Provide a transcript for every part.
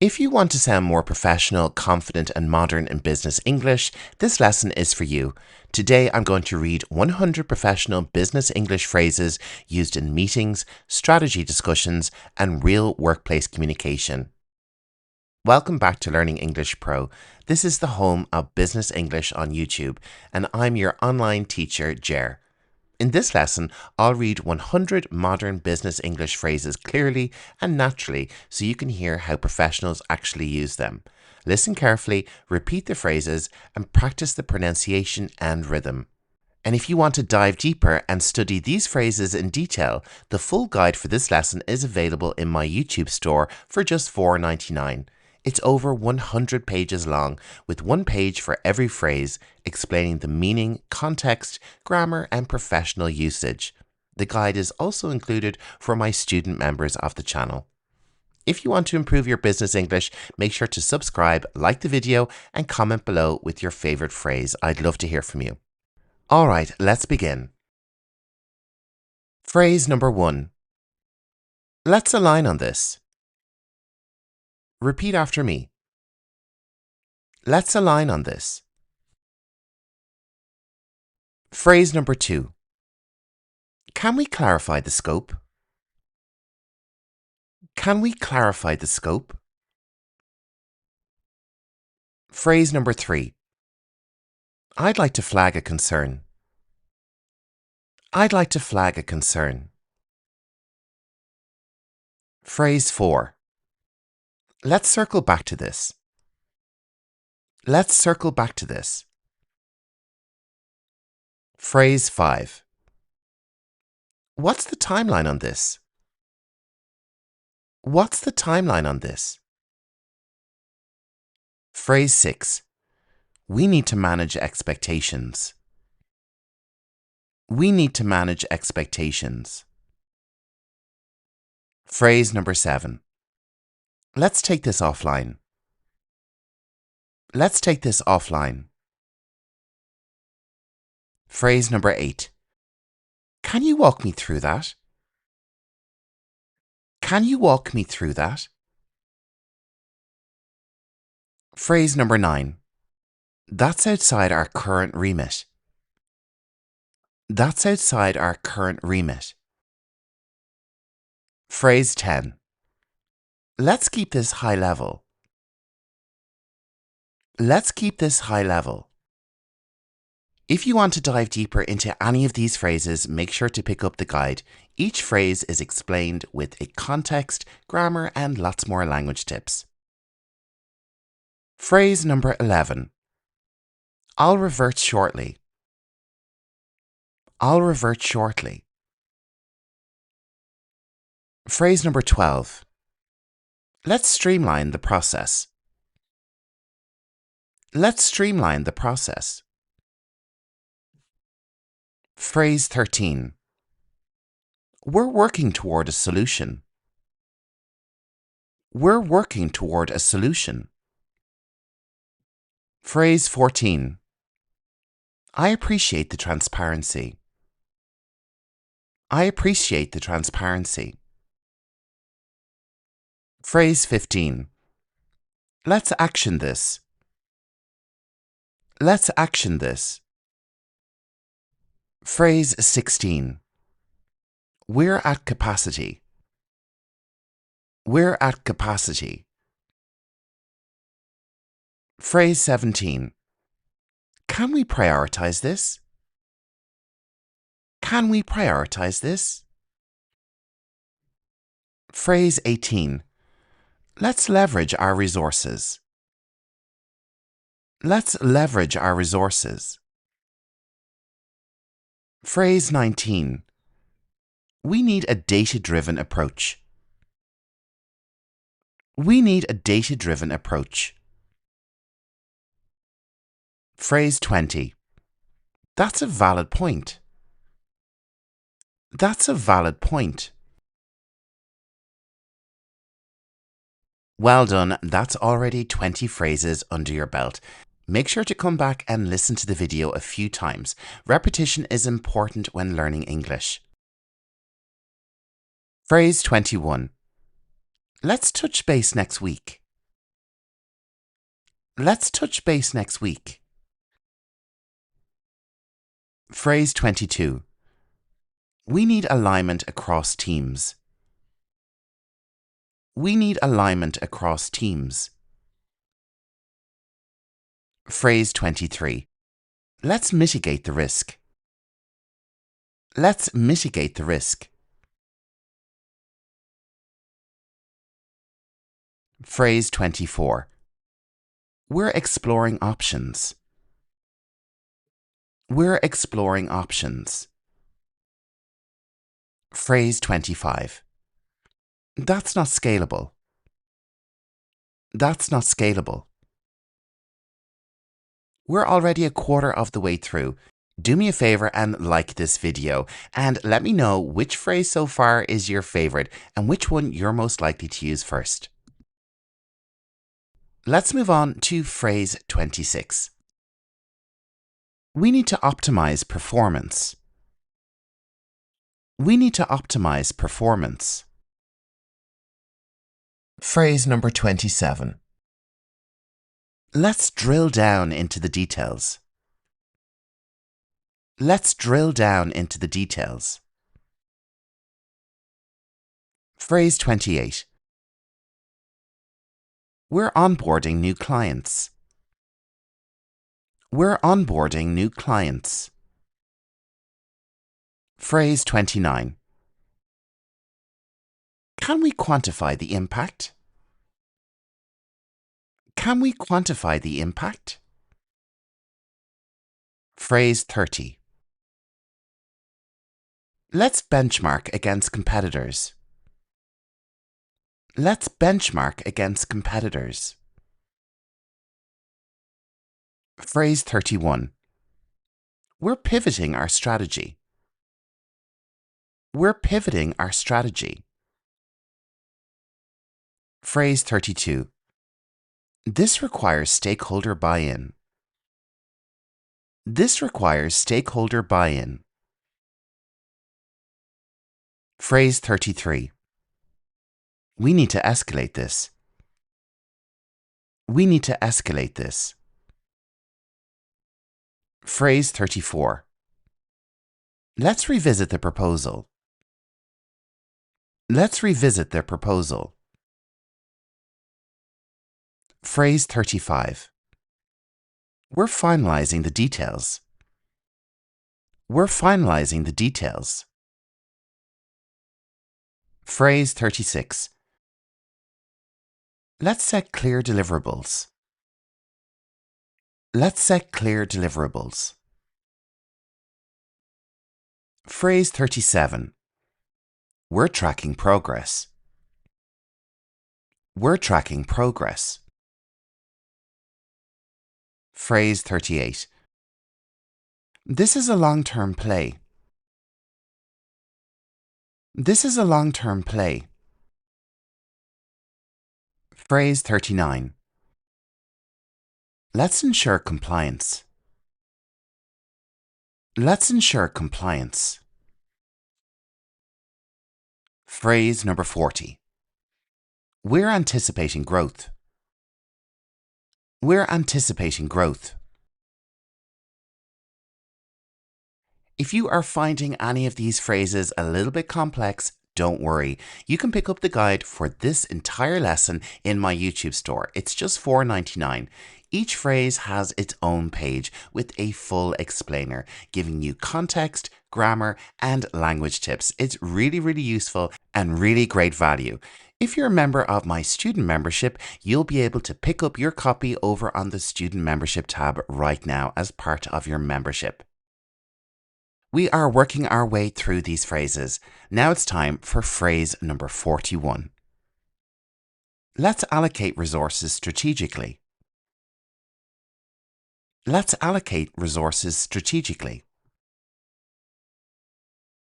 If you want to sound more professional, confident, and modern in business English, this lesson is for you. Today I'm going to read 100 professional business English phrases used in meetings, strategy discussions, and real workplace communication. Welcome back to Learning English Pro. This is the home of Business English on YouTube, and I'm your online teacher, Jer. In this lesson, I'll read 100 modern business English phrases clearly and naturally so you can hear how professionals actually use them. Listen carefully, repeat the phrases, and practice the pronunciation and rhythm. And if you want to dive deeper and study these phrases in detail, the full guide for this lesson is available in my YouTube store for just $4.99. It's over 100 pages long, with one page for every phrase, explaining the meaning, context, grammar, and professional usage. The guide is also included for my student members of the channel. If you want to improve your business English, make sure to subscribe, like the video, and comment below with your favorite phrase. I'd love to hear from you. All right, let's begin. Phrase number 1. Let's align on this. Repeat after me. Let's align on this. Phrase number 2. Can we clarify the scope? Can we clarify the scope? Phrase number 3. I'd like to flag a concern. I'd like to flag a concern. Phrase 4. Let's circle back to this. Let's circle back to this. Phrase 5. What's the timeline on this? What's the timeline on this? Phrase 6. We need to manage expectations. We need to manage expectations. Phrase number 7. Let's take this offline. Let's take this offline. Phrase number 8. Can you walk me through that? Can you walk me through that? Phrase number 9. That's outside our current remit. That's outside our current remit. Phrase 10. Let's keep this high level. Let's keep this high level. If you want to dive deeper into any of these phrases, make sure to pick up the guide. Each phrase is explained with a context, grammar, and lots more language tips. Phrase number 11. I'll revert shortly. I'll revert shortly. Phrase number 12. Let's streamline the process. Let's streamline the process. Phrase 13. We're working toward a solution. We're working toward a solution. Phrase 14. I appreciate the transparency. I appreciate the transparency. Phrase 15. Let's action this. Let's action this. Phrase 16. We're at capacity. We're at capacity. Phrase 17. Can we prioritize this? Can we prioritize this? Phrase 18. Let's leverage our resources. Let's leverage our resources. Phrase 19. We need a data-driven approach. We need a data-driven approach. Phrase 20. That's a valid point. That's a valid point. Well done, that's already 20 phrases under your belt. Make sure to come back and listen to the video a few times. Repetition is important when learning English. Phrase 21. Let's touch base next week. Let's touch base next week. Phrase 22. We need alignment across teams. We need alignment across teams. Phrase 23. Let's mitigate the risk. Let's mitigate the risk. Phrase 24. We're exploring options. We're exploring options. Phrase 25. That's not scalable. That's not scalable. We're already a quarter of the way through. Do me a favor and like this video, and let me know which phrase so far is your favorite and which one you're most likely to use first. Let's move on to phrase 26. We need to optimize performance. We need to optimize performance. Phrase number 27. Let's drill down into the details. Let's drill down into the details. Phrase 28. We're onboarding new clients. We're onboarding new clients. Phrase 29. Can we quantify the impact? Can we quantify the impact? Phrase 30. Let's benchmark against competitors. Let's benchmark against competitors. Phrase 31. We're pivoting our strategy. We're pivoting our strategy. Phrase 32. This requires stakeholder buy-in. This requires stakeholder buy-in. Phrase 33. We need to escalate this. We need to escalate this. Phrase 34. Let's revisit the proposal. Let's revisit the proposal. Phrase 35. We're finalizing the details. We're finalizing the details. Phrase 36. Let's set clear deliverables. Let's set clear deliverables. Phrase 37. We're tracking progress. We're tracking progress. Phrase 38. This is a long-term play. This is a long-term play. Phrase 39. Let's ensure compliance. Let's ensure compliance. Phrase number 40. We're anticipating growth. We're anticipating growth. If you are finding any of these phrases a little bit complex, don't worry. You can pick up the guide for this entire lesson in my YouTube store. It's just $4.99. Each phrase has its own page with a full explainer, giving you context, grammar, and language tips. It's really, really useful and really great value. If you're a member of my student membership, you'll be able to pick up your copy over on the student membership tab right now as part of your membership. We are working our way through these phrases. Now it's time for phrase number 41. Let's allocate resources strategically. Let's allocate resources strategically.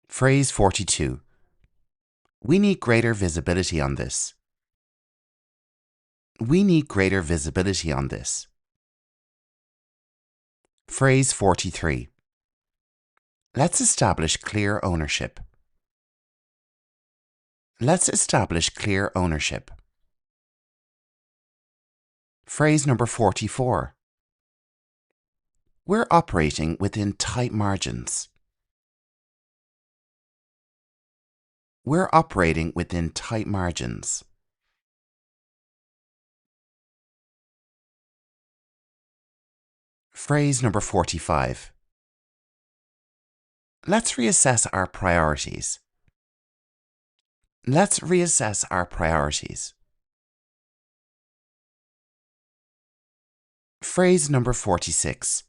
Phrase 42. We need greater visibility on this. We need greater visibility on this. Phrase 43. Let's establish clear ownership. Let's establish clear ownership. Phrase number 44. We're operating within tight margins. We're operating within tight margins. Phrase number 45. Let's reassess our priorities. Let's reassess our priorities. Phrase number 46.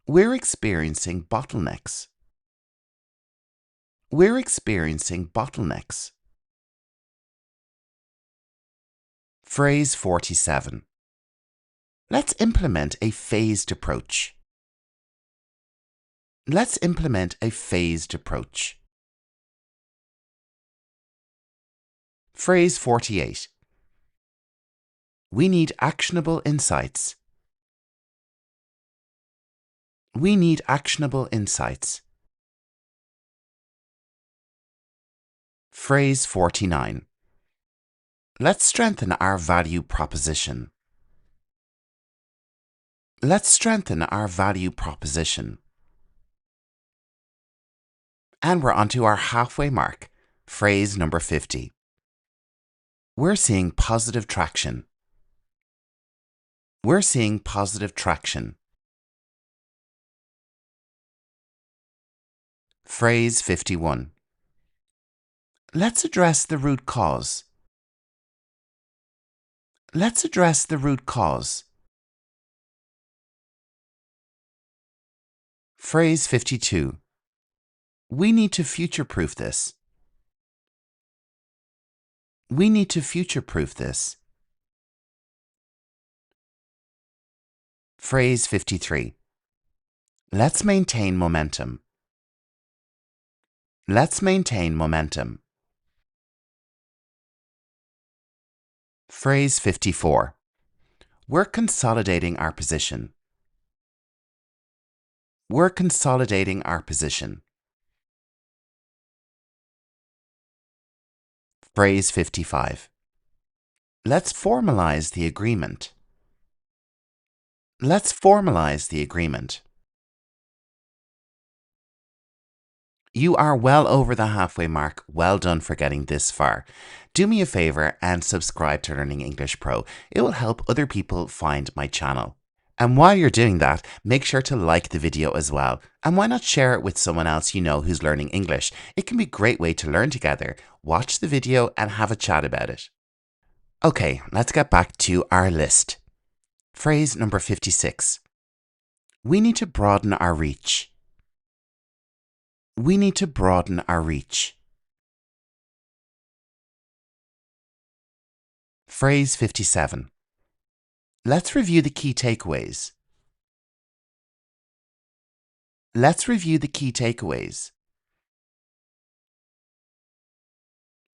We're experiencing bottlenecks. We're experiencing bottlenecks. Phrase 47. Let's implement a phased approach. Let's implement a phased approach. Phrase 48. We need actionable insights. We need actionable insights. Phrase 49. Let's strengthen our value proposition. Let's strengthen our value proposition. And we're onto our halfway mark. Phrase number 50. We're seeing positive traction. We're seeing positive traction. Phrase 51. Let's address the root cause. Let's address the root cause. Phrase 52. We need to future-proof this. We need to future-proof this. Phrase 53. Let's maintain momentum. Let's maintain momentum. Phrase 54. We're consolidating our position. We're consolidating our position. Phrase 55. Let's formalize the agreement. Let's formalize the agreement. You are well over the halfway mark. Well done for getting this far. Do me a favor and subscribe to Learning English Pro. It will help other people find my channel. And while you're doing that, make sure to like the video as well. And why not share it with someone else you know who's learning English? It can be a great way to learn together. Watch the video and have a chat about it. Okay, let's get back to our list. Phrase number 56. We need to broaden our reach. We need to broaden our reach. Phrase 57. Let's review the key takeaways. Let's review the key takeaways.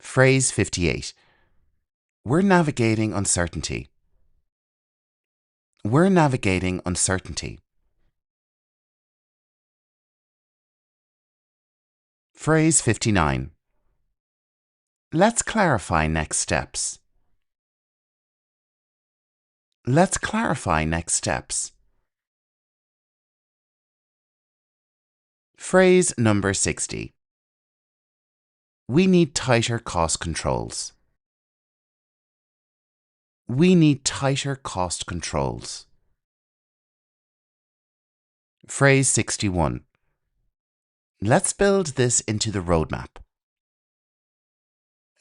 Phrase 58. We're navigating uncertainty. We're navigating uncertainty. Phrase 59. Let's clarify next steps. Let's clarify next steps. Phrase number 60. We need tighter cost controls. We need tighter cost controls. Phrase 61. Let's build this into the roadmap.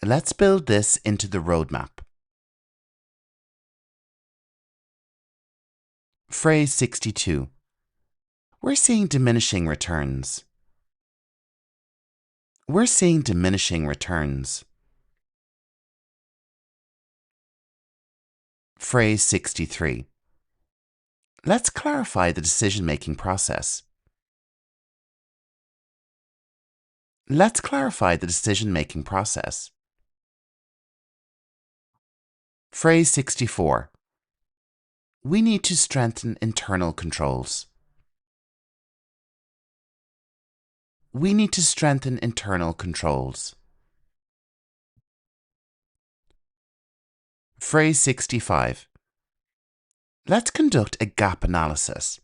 Let's build this into the roadmap. Phrase 62. We're seeing diminishing returns. We're seeing diminishing returns. Phrase 63. Let's clarify the decision-making process. Let's clarify the decision-making process. Phrase 64. We need to strengthen internal controls. We need to strengthen internal controls. Phrase 65. Let's conduct a gap analysis.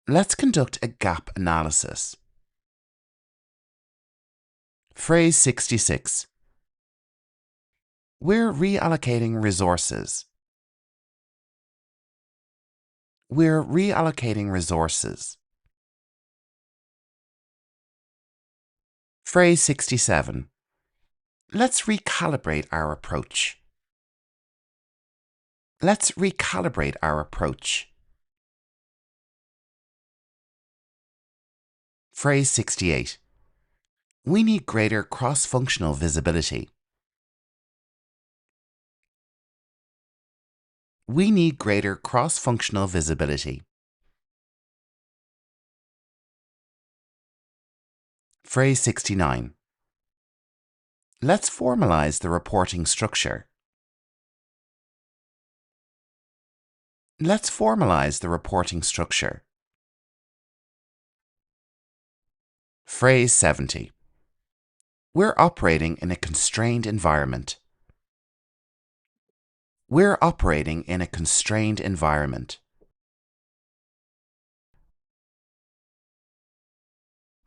Let's conduct a gap analysis. Phrase 66. We're reallocating resources. We're reallocating resources. Phrase 67. Let's recalibrate our approach. Let's recalibrate our approach. Phrase 68. We need greater cross-functional visibility. We need greater cross-functional visibility. Phrase 69. Let's formalize the reporting structure. Let's formalize the reporting structure. Phrase 70. We're operating in a constrained environment. We're operating in a constrained environment.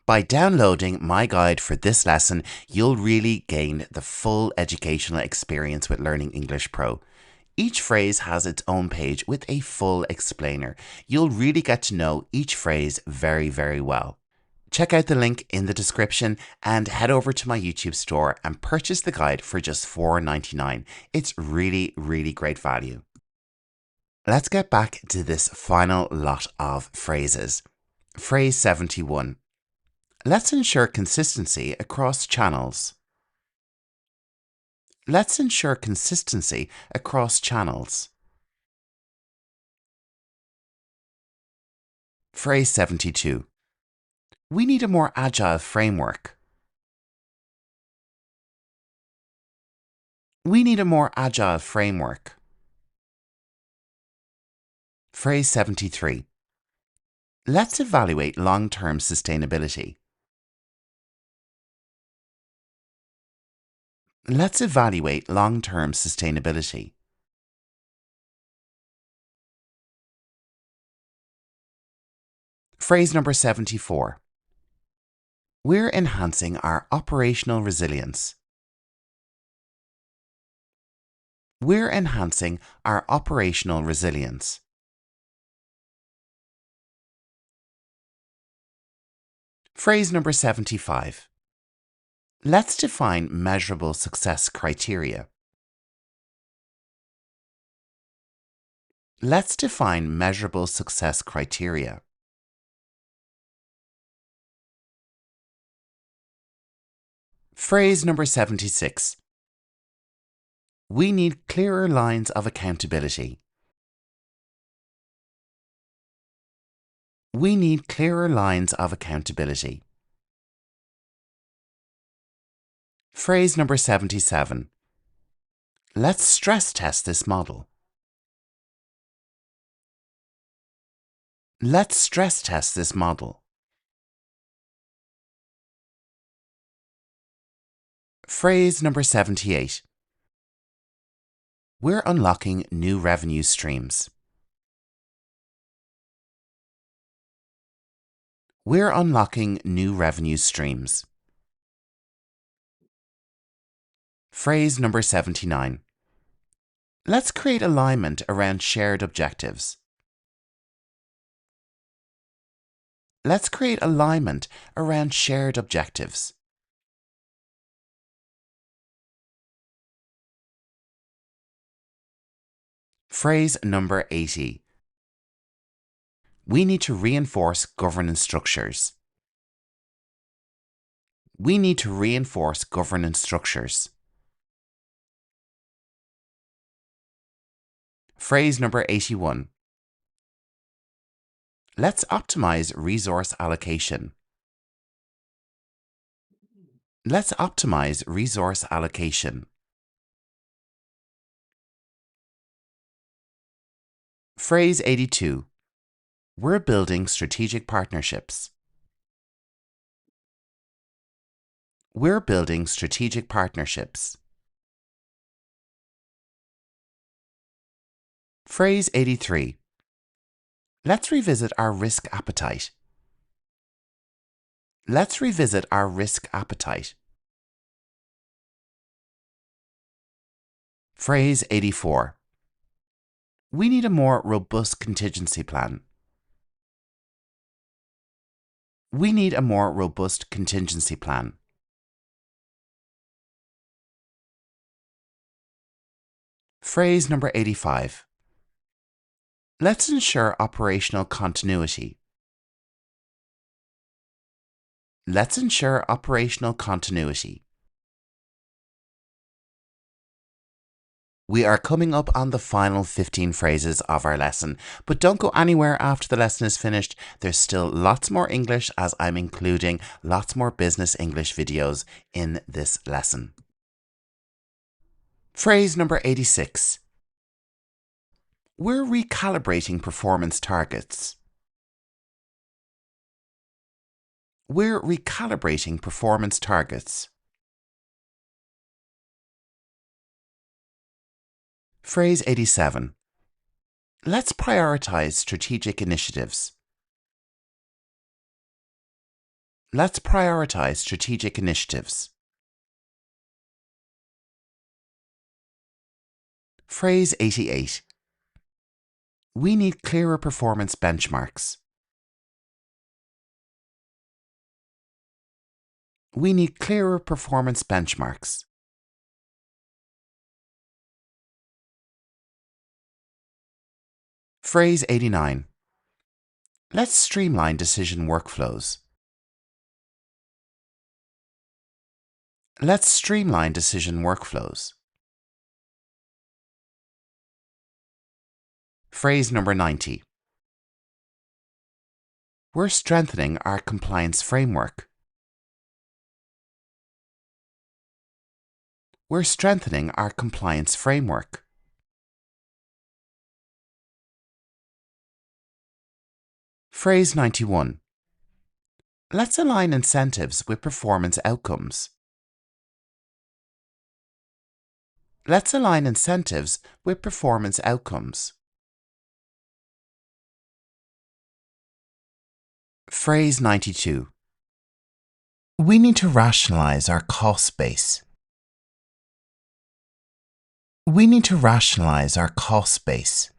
By downloading my guide for this lesson, you'll really gain the full educational experience with Learning English Pro. Each phrase has its own page with a full explainer. You'll really get to know each phrase very, very well. Check out the link in the description and head over to my YouTube store and purchase the guide for just $4.99. It's really, really great value. Let's get back to this final lot of phrases. Phrase 71. Let's ensure consistency across channels. Let's ensure consistency across channels. Phrase 72. We need a more agile framework. We need a more agile framework. Phrase 73. Let's evaluate long-term sustainability. Let's evaluate long-term sustainability. Phrase number 74. We're enhancing our operational resilience. We're enhancing our operational resilience. Phrase number 75. Let's define measurable success criteria. Let's define measurable success criteria. Phrase number 76. We need clearer lines of accountability. We need clearer lines of accountability. Phrase number 77. Let's stress test this model. Let's stress test this model. Phrase number 78. We're unlocking new revenue streams. We're unlocking new revenue streams. Phrase number 79. Let's create alignment around shared objectives. Let's create alignment around shared objectives. Phrase number 80. We need to reinforce governance structures. We need to reinforce governance structures. Phrase number 81. Let's optimize resource allocation. Let's optimize resource allocation. Phrase 82. We're building strategic partnerships. We're building strategic partnerships. Phrase 83. Let's revisit our risk appetite. Let's revisit our risk appetite. Phrase 84. We need a more robust contingency plan. We need a more robust contingency plan. Phrase number 85. Let's ensure operational continuity. Let's ensure operational continuity. We are coming up on the final 15 phrases of our lesson, but don't go anywhere after the lesson is finished. There's still lots more English as I'm including lots more business English videos in this lesson. Phrase number 86. We're recalibrating performance targets. We're recalibrating performance targets. Phrase 87. Let's prioritize strategic initiatives. Let's prioritize strategic initiatives. Phrase 88. We need clearer performance benchmarks. We need clearer performance benchmarks. Phrase 89. Let's streamline decision workflows. Let's streamline decision workflows. Phrase number 90. We're strengthening our compliance framework. We're strengthening our compliance framework. Phrase 91. Let's align incentives with performance outcomes. Let's align incentives with performance outcomes. Phrase 92. We need to rationalize our cost base. We need to rationalize our cost base.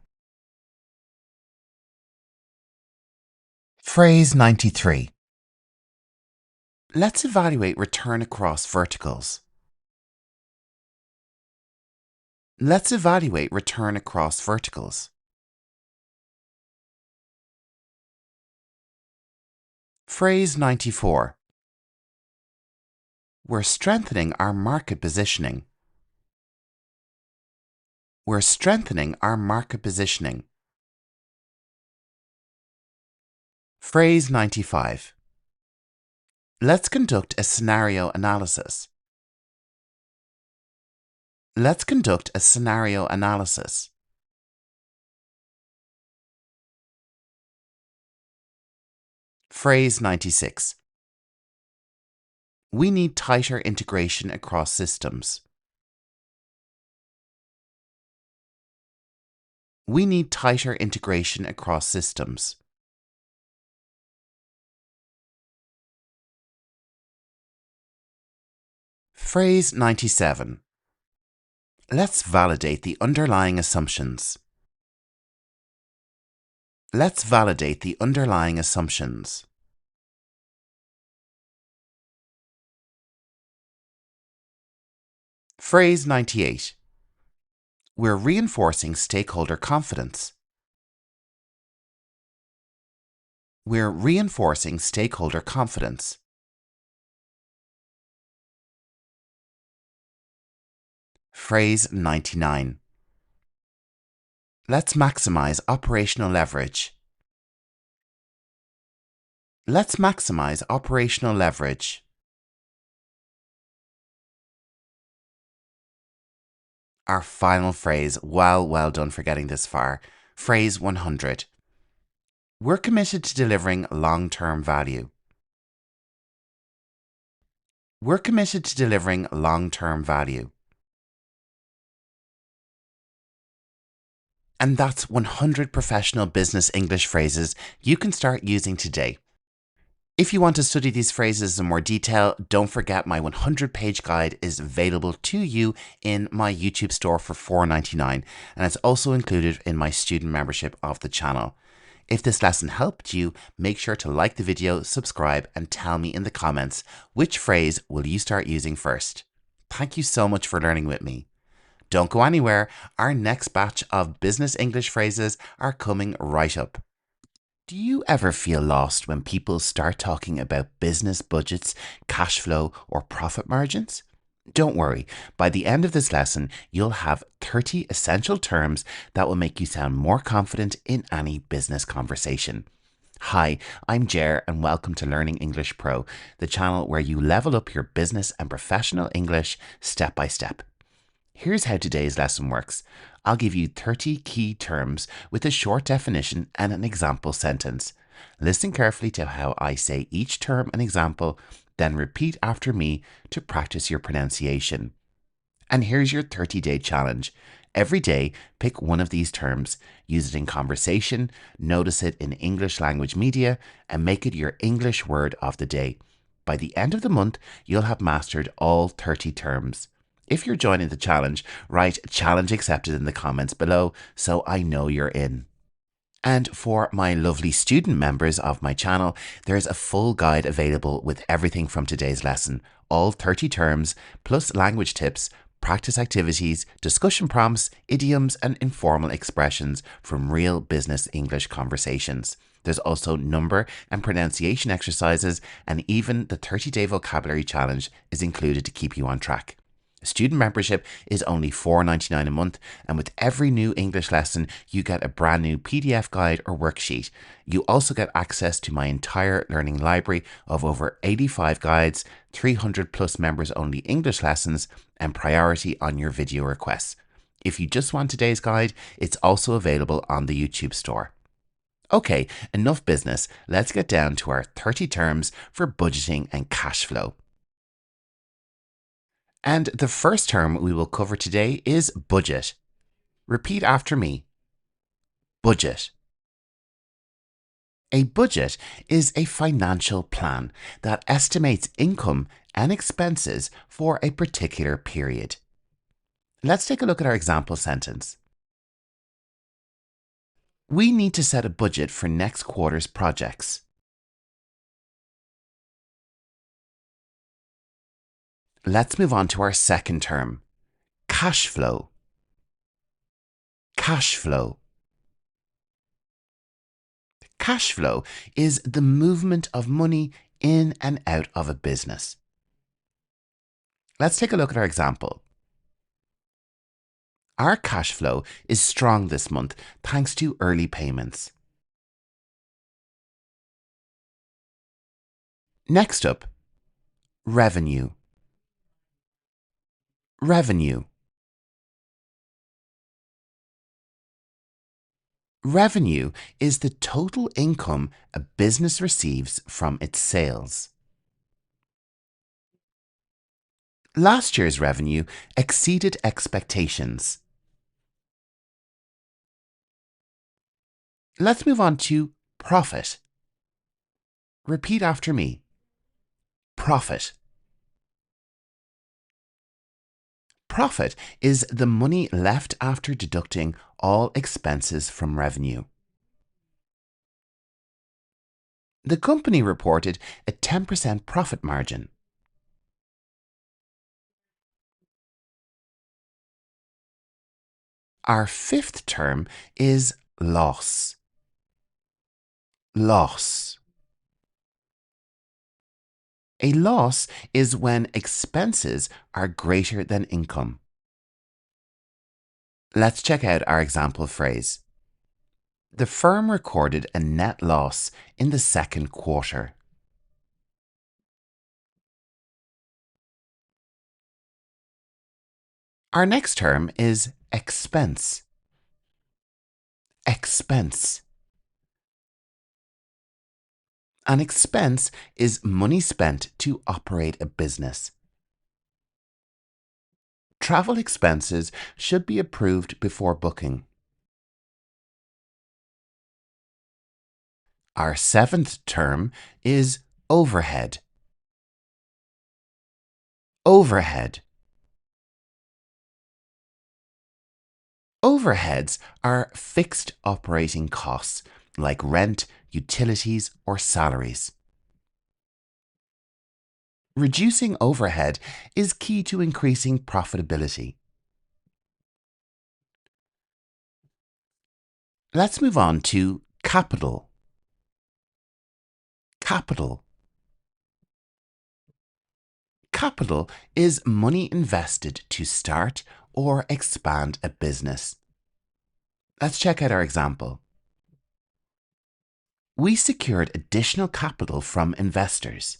Phrase 93. Let's evaluate return across verticals. Let's evaluate return across verticals. Phrase 94. We're strengthening our market positioning. We're strengthening our market positioning. Phrase 95. Let's conduct a scenario analysis. Let's conduct a scenario analysis. Phrase 96. We need tighter integration across systems. We need tighter integration across systems. Phrase 97. Let's validate the underlying assumptions. Let's validate the underlying assumptions. Phrase 98. We're reinforcing stakeholder confidence. We're reinforcing stakeholder confidence. Phrase 99. Let's maximize operational leverage. Let's maximize operational leverage. Our final phrase, well done for getting this far. Phrase 100. We're committed to delivering long-term value. We're committed to delivering long-term value. And that's 100 professional business English phrases you can start using today. If you want to study these phrases in more detail, don't forget my 100-page guide is available to you in my YouTube store for $4.99, and it's also included in my student membership of the channel. If this lesson helped you, make sure to like the video, subscribe, and tell me in the comments which phrase will you start using first. Thank you so much for learning with me. Don't go anywhere, our next batch of business English phrases are coming right up. Do you ever feel lost when people start talking about business budgets, cash flow, or profit margins? Don't worry, by the end of this lesson, you'll have 30 essential terms that will make you sound more confident in any business conversation. Hi, I'm Jer and welcome to Learning English Pro, the channel where you level up your business and professional English step by step. Here's how today's lesson works. I'll give you 30 key terms with a short definition and an example sentence. Listen carefully to how I say each term and example, then repeat after me to practice your pronunciation. And here's your 30-day challenge. Every day, pick one of these terms, use it in conversation, notice it in English language media, and make it your English word of the day. By the end of the month, you'll have mastered all 30 terms. If you're joining the challenge, write challenge accepted in the comments below so I know you're in. And for my lovely student members of my channel, there's a full guide available with everything from today's lesson, all 30 terms, plus language tips, practice activities, discussion prompts, idioms, and informal expressions from real business English conversations. There's also number and pronunciation exercises, and even the 30-day vocabulary challenge is included to keep you on track. Student membership is only $4.99 a month, and with every new English lesson, you get a brand new PDF guide or worksheet. You also get access to my entire learning library of over 85 guides, 300 plus members only English lessons, and priority on your video requests. If you just want today's guide, it's also available on the YouTube store. Okay, enough business. Let's get down to our 30 terms for budgeting and cash flow. And the first term we will cover today is budget. Repeat after me. Budget. A budget is a financial plan that estimates income and expenses for a particular period. Let's take a look at our example sentence. We need to set a budget for next quarter's projects. Let's move on to our second term, cash flow. Cash flow. Cash flow is the movement of money in and out of a business. Let's take a look at our example. Our cash flow is strong this month thanks to early payments. Next up, revenue. Revenue. Revenue is the total income a business receives from its sales. Last year's revenue exceeded expectations. Let's move on to profit. Repeat after me. Profit. Profit is the money left after deducting all expenses from revenue. The company reported a 10% profit margin. Our fifth term is loss. Loss. A loss is when expenses are greater than income. Let's check out our example phrase. The firm recorded a net loss in the second quarter. Our next term is expense. Expense. An expense is money spent to operate a business. Travel expenses should be approved before booking. Our seventh term is overhead. Overhead. Overheads are fixed operating costs like rent, utilities, or salaries. Reducing overhead is key to increasing profitability. Let's move on to capital. Capital. Capital is money invested to start or expand a business. Let's check out our example. We secured additional capital from investors.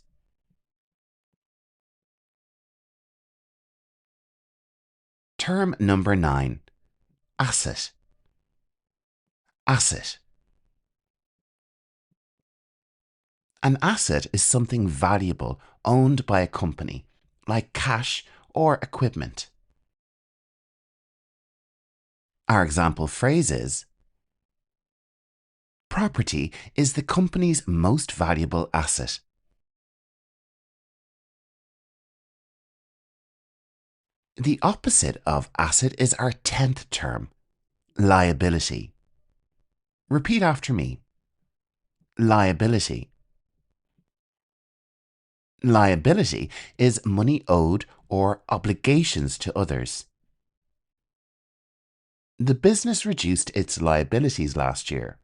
Term number 9. Asset. Asset. An asset is something valuable owned by a company, like cash or equipment. Our example phrase is, property is the company's most valuable asset. The opposite of asset is our 10th term, liability. Repeat after me. Liability. Liability is money owed or obligations to others. The business reduced its liabilities last year.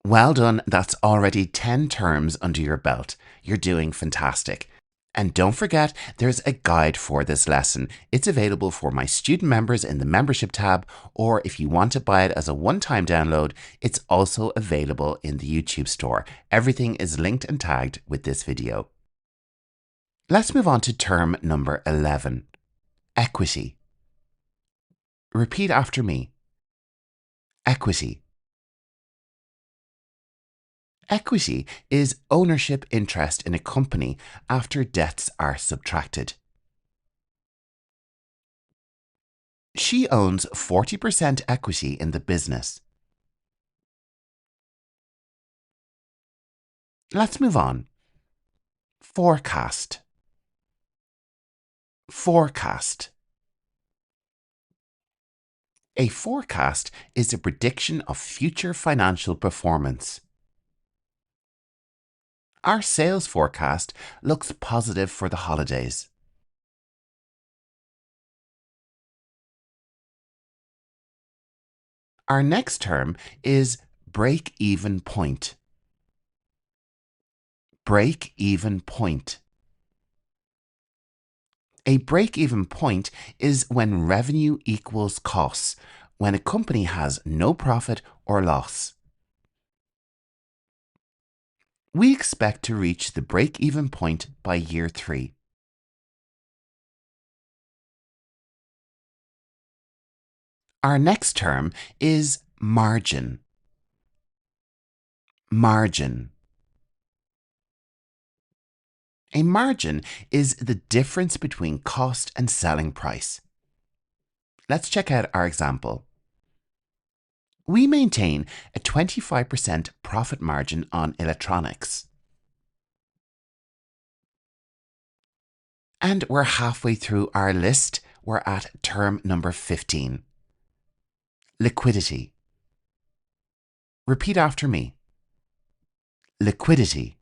Well done, that's already 10 terms under your belt. You're doing fantastic. And don't forget, there's a guide for this lesson. It's available for my student members in the membership tab, or if you want to buy it as a one-time download, it's also available in the YouTube store. Everything is linked and tagged with this video. Let's move on to term number 11, equity. Repeat after me. Equity. Equity is ownership interest in a company after debts are subtracted. She owns 40% equity in the business. Let's move on. Forecast. Forecast. A forecast is a prediction of future financial performance. Our sales forecast looks positive for the holidays. Our next term is break-even point. Break-even point. A break-even point is when revenue equals costs, when a company has no profit or loss. We expect to reach the break-even point by year 3. Our next term is margin. Margin. A margin is the difference between cost and selling price. Let's check out our example. We maintain a 25% profit margin on electronics. And we're halfway through our list. We're at term number 15. Liquidity. Repeat after me. Liquidity.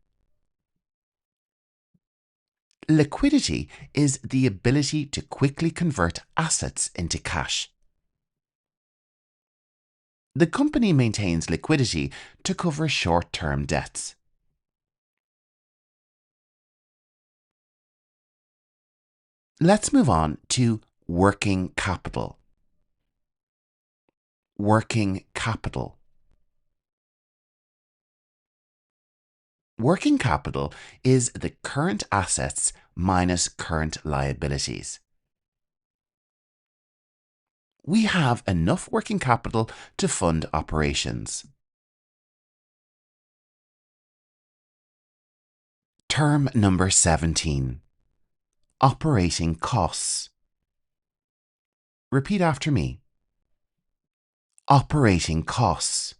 Liquidity is the ability to quickly convert assets into cash. The company maintains liquidity to cover short-term debts. Let's move on to working capital. Working capital. Working capital is the current assets minus current liabilities. We have enough working capital to fund operations. Term number 17. Operating costs. Repeat after me. Operating costs.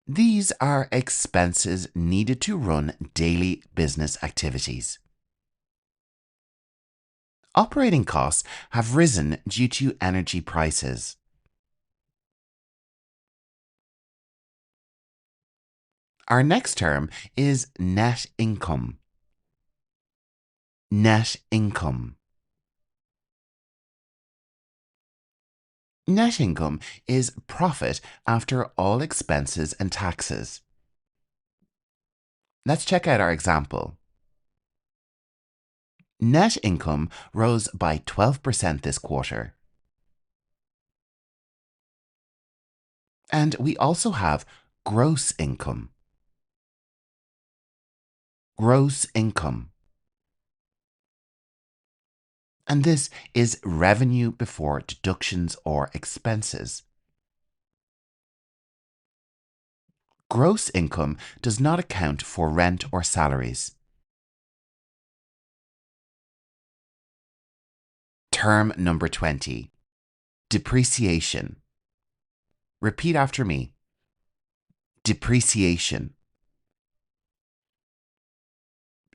These are expenses needed to run daily business activities. Operating costs have risen due to energy prices. Our next term is net income. Net income. Net income is profit after all expenses and taxes. Let's check out our example. Net income rose by 12% this quarter. And we also have gross income. Gross income. And this is revenue before deductions or expenses. Gross income does not account for rent or salaries. Term number 20. Depreciation. Repeat after me. Depreciation.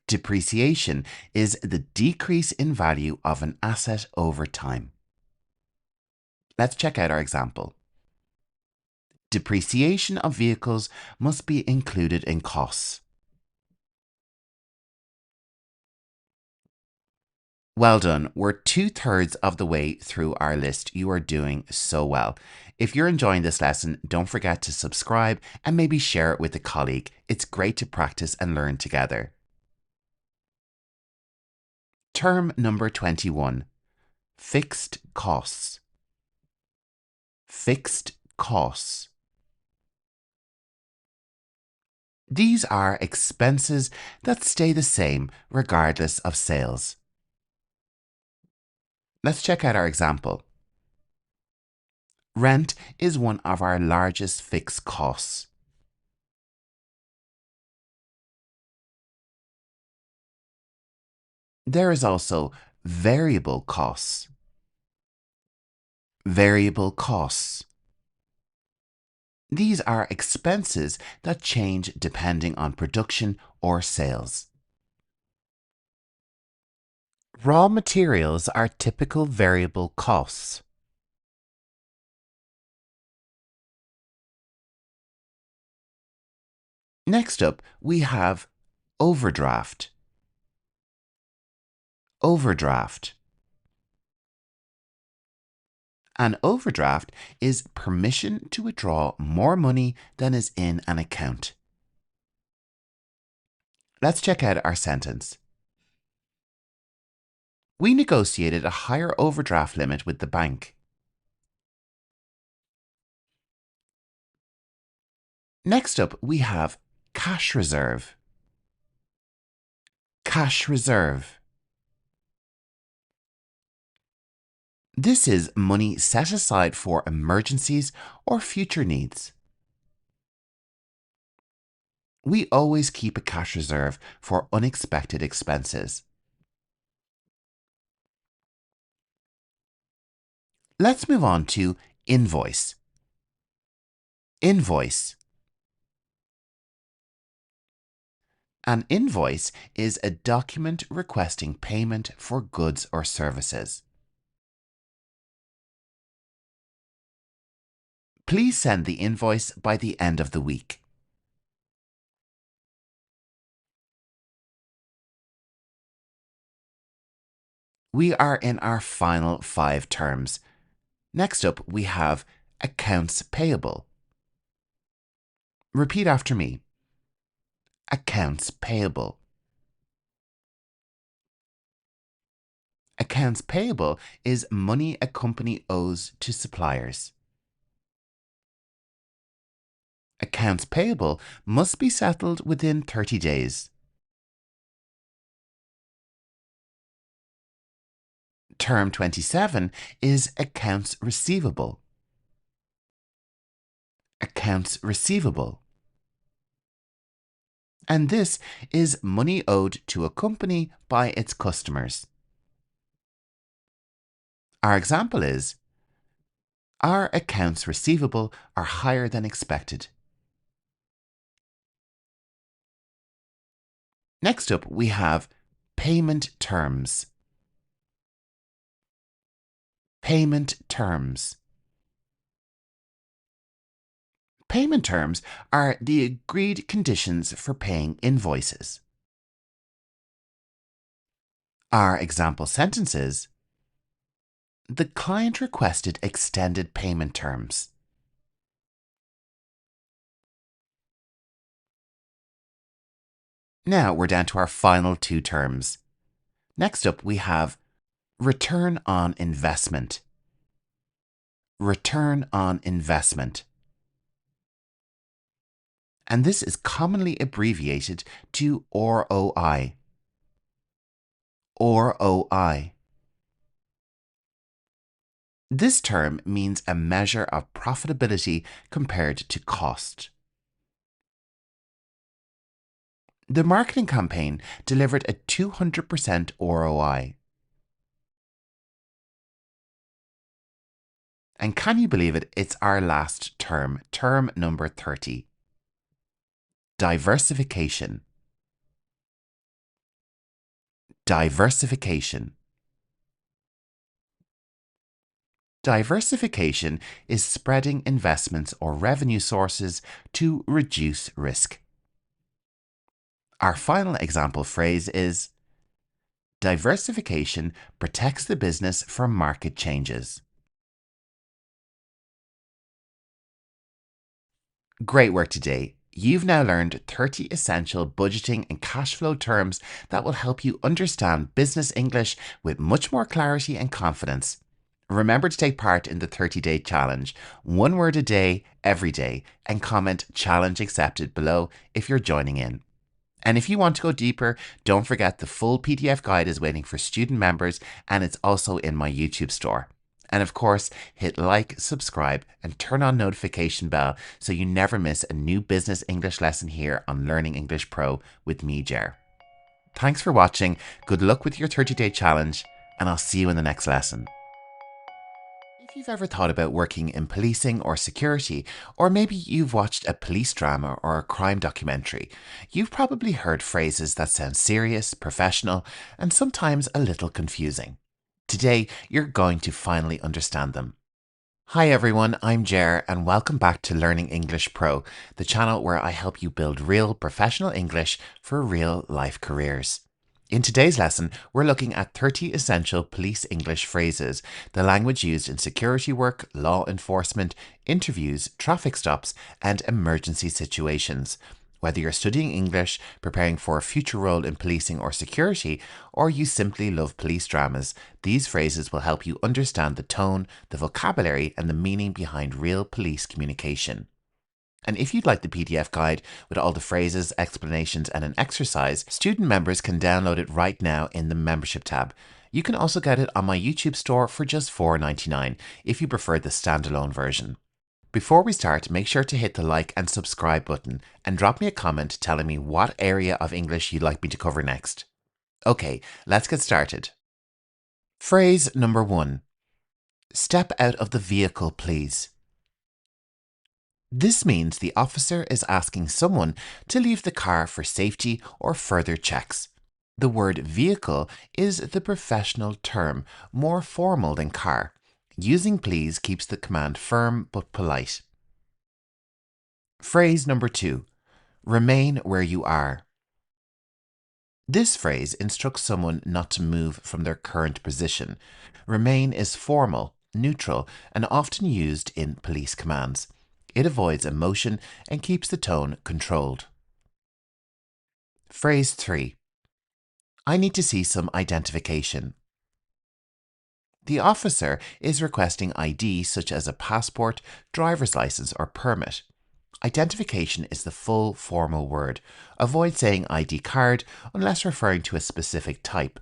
Depreciation is the decrease in value of an asset over time. Let's check out our example. Depreciation of vehicles must be included in costs. Well done. We're 2/3 of the way through our list. You are doing so well. If you're enjoying this lesson, don't forget to subscribe and maybe share it with a colleague. It's great to practice and learn together. Term number 21. Fixed costs. Fixed costs. These are expenses that stay the same regardless of sales. Let's check out our example. Rent is one of our largest fixed costs. There is also variable costs. Variable costs. These are expenses that change depending on production or sales. Raw materials are typical variable costs. Next up, we have overdraft. Overdraft. An overdraft is permission to withdraw more money than is in an account. Let's check out our sentence. We negotiated a higher overdraft limit with the bank. Next up, we have cash reserve. Cash reserve. This is money set aside for emergencies or future needs. We always keep a cash reserve for unexpected expenses. Let's move on to invoice. Invoice. An invoice is a document requesting payment for goods or services. Please send the invoice by the end of the week. We are in our final 5 terms. Next up, we have accounts payable. Repeat after me. Accounts payable. Accounts payable is money a company owes to suppliers. Accounts payable must be settled within 30 days. Term 27 is accounts receivable. Accounts receivable. And this is money owed to a company by its customers. Our example is, Our accounts receivable are higher than expected. Next up, we have payment terms. Payment terms. Payment terms are the agreed conditions for paying invoices. Our example sentences: the client requested extended payment terms. Now we're down to our final two terms. Next up, we have return on investment. Return on investment. And this is commonly abbreviated to ROI. ROI. This term means a measure of profitability compared to cost. The marketing campaign delivered a 200% ROI. And can you believe it? It's our last term, term number 30. Diversification. Diversification. Diversification is spreading investments or revenue sources to reduce risk. Our final example phrase is: diversification protects the business from market changes. Great work today. You've now learned 30 essential budgeting and cash flow terms that will help you understand business English with much more clarity and confidence. Remember to take part in the 30-day challenge, one word a day, every day, and comment "challenge accepted" below if you're joining in. And if you want to go deeper, don't forget the full PDF guide is waiting for student members, and it's also in my YouTube store. And of course, hit like, subscribe, and turn on notification bell so you never miss a new business English lesson here on Learning English Pro with me, Ger. Thanks for watching, good luck with your 30-day challenge, and I'll see you in the next lesson. If you've ever thought about working in policing or security, or maybe you've watched a police drama or a crime documentary, you've probably heard phrases that sound serious, professional, and sometimes a little confusing. Today, you're going to finally understand them. Hi everyone, I'm Ger and welcome back to Learning English Pro, the channel where I help you build real professional English for real life careers. In today's lesson, we're looking at 30 essential police English phrases, the language used in security work, law enforcement, interviews, traffic stops, and emergency situations. Whether you're studying English, preparing for a future role in policing or security, or you simply love police dramas, these phrases will help you understand the tone, the vocabulary, and the meaning behind real police communication. And if you'd like the PDF guide with all the phrases, explanations, and an exercise, student members can download it right now in the membership tab. You can also get it on my YouTube store for just $4.99 if you prefer the standalone version. Before we start, make sure to hit the like and subscribe button and drop me a comment telling me what area of English you'd like me to cover next. Okay, let's get started. Phrase number 1. Step out of the vehicle, please. This means the officer is asking someone to leave the car for safety or further checks. The word vehicle is the professional term, more formal than car. Using please keeps the command firm but polite. Phrase number 2. Remain where you are. This phrase instructs someone not to move from their current position. Remain is formal, neutral, and often used in police commands. It avoids emotion and keeps the tone controlled. Phrase 3. I need to see some identification. The officer is requesting ID such as a passport, driver's license, or permit. Identification is the full formal word. Avoid saying ID card unless referring to a specific type.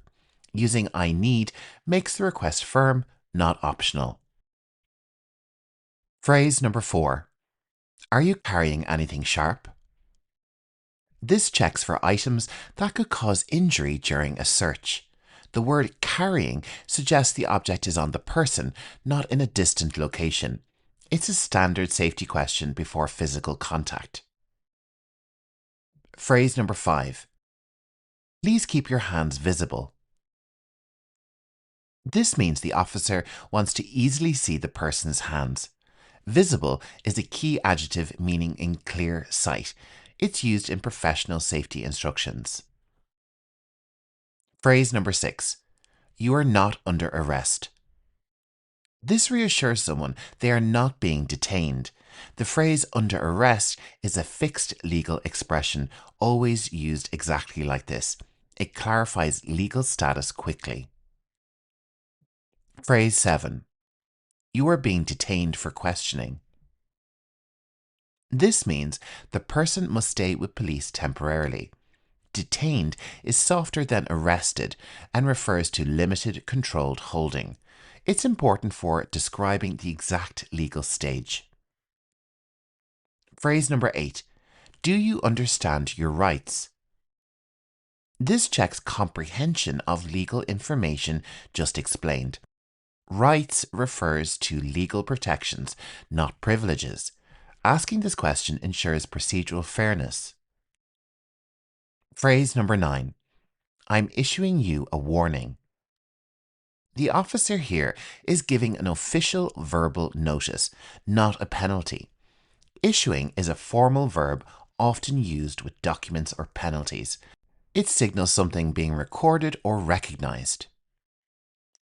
Using I need makes the request firm, not optional. Phrase number 4. Are you carrying anything sharp? This checks for items that could cause injury during a search. The word carrying suggests the object is on the person, not in a distant location. It's a standard safety question before physical contact. Phrase number 5. Please keep your hands visible. This means the officer wants to easily see the person's hands. Visible is a key adjective meaning in clear sight. It's used in professional safety instructions. Phrase number 6. You are not under arrest. This reassures someone they are not being detained. The phrase under arrest is a fixed legal expression, always used exactly like this. It clarifies legal status quickly. Phrase 7. You are being detained for questioning. This means the person must stay with police temporarily. Detained is softer than arrested and refers to limited controlled holding. It's important for describing the exact legal stage. Phrase number 8. Do you understand your rights? This checks comprehension of legal information just explained. Rights refers to legal protections, not privileges. Asking this question ensures procedural fairness. Phrase number 9. I'm issuing you a warning. The officer here is giving an official verbal notice, not a penalty. Issuing is a formal verb often used with documents or penalties. It signals something being recorded or recognized.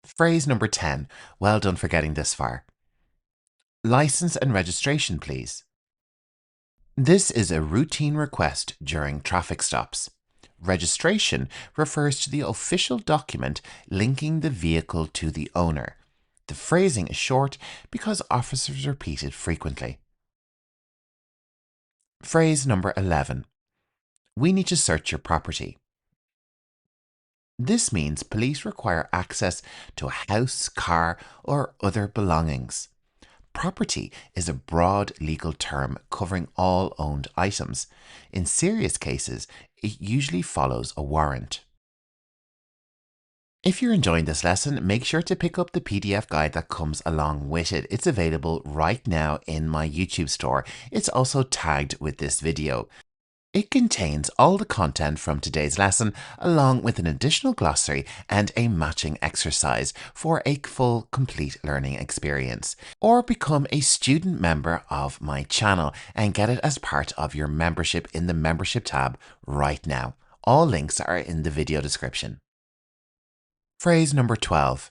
Phrase number 10. Well done for getting this far. License and registration, please. This is a routine request during traffic stops. Registration refers to the official document linking the vehicle to the owner. The phrasing is short because officers repeat it frequently. Phrase number 11. We need to search your property. This means police require access to a house, car, or other belongings. Property is a broad legal term covering all owned items. In serious cases, it usually follows a warrant. If you're enjoying this lesson, make sure to pick up the PDF guide that comes along with it. It's available right now in my YouTube store. It's also tagged with this video. It contains all the content from today's lesson, along with an additional glossary and a matching exercise for a full, complete learning experience. Or become a student member of my channel and get it as part of your membership in the membership tab right now. All links are in the video description. Phrase number 12.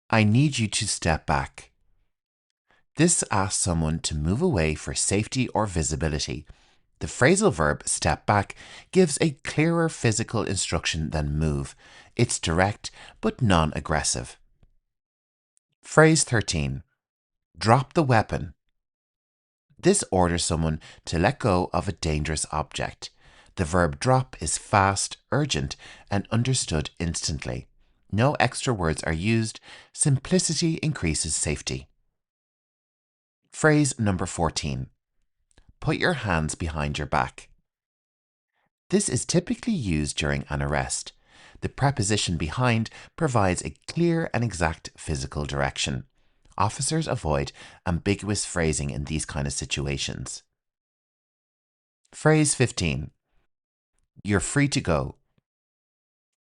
I need you to step back. This asks someone to move away for safety or visibility. The phrasal verb step back gives a clearer physical instruction than move. It's direct but non-aggressive. Phrase 13. Drop the weapon. This orders someone to let go of a dangerous object. The verb drop is fast, urgent, and understood instantly. No extra words are used. Simplicity increases safety. Phrase number 14. Put your hands behind your back. This is typically used during an arrest. The preposition behind provides a clear and exact physical direction. Officers avoid ambiguous phrasing in these kind of situations. Phrase 15. You're free to go.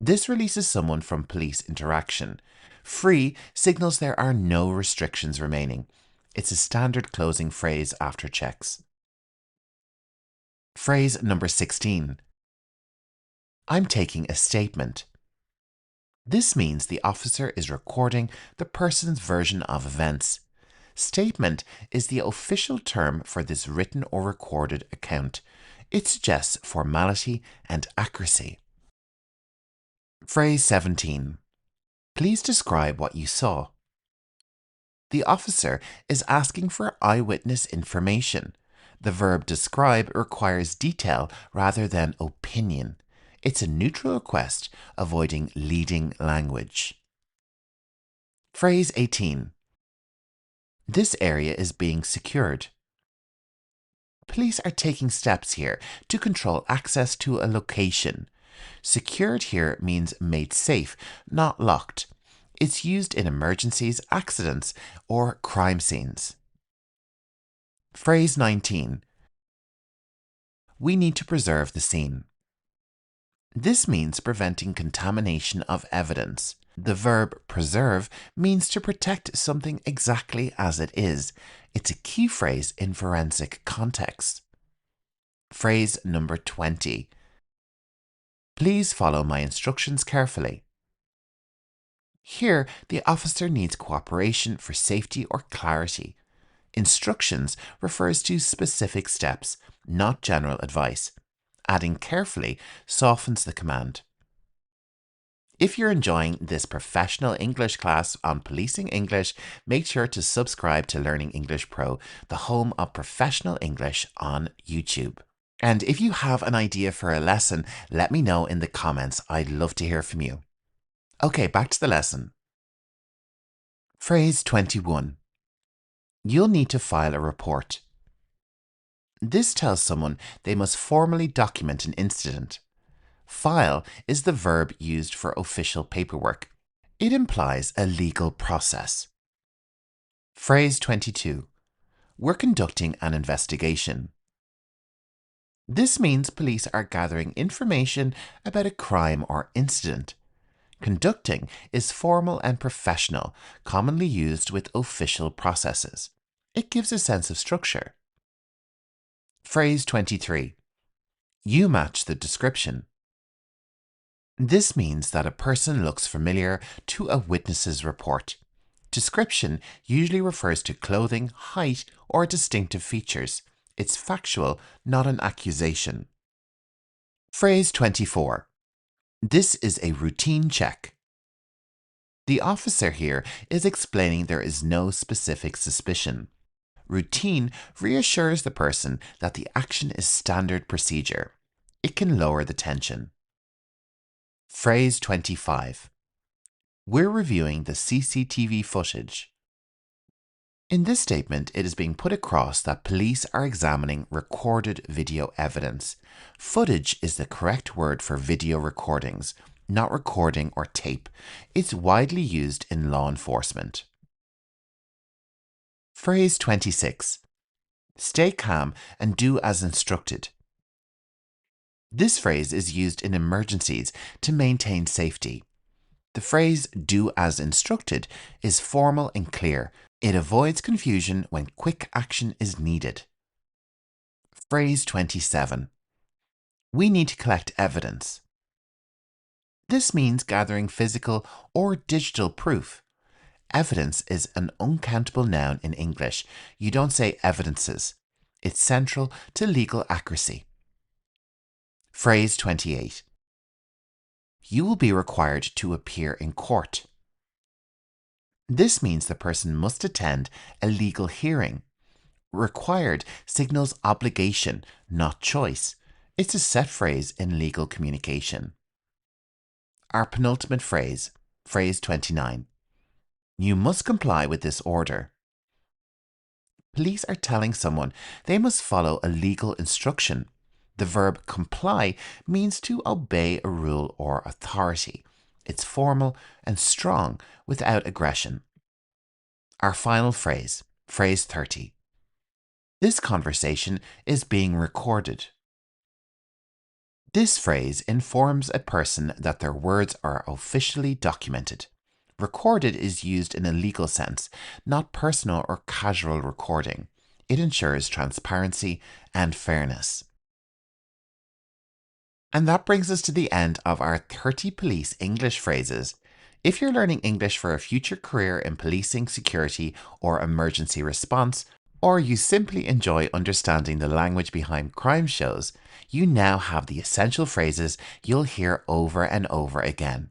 This releases someone from police interaction. Free signals there are no restrictions remaining. It's a standard closing phrase after checks. Phrase number 16. I'm taking a statement. This means the officer is recording the person's version of events. Statement is the official term for this written or recorded account. It suggests formality and accuracy. Phrase 17. Please describe what you saw. The officer is asking for eyewitness information. The verb describe requires detail rather than opinion. It's a neutral request, avoiding leading language. Phrase 18. This area is being secured. Police are taking steps here to control access to a location. Secured here means made safe, not locked. It's used in emergencies, accidents, or crime scenes. Phrase 19. We need to preserve the scene. This means preventing contamination of evidence. The verb preserve means to protect something exactly as it is. It's a key phrase in forensic contexts. Phrase number 20. Please follow my instructions carefully. Here, the officer needs cooperation for safety or clarity. Instructions refers to specific steps, not general advice. Adding carefully softens the command. If you're enjoying this professional English class on policing English, make sure to subscribe to Learning English Pro, the home of professional English on YouTube. And if you have an idea for a lesson, let me know in the comments. I'd love to hear from you. Okay, back to the lesson. Phrase 21. You'll need to file a report. This tells someone they must formally document an incident. File is the verb used for official paperwork. It implies a legal process. Phrase 22. We're conducting an investigation. This means police are gathering information about a crime or incident. Conducting is formal and professional, commonly used with official processes. It gives a sense of structure. Phrase 23. You match the description. This means that a person looks familiar to a witness's report. Description usually refers to clothing, height, or distinctive features. It's factual, not an accusation. Phrase 24. This is a routine check. The officer here is explaining there is no specific suspicion. Routine reassures the person that the action is standard procedure. It can lower the tension. Phrase 25. We're reviewing the CCTV footage. In this statement, it is being put across that police are examining recorded video evidence. Footage is the correct word for video recordings, not recording or tape. It's widely used in law enforcement. Phrase 26. Stay calm and do as instructed. This phrase is used in emergencies to maintain safety. The phrase do as instructed is formal and clear. It avoids confusion when quick action is needed. Phrase 27. We need to collect evidence. This means gathering physical or digital proof. Evidence is an uncountable noun in English. You don't say evidences. It's central to legal accuracy. Phrase 28. You will be required to appear in court. This means the person must attend a legal hearing. Required signals obligation, not choice. It's a set phrase in legal communication. Our penultimate phrase, phrase 29. You must comply with this order. Police are telling someone they must follow a legal instruction. The verb comply means to obey a rule or authority. It's formal and strong without aggression. Our final phrase, phrase 30. This conversation is being recorded. This phrase informs a person that their words are officially documented. Recorded is used in a legal sense, not personal or casual recording. It ensures transparency and fairness. And that brings us to the end of our 30 police English phrases. If you're learning English for a future career in policing, security, or emergency response, or you simply enjoy understanding the language behind crime shows, you now have the essential phrases you'll hear over and over again.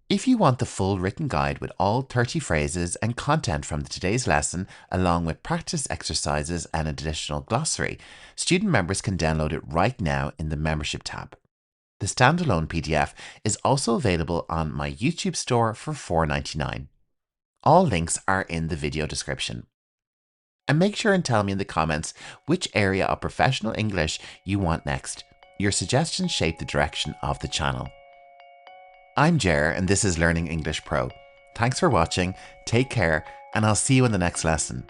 If you want the full written guide with all 30 phrases and content from today's lesson, along with practice exercises and additional glossary, student members can download it right now in the membership tab. The standalone PDF is also available on my YouTube store for $4.99. All links are in the video description. And make sure and tell me in the comments which area of professional English you want next. Your suggestions shape the direction of the channel. I'm Jer, and this is Learning English Pro. Thanks for watching, take care, and I'll see you in the next lesson.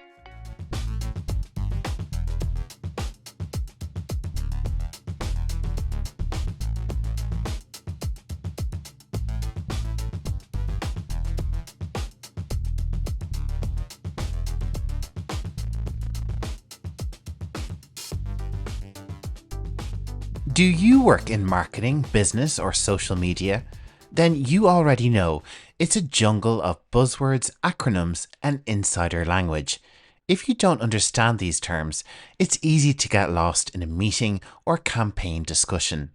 Do you work in marketing, business, or social media? Then you already know it's a jungle of buzzwords, acronyms, and insider language. If you don't understand these terms, it's easy to get lost in a meeting or campaign discussion.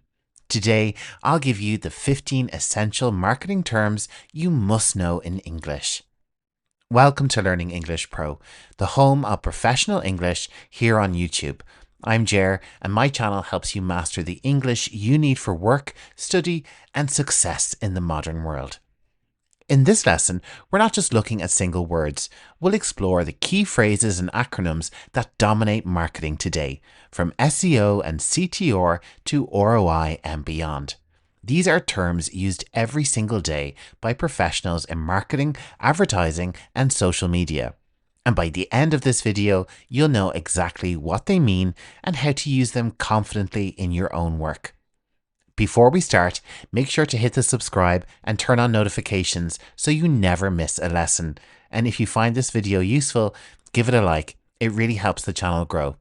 Today, I'll give you the 15 essential marketing terms you must know in English. Welcome to Learning English Pro, the home of professional English here on YouTube. I'm Jer, and my channel helps you master the English you need for work, study, and success in the modern world. In this lesson, we're not just looking at single words. We'll explore the key phrases and acronyms that dominate marketing today, from SEO and CTR to ROI and beyond. These are terms used every single day by professionals in marketing, advertising, and social media. And by the end of this video, you'll know exactly what they mean and how to use them confidently in your own work. Before we start, make sure to hit the subscribe and turn on notifications so you never miss a lesson. And if you find this video useful, give it a like. It really helps the channel grow.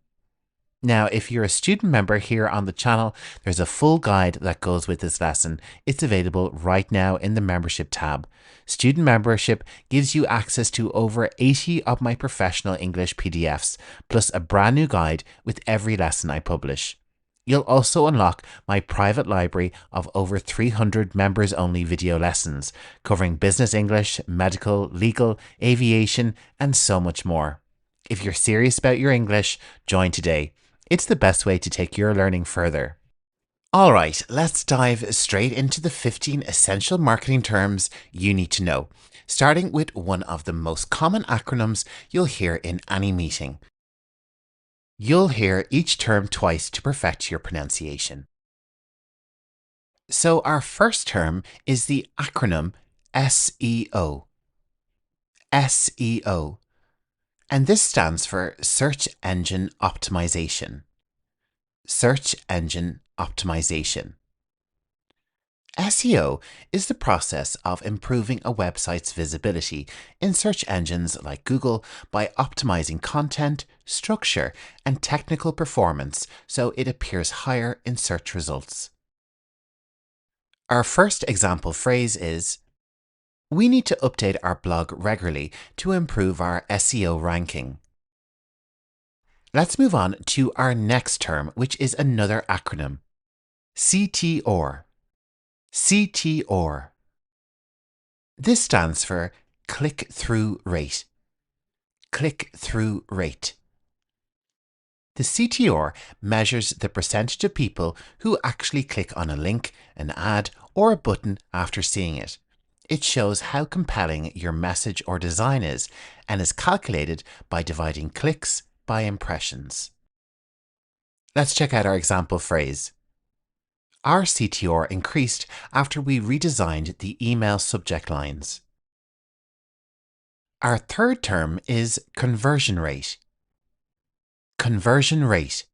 Now, if you're a student member here on the channel, there's a full guide that goes with this lesson. It's available right now in the membership tab. Student membership gives you access to over 80 of my professional English PDFs, plus a brand new guide with every lesson I publish. You'll also unlock my private library of over 300 members-only video lessons, covering business English, medical, legal, aviation, and so much more. If you're serious about your English, join today. It's the best way to take your learning further. All right, let's dive straight into the 15 essential marketing terms you need to know, starting with one of the most common acronyms you'll hear in any meeting. You'll hear each term twice to perfect your pronunciation. So our first term is the acronym SEO. SEO. And this stands for Search Engine Optimization. Search Engine Optimization. SEO is the process of improving a website's visibility in search engines like Google by optimizing content, structure, and technical performance so it appears higher in search results. Our first example phrase is, "We need to update our blog regularly to improve our SEO ranking." Let's move on to our next term, which is another acronym. CTR. CTR. This stands for click-through rate. Click-through rate. The CTR measures the percentage of people who actually click on a link, an ad, or a button after seeing it. It shows how compelling your message or design is and is calculated by dividing clicks by impressions. Let's check out our example phrase. Our CTR increased after we redesigned the email subject lines. Our third term is conversion rate. Conversion rate.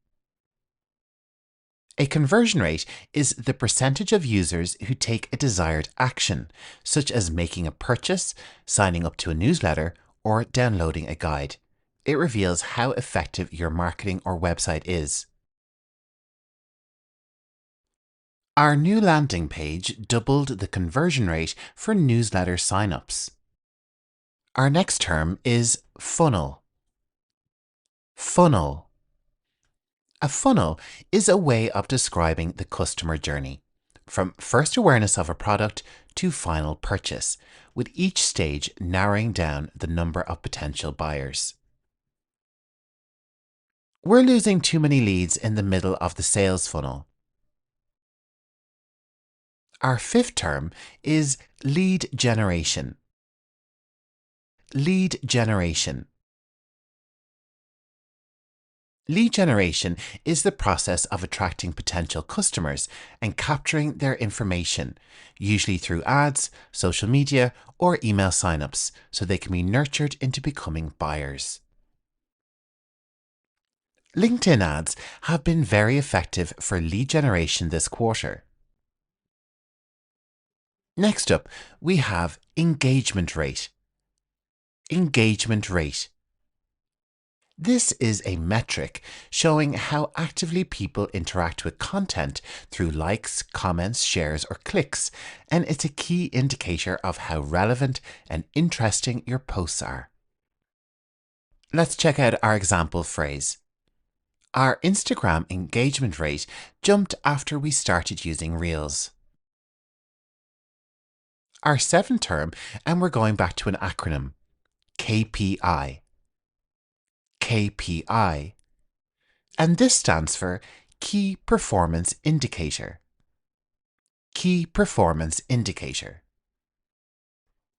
A conversion rate is the percentage of users who take a desired action, such as making a purchase, signing up to a newsletter, or downloading a guide. It reveals how effective your marketing or website is. Our new landing page doubled the conversion rate for newsletter signups. Our next term is funnel. Funnel. A funnel is a way of describing the customer journey, from first awareness of a product to final purchase, with each stage narrowing down the number of potential buyers. We're losing too many leads in the middle of the sales funnel. Our fifth term is lead generation. Lead generation. Lead generation is the process of attracting potential customers and capturing their information, usually through ads, social media, or email signups, so they can be nurtured into becoming buyers. LinkedIn ads have been very effective for lead generation this quarter. Next up, we have engagement rate. Engagement rate. This is a metric showing how actively people interact with content through likes, comments, shares, or clicks, and it's a key indicator of how relevant and interesting your posts are. Let's check out our example phrase. Our Instagram engagement rate jumped after we started using Reels. Our seventh term, and we're going back to an acronym, KPI. KPI. And this stands for Key Performance Indicator. Key Performance Indicator.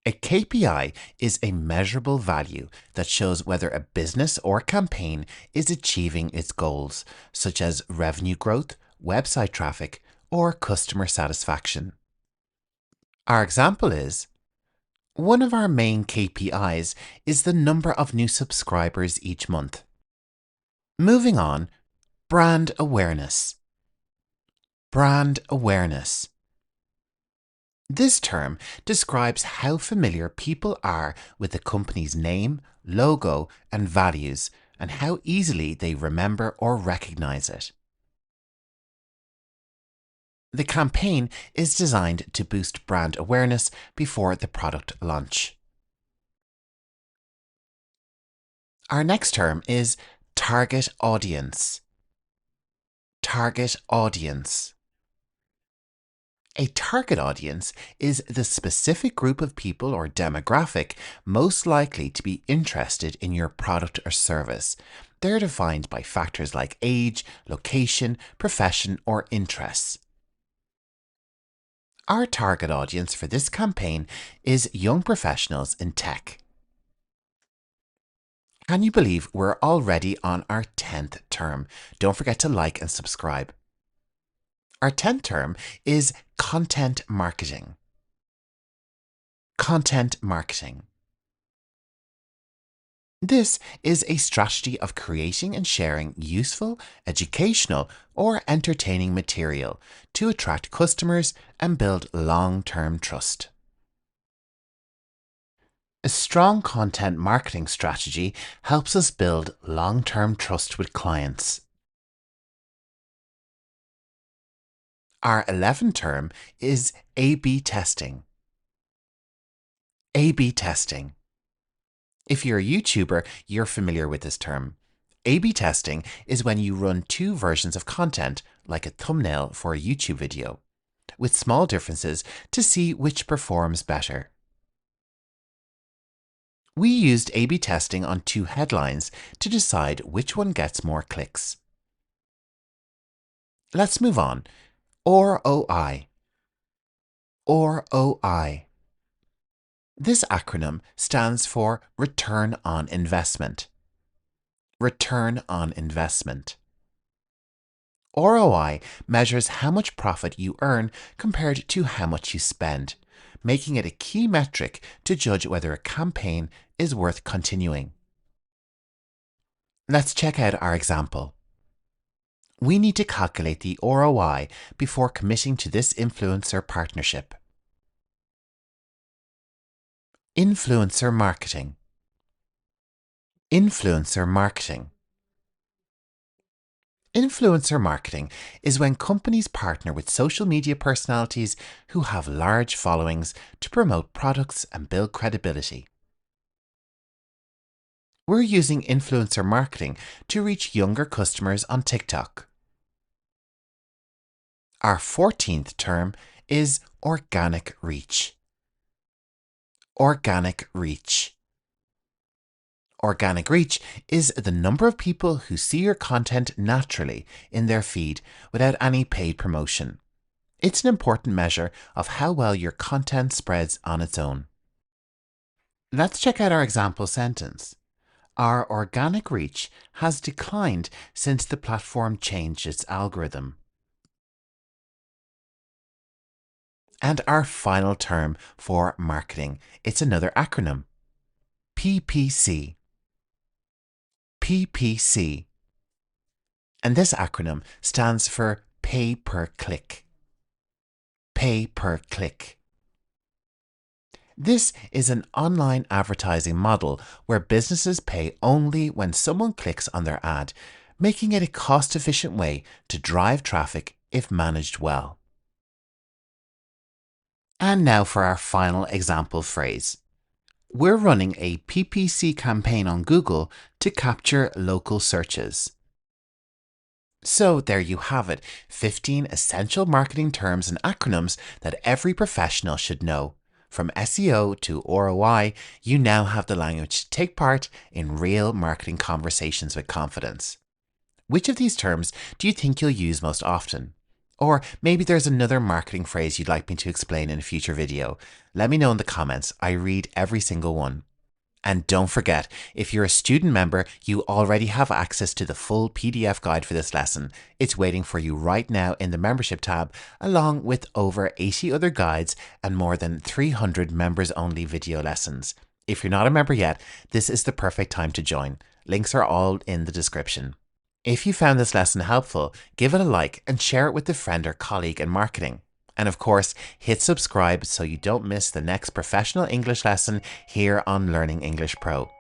A KPI is a measurable value that shows whether a business or campaign is achieving its goals, such as revenue growth, website traffic, or customer satisfaction. Our example is, one of our main KPIs is the number of new subscribers each month. Moving on, brand awareness. Brand awareness. This term describes how familiar people are with the company's name, logo, and values, and how easily they remember or recognize it. The campaign is designed to boost brand awareness before the product launch. Our next term is target audience. Target audience. A target audience is the specific group of people or demographic most likely to be interested in your product or service. They're defined by factors like age, location, profession, or interests. Our target audience for this campaign is young professionals in tech. Can you believe we're already on our 10th term? Don't forget to like and subscribe. Our 10th term is content marketing. Content marketing. This is a strategy of creating and sharing useful, educational, or entertaining material to attract customers and build long-term trust. A strong content marketing strategy helps us build long-term trust with clients. Our 11th term is A/B testing. A/B testing. If you're a YouTuber, you're familiar with this term. A/B testing is when you run two versions of content, like a thumbnail for a YouTube video, with small differences to see which performs better. We used A/B testing on two headlines to decide which one gets more clicks. Let's move on. ROI. ROI. This acronym stands for Return on Investment. Return on Investment. ROI measures how much profit you earn compared to how much you spend, making it a key metric to judge whether a campaign is worth continuing. Let's check out our example. We need to calculate the ROI before committing to this influencer partnership. Influencer marketing. Influencer marketing. Influencer marketing is when companies partner with social media personalities who have large followings to promote products and build credibility. We're using influencer marketing to reach younger customers on TikTok. Our 14th term is organic reach. Organic reach. Organic reach is the number of people who see your content naturally in their feed without any paid promotion. It's an important measure of how well your content spreads on its own. Let's check out our example sentence. Our organic reach has declined since the platform changed its algorithm. And our final term for marketing, it's another acronym. PPC. PPC. And this acronym stands for Pay Per Click. Pay Per Click. This is an online advertising model where businesses pay only when someone clicks on their ad, making it a cost-efficient way to drive traffic if managed well. And now for our final example phrase. We're running a PPC campaign on Google to capture local searches. So there you have it, 15 essential marketing terms and acronyms that every professional should know. From SEO to ROI, you now have the language to take part in real marketing conversations with confidence. Which of these terms do you think you'll use most often? Or maybe there's another marketing phrase you'd like me to explain in a future video. Let me know in the comments. I read every single one. And don't forget, if you're a student member, you already have access to the full PDF guide for this lesson. It's waiting for you right now in the membership tab, along with over 80 other guides and more than 300 members-only video lessons. If you're not a member yet, this is the perfect time to join. Links are all in the description. If you found this lesson helpful, give it a like and share it with a friend or colleague in marketing. And of course, hit subscribe so you don't miss the next professional English lesson here on Learning English Pro.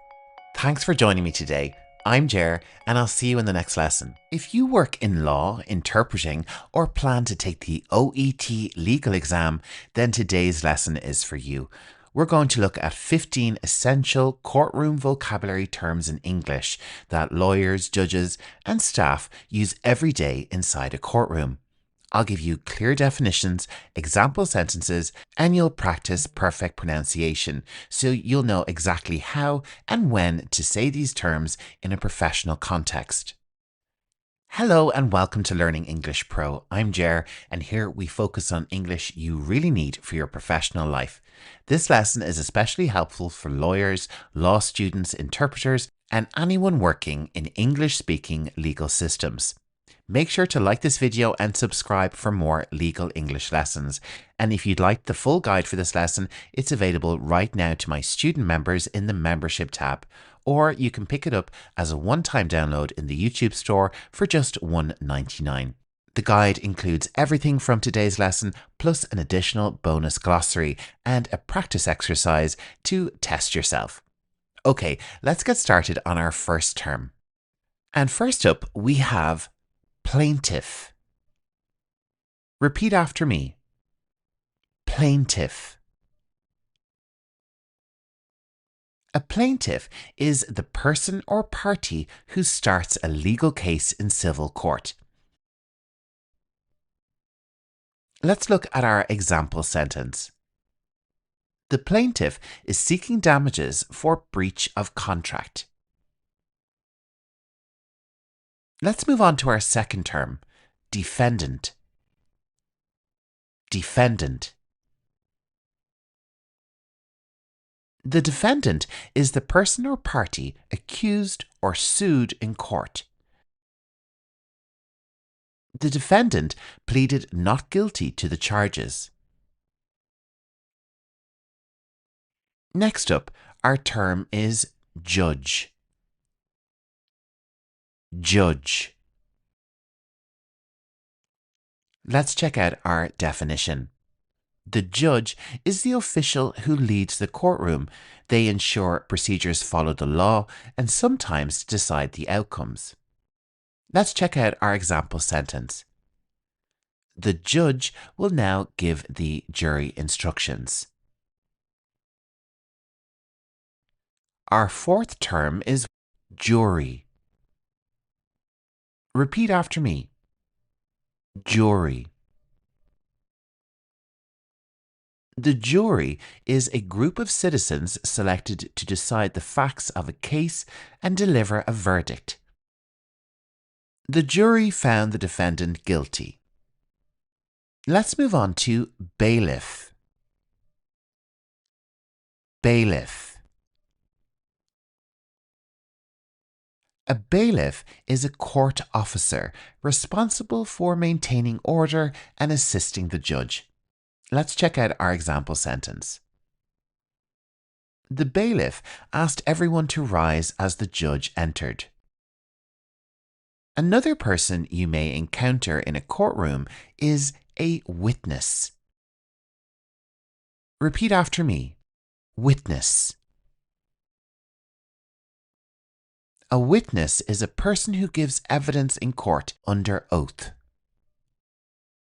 Thanks for joining me today. I'm Jer, and I'll see you in the next lesson. If you work in law, interpreting, or plan to take the OET legal exam, then today's lesson is for you. We're going to look at 15 essential courtroom vocabulary terms in English that lawyers, judges, and staff use every day inside a courtroom. I'll give you clear definitions, example sentences, and you'll practice perfect pronunciation, so you'll know exactly how and when to say these terms in a professional context. Hello and welcome to Learning English Pro. I'm Jer, and here we focus on English you really need for your professional life. This lesson is especially helpful for lawyers, law students, interpreters, and anyone working in English-speaking legal systems. Make sure to like this video and subscribe for more legal English lessons. And if you'd like the full guide for this lesson, it's available right now to my student members in the membership tab. Or you can pick it up as a one-time download in the YouTube store for just $1.99. The guide includes everything from today's lesson, plus an additional bonus glossary and a practice exercise to test yourself. Okay, let's get started on our first term. And first up, we have plaintiff. Repeat after me. Plaintiff. A plaintiff is the person or party who starts a legal case in civil court. Let's look at our example sentence. The plaintiff is seeking damages for breach of contract. Let's move on to our second term, defendant. Defendant. The defendant is the person or party accused or sued in court. The defendant pleaded not guilty to the charges. Next up, our term is judge. Judge. Let's check out our definition. The judge is the official who leads the courtroom. They ensure procedures follow the law and sometimes decide the outcomes. Let's check out our example sentence. The judge will now give the jury instructions. Our fourth term is jury. Repeat after me. Jury. The jury is a group of citizens selected to decide the facts of a case and deliver a verdict. The jury found the defendant guilty. Let's move on to bailiff. Bailiff. A bailiff is a court officer responsible for maintaining order and assisting the judge. Let's check out our example sentence. The bailiff asked everyone to rise as the judge entered. Another person you may encounter in a courtroom is a witness. Repeat after me. Witness. A witness is a person who gives evidence in court under oath.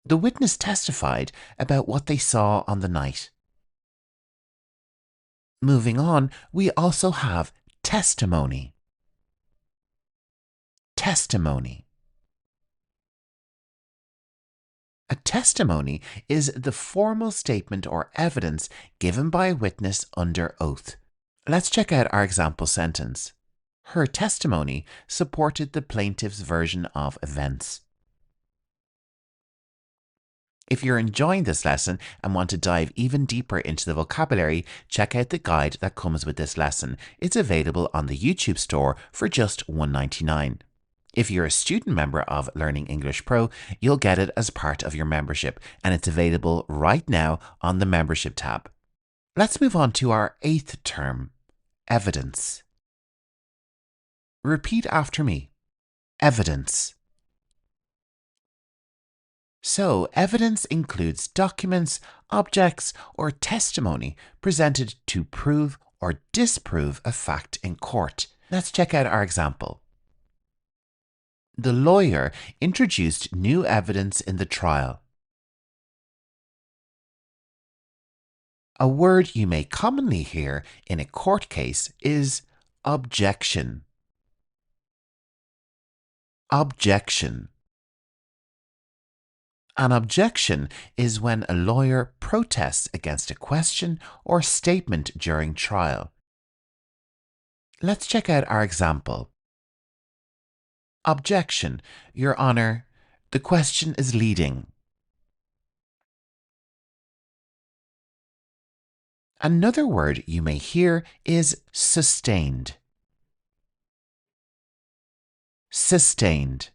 The witness testified about what they saw on the night. Moving on, we also have testimony. Testimony. A testimony is the formal statement or evidence given by a witness under oath. Let's check out our example sentence. Her testimony supported the plaintiff's version of events. If you're enjoying this lesson and want to dive even deeper into the vocabulary, check out the guide that comes with this lesson. It's available on the YouTube store for just $1.99. If you're a student member of Learning English Pro, you'll get it as part of your membership, and it's available right now on the membership tab. Let's move on to our 8th term, evidence. Repeat after me. Evidence. So, evidence includes documents, objects, or testimony presented to prove or disprove a fact in court. Let's check out our example. The lawyer introduced new evidence in the trial. A word you may commonly hear in a court case is objection. Objection. An objection is when a lawyer protests against a question or statement during trial. Let's check out our example. Objection, Your Honor, the question is leading. Another word you may hear is sustained. Sustained.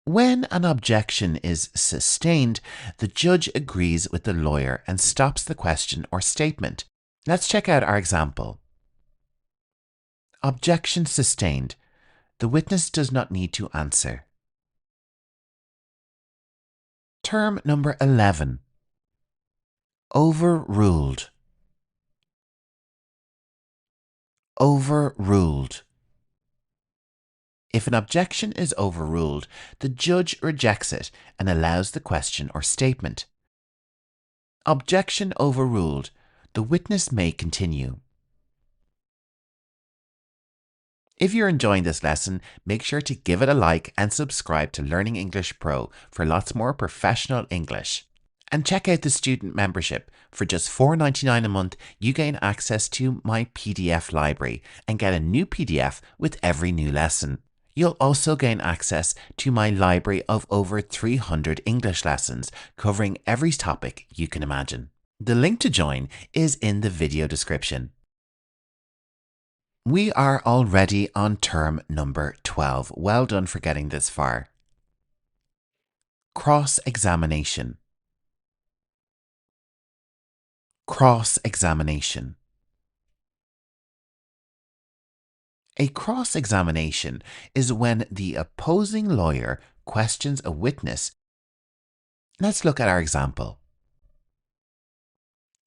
When an objection is sustained, the judge agrees with the lawyer and stops the question or statement. Let's check out our example. Objection sustained. The witness does not need to answer. Term number 11. Overruled. Overruled. If an objection is overruled, the judge rejects it and allows the question or statement. Objection overruled. The witness may continue. If you're enjoying this lesson, make sure to give it a like and subscribe to Learning English Pro for lots more professional English. And check out the student membership. For just $4.99 a month, you gain access to my PDF library and get a new PDF with every new lesson. You'll also gain access to my library of over 300 English lessons covering every topic you can imagine. The link to join is in the video description. We are already on term number 12. Well done for getting this far. Cross-examination. Cross-examination. A cross-examination is when the opposing lawyer questions a witness. Let's look at our example.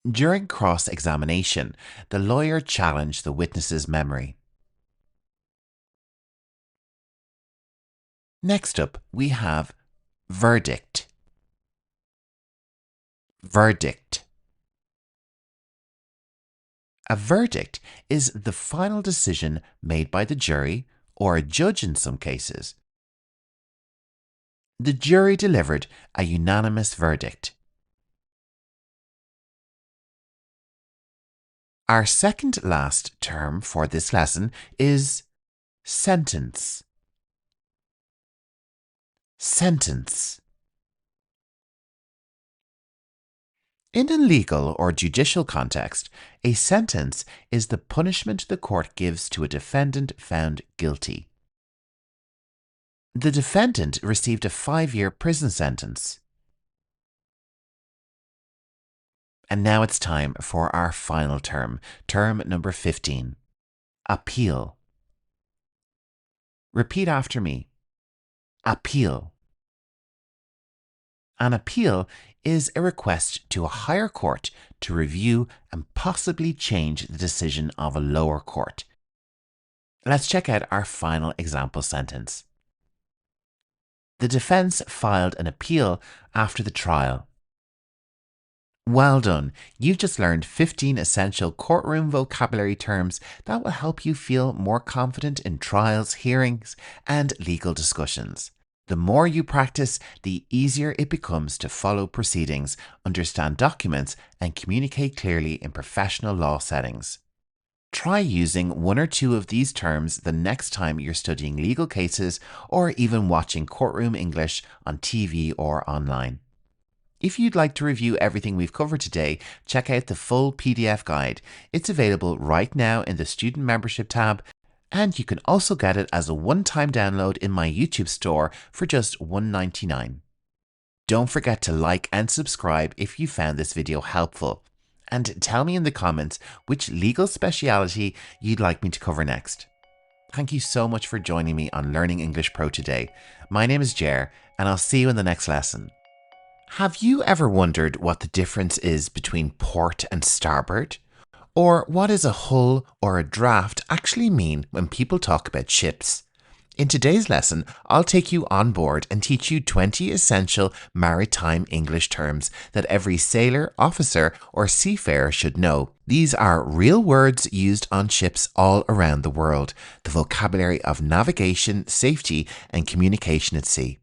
During cross-examination, the lawyer challenged the witness's memory. Next up, we have verdict. Verdict. A verdict is the final decision made by the jury or a judge in some cases. The jury delivered a unanimous verdict. Our second last term for this lesson is sentence. Sentence. In a legal or judicial context, a sentence is the punishment the court gives to a defendant found guilty. The defendant received a 5-year prison sentence. And now it's time for our final term, term number 15. Appeal. Repeat after me. Appeal. An appeal is a request to a higher court to review and possibly change the decision of a lower court. Let's check out our final example sentence. The defense filed an appeal after the trial. Well done! You've just learned 15 essential courtroom vocabulary terms that will help you feel more confident in trials, hearings, and legal discussions. The more you practice, the easier it becomes to follow proceedings, understand documents, and communicate clearly in professional law settings. Try using one or two of these terms the next time you're studying legal cases or even watching courtroom English on TV or online. If you'd like to review everything we've covered today, check out the full PDF guide. It's available right now in the Student Membership tab, and you can also get it as a one-time download in my YouTube store for just $1.99. Don't forget to like and subscribe if you found this video helpful. And tell me in the comments which legal speciality you'd like me to cover next. Thank you so much for joining me on Learning English Pro today. My name is Jer, and I'll see you in the next lesson. Have you ever wondered what the difference is between port and starboard? Or what does a hull or a draft actually mean when people talk about ships? In today's lesson, I'll take you on board and teach you 20 essential maritime English terms that every sailor, officer, or seafarer should know. These are real words used on ships all around the world, the vocabulary of navigation, safety, and communication at sea.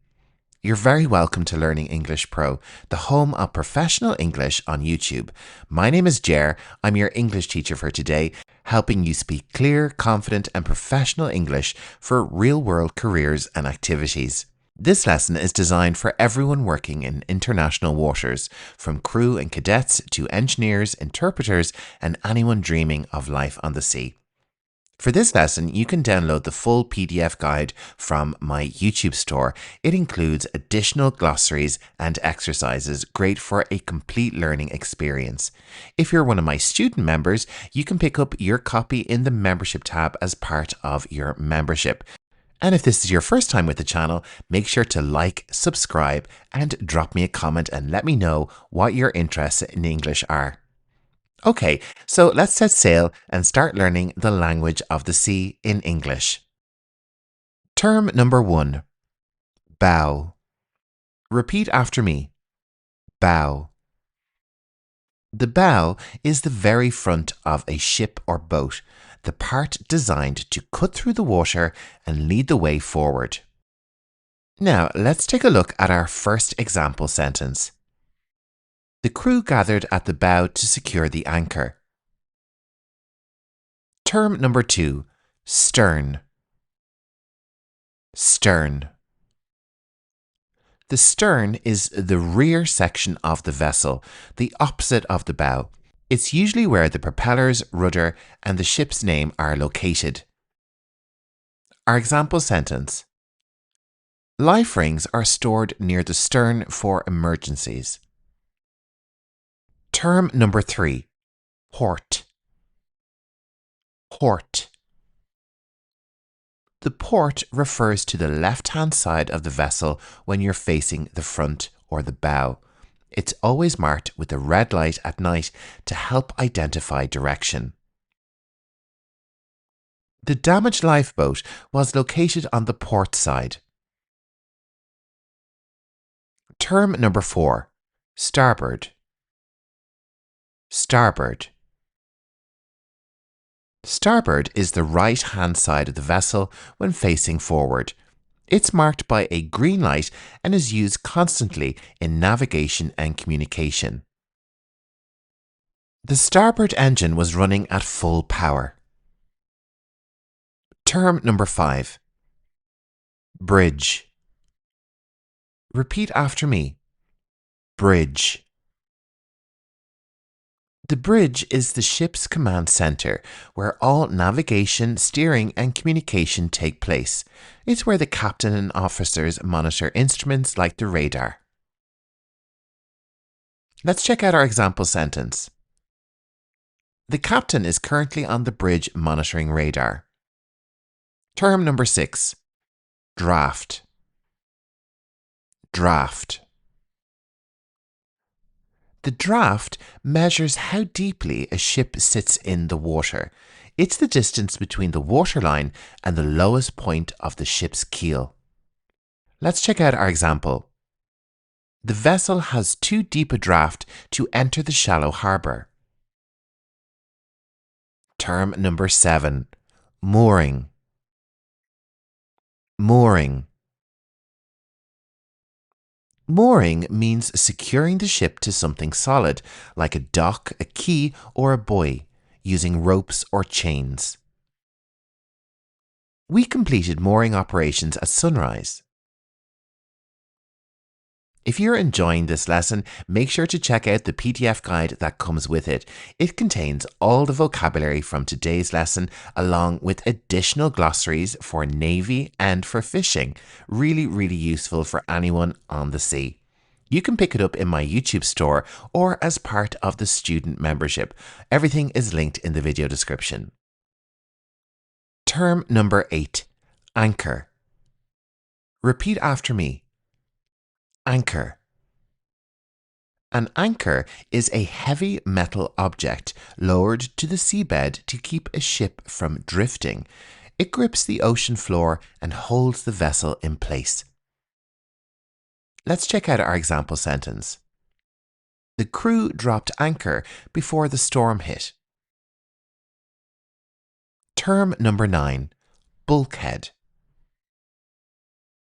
You're very welcome to Learning English Pro, the home of professional English on YouTube. My name is Jer. I'm your English teacher for today, helping you speak clear, confident, and professional English for real-world careers and activities. This lesson is designed for everyone working in international waters, from crew and cadets to engineers, interpreters, and anyone dreaming of life on the sea. For this lesson, you can download the full PDF guide from my YouTube store. It includes additional glossaries and exercises, great for a complete learning experience. If you're one of my student members, you can pick up your copy in the membership tab as part of your membership. And if this is your first time with the channel, make sure to like, subscribe, and drop me a comment and let me know what your interests in English are. Okay, so let's set sail and start learning the language of the sea in English. Term number 1. Bow. Repeat after me. Bow. The bow is the very front of a ship or boat, the part designed to cut through the water and lead the way forward. Now, let's take a look at our first example sentence. The crew gathered at the bow to secure the anchor. Term number 2. Stern. Stern. The stern is the rear section of the vessel, the opposite of the bow. It's usually where the propellers, rudder, and the ship's name are located. Our example sentence. Life rings are stored near the stern for emergencies. Term number 3. Port. Port. The port refers to the left-hand side of the vessel when you're facing the front or the bow. It's always marked with a red light at night to help identify direction. The damaged lifeboat was located on the port side. Term number 4. Starboard. Starboard. Starboard is the right-hand side of the vessel when facing forward. It's marked by a green light and is used constantly in navigation and communication. The starboard engine was running at full power. Term number 5. Bridge. Repeat after me. Bridge. The bridge is the ship's command center, where all navigation, steering, and communication take place. It's where the captain and officers monitor instruments like the radar. Let's check out our example sentence. The captain is currently on the bridge monitoring radar. Term number 6. Draft. Draft. The draft measures how deeply a ship sits in the water. It's the distance between the waterline and the lowest point of the ship's keel. Let's check out our example. The vessel has too deep a draft to enter the shallow harbour. Term number 7. Mooring. Mooring. Mooring means securing the ship to something solid, like a dock, a quay, or a buoy, using ropes or chains. We completed mooring operations at sunrise. If you're enjoying this lesson, make sure to check out the PDF guide that comes with it. It contains all the vocabulary from today's lesson, along with additional glossaries for Navy and for fishing. Really useful for anyone on the sea. You can pick it up in my YouTube store or as part of the student membership. Everything is linked in the video description. Term number 8. Anchor. Repeat after me. Anchor. An anchor is a heavy metal object lowered to the seabed to keep a ship from drifting. It grips the ocean floor and holds the vessel in place. Let's check out our example sentence. The crew dropped anchor before the storm hit. Term number 9. Bulkhead.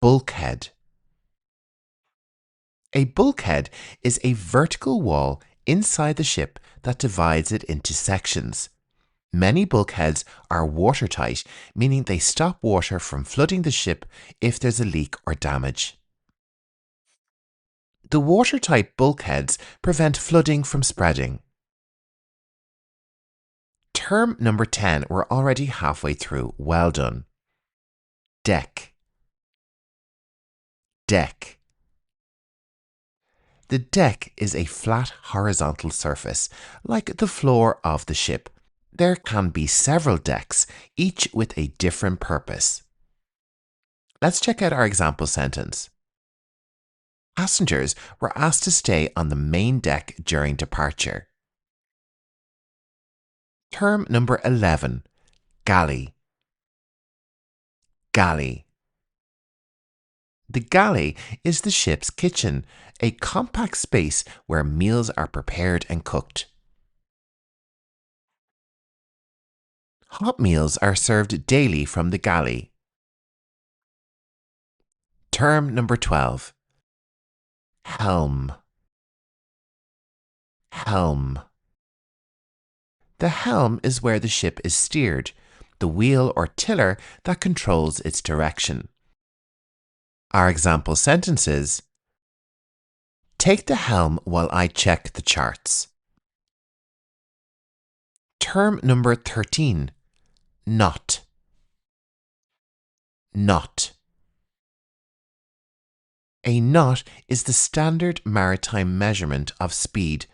Bulkhead. A bulkhead is a vertical wall inside the ship that divides it into sections. Many bulkheads are watertight, meaning they stop water from flooding the ship if there's a leak or damage. The watertight bulkheads prevent flooding from spreading. Term number 10, we're already halfway through. Well done. Deck. Deck. The deck is a flat horizontal surface, like the floor of the ship. There can be several decks, each with a different purpose. Let's check out our example sentence. Passengers were asked to stay on the main deck during departure. Term number 11. Galley. Galley. The galley is the ship's kitchen, a compact space where meals are prepared and cooked. Hot meals are served daily from the galley. Term number 12. Helm. Helm. The helm is where the ship is steered, the wheel or tiller that controls its direction. Our example sentence is, take the helm while I check the charts. Term number 13. Knot. Knot. A knot is the standard maritime measurement of speed.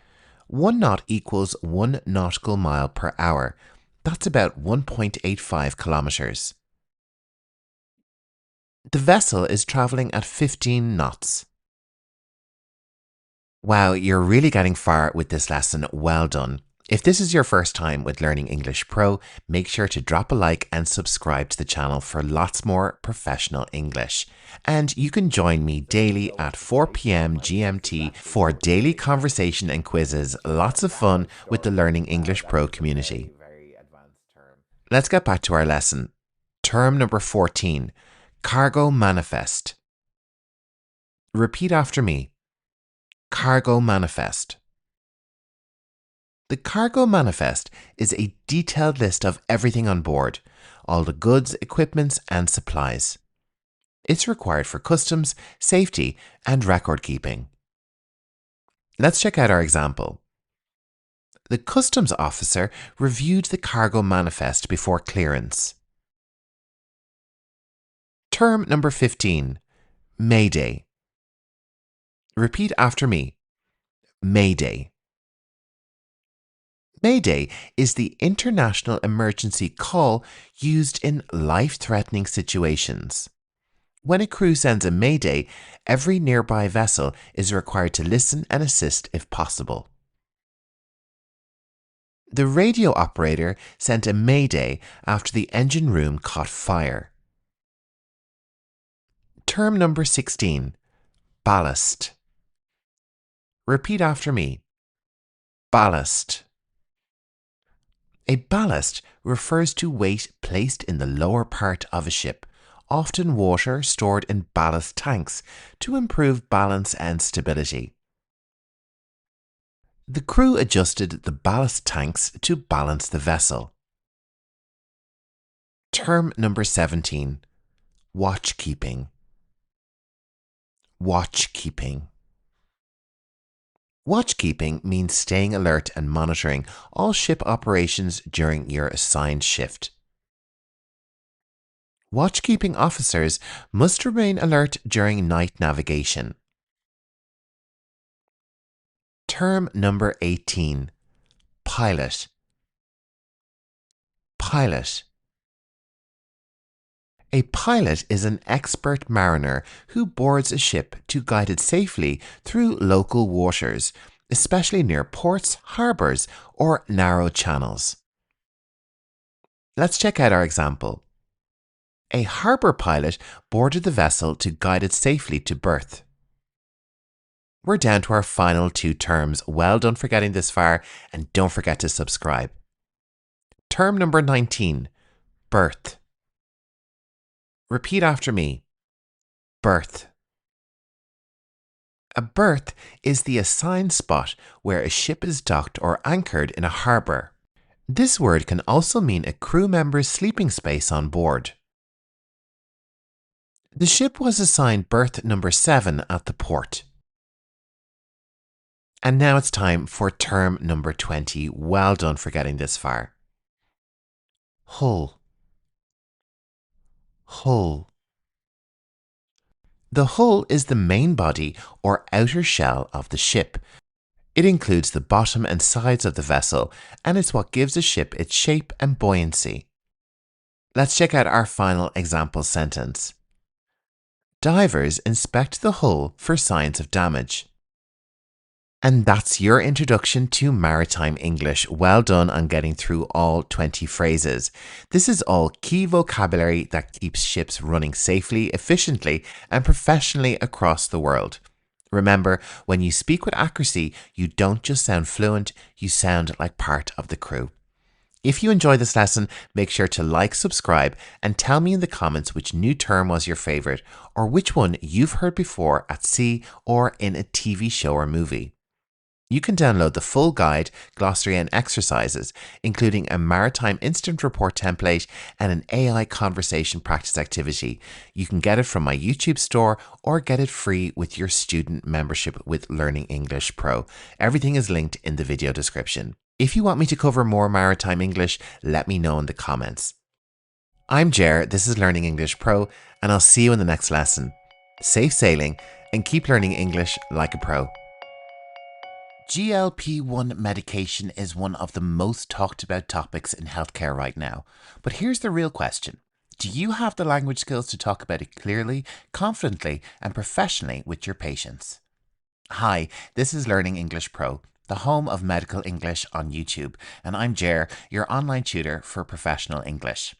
1 knot equals 1 nautical mile per hour. That's about 1.85 kilometers. The vessel is traveling at 15 knots. Wow, you're really getting far with this lesson. Well done. If this is your first time with Learning English Pro, make sure to drop a like and subscribe to the channel for lots more professional English. And you can join me daily at 4 p.m. GMT for daily conversation and quizzes. Lots of fun with the Learning English Pro community. Let's get back to our lesson. Term number 14. Cargo manifest. Repeat after me. Cargo manifest. The cargo manifest is a detailed list of everything on board, all the goods, equipments, and supplies. It's required for customs, safety, and record keeping. Let's check out our example. The customs officer reviewed the cargo manifest before clearance. Term number 15. Mayday. Repeat after me. Mayday. Mayday is the international emergency call used in life-threatening situations. When a crew sends a mayday, every nearby vessel is required to listen and assist if possible. The radio operator sent a mayday after the engine room caught fire. Term number 16. Ballast. Repeat after me. Ballast. A ballast refers to weight placed in the lower part of a ship, often water stored in ballast tanks to improve balance and stability. The crew adjusted the ballast tanks to balance the vessel. Term number 17. Watchkeeping. Watchkeeping. Watchkeeping means staying alert and monitoring all ship operations during your assigned shift. Watchkeeping officers must remain alert during night navigation. Term number 18. Pilot. Pilot. A pilot is an expert mariner who boards a ship to guide it safely through local waters, especially near ports, harbours, or narrow channels. Let's check out our example. A harbour pilot boarded the vessel to guide it safely to berth. We're down to our final two terms. Well done for getting this far, and don't forget to subscribe. Term number 19. Berth. Repeat after me. Berth. A berth is the assigned spot where a ship is docked or anchored in a harbour. This word can also mean a crew member's sleeping space on board. The ship was assigned berth number 7 at the port. And now it's time for term number 20. Well done for getting this far. Hull. Hull. The hull is the main body or outer shell of the ship. It includes the bottom and sides of the vessel, and it's what gives a ship its shape and buoyancy. Let's check out our final example sentence. Divers inspect the hull for signs of damage. And that's your introduction to Maritime English. Well done on getting through all 20 phrases. This is all key vocabulary that keeps ships running safely, efficiently, and professionally across the world. Remember, when you speak with accuracy, you don't just sound fluent, you sound like part of the crew. If you enjoyed this lesson, make sure to like, subscribe, and tell me in the comments which new term was your favorite, or which one you've heard before at sea or in a TV show or movie. You can download the full guide, glossary and exercises, including a maritime instant report template and an AI conversation practice activity. You can get it from my YouTube store or get it free with your student membership with Learning English Pro. Everything is linked in the video description. If you want me to cover more maritime English, let me know in the comments. I'm Jer, this is Learning English Pro, and I'll see you in the next lesson. Safe sailing and keep learning English like a pro. GLP-1 medication is one of the most talked about topics in healthcare right now. But here's the real question. Do you have the language skills to talk about it clearly, confidently, and professionally with your patients? Hi, this is Learning English Pro, the home of medical English on YouTube, and I'm Jer, your online tutor for professional English.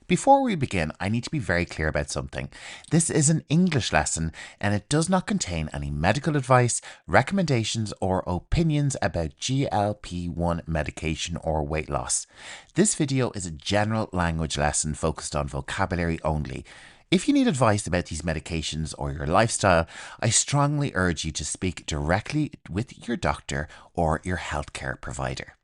Before we begin, I need to be very clear about something. This is an English lesson and it does not contain any medical advice, recommendations or opinions about GLP-1 medication or weight loss. This video is a general language lesson focused on vocabulary only. If you need advice about these medications or your lifestyle, I strongly urge you to speak directly with your doctor or your healthcare provider.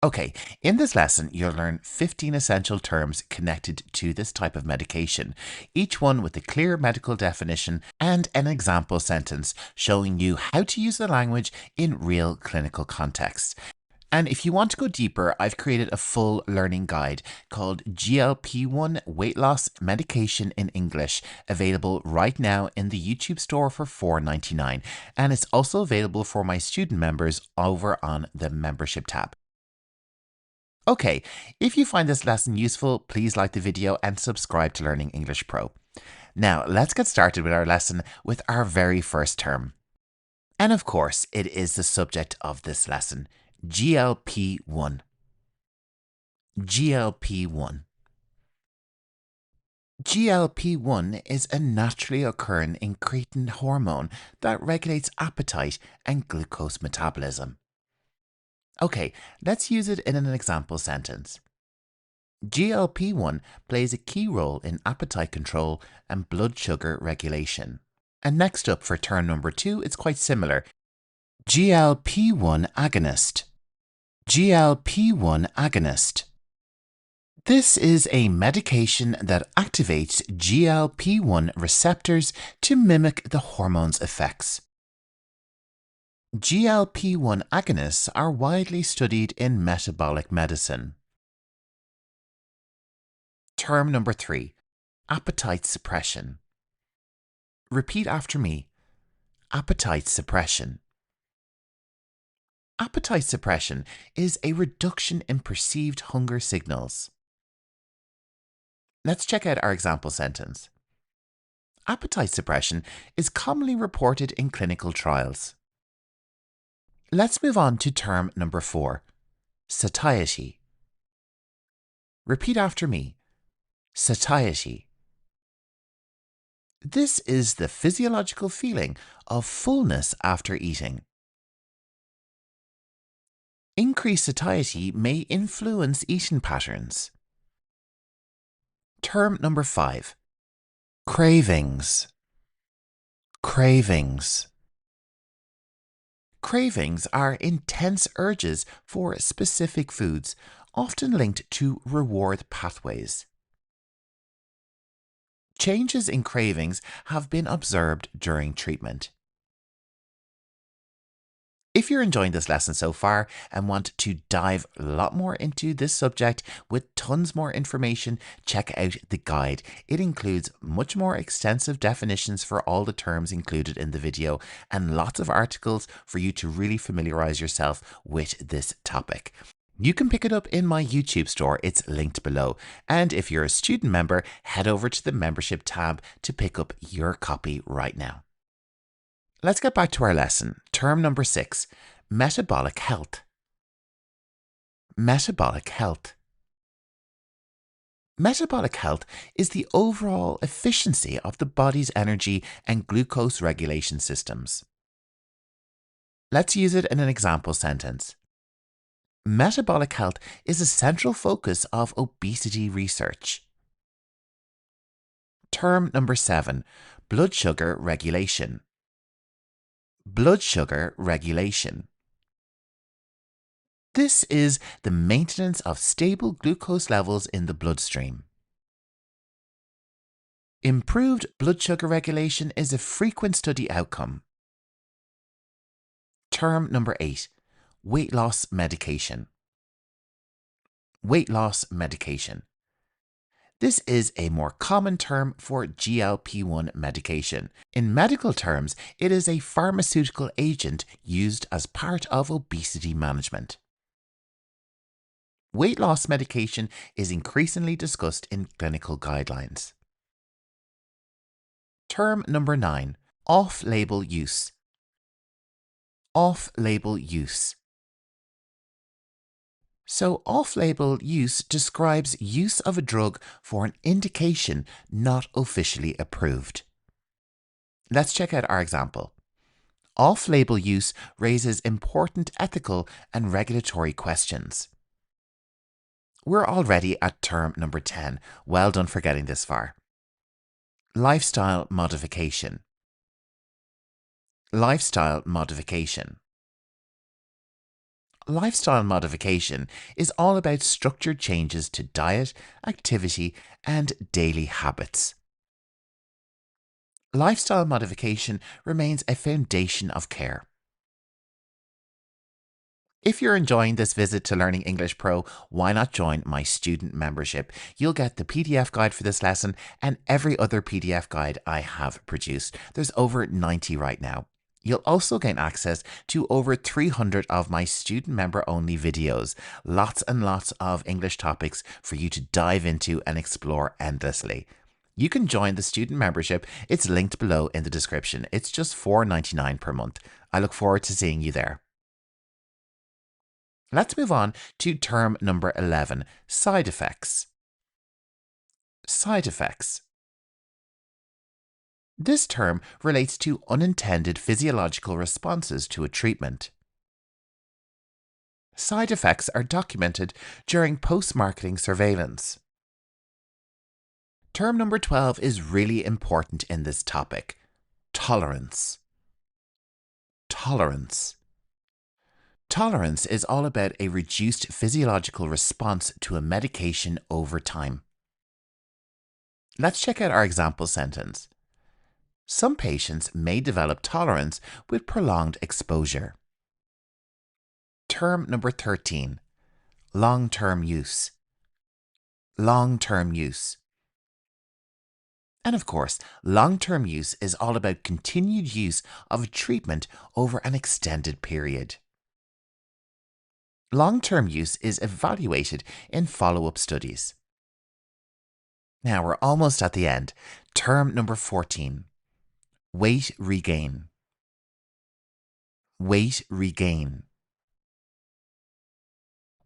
Okay, in this lesson, you'll learn 15 essential terms connected to this type of medication, each one with a clear medical definition and an example sentence showing you how to use the language in real clinical contexts. And if you want to go deeper, I've created a full learning guide called GLP-1 Weight Loss Medication in English, available right now in the YouTube store for $4.99. And it's also available for my student members over on the membership tab. Okay, if you find this lesson useful, please like the video and subscribe to Learning English Pro. Now, let's get started with our lesson with our very first term. And of course, it is the subject of this lesson, GLP-1. GLP-1. GLP-1 is a naturally occurring incretin hormone that regulates appetite and glucose metabolism. Okay, let's use it in an example sentence. GLP-1 plays a key role in appetite control and blood sugar regulation. And next up for term number 2, it's quite similar. GLP-1 agonist. GLP-1 agonist. This is a medication that activates GLP-1 receptors to mimic the hormone's effects. GLP-1 agonists are widely studied in metabolic medicine. Term number 3, appetite suppression. Repeat after me. Appetite suppression. Appetite suppression is a reduction in perceived hunger signals. Let's check out our example sentence. Appetite suppression is commonly reported in clinical trials. Let's move on to term number 4, satiety. Repeat after me. Satiety. This is the physiological feeling of fullness after eating. Increased satiety may influence eating patterns. Term number 5, cravings. Cravings. Cravings are intense urges for specific foods, often linked to reward pathways. Changes in cravings have been observed during treatment. If you're enjoying this lesson so far and want to dive a lot more into this subject with tons more information, check out the guide. It includes much more extensive definitions for all the terms included in the video and lots of articles for you to really familiarize yourself with this topic. You can pick it up in my YouTube store, it's linked below. And if you're a student member, head over to the membership tab to pick up your copy right now. Let's get back to our lesson. Term number 6, metabolic health. Metabolic health. Metabolic health is the overall efficiency of the body's energy and glucose regulation systems. Let's use it in an example sentence. Metabolic health is a central focus of obesity research. Term number 7, blood sugar regulation. Blood sugar regulation. This is the maintenance of stable glucose levels in the bloodstream. Improved blood sugar regulation is a frequent study outcome. Term number 8, weight loss medication. Weight loss medication. This is a more common term for GLP-1 medication. In medical terms, it is a pharmaceutical agent used as part of obesity management. Weight loss medication is increasingly discussed in clinical guidelines. Term number 9, off-label use. Off-label use. So off-label use describes use of a drug for an indication not officially approved. Let's check out our example. Off-label use raises important ethical and regulatory questions. We're already at term number 10. Well done for getting this far. Lifestyle modification. Lifestyle modification. Lifestyle modification is all about structured changes to diet, activity, and daily habits. Lifestyle modification remains a foundation of care. If you're enjoying this visit to Learning English Pro, why not join my student membership? You'll get the PDF guide for this lesson and every other PDF guide I have produced. There's over 90 right now. You'll also gain access to over 300 of my student member only videos. Lots and lots of English topics for you to dive into and explore endlessly. You can join the student membership. It's linked below in the description. It's just $4.99 per month. I look forward to seeing you there. Let's move on to term number 11, side effects. Side effects. This term relates to unintended physiological responses to a treatment. Side effects are documented during post-marketing surveillance. Term number 12 is really important in this topic. Tolerance. Tolerance. Tolerance is all about a reduced physiological response to a medication over time. Let's check out our example sentence. Some patients may develop tolerance with prolonged exposure. Term number 13. Long-term use. Long-term use. And of course, long-term use is all about continued use of a treatment over an extended period. Long-term use is evaluated in follow-up studies. Now we're almost at the end. Term number 14. Weight regain. Weight regain.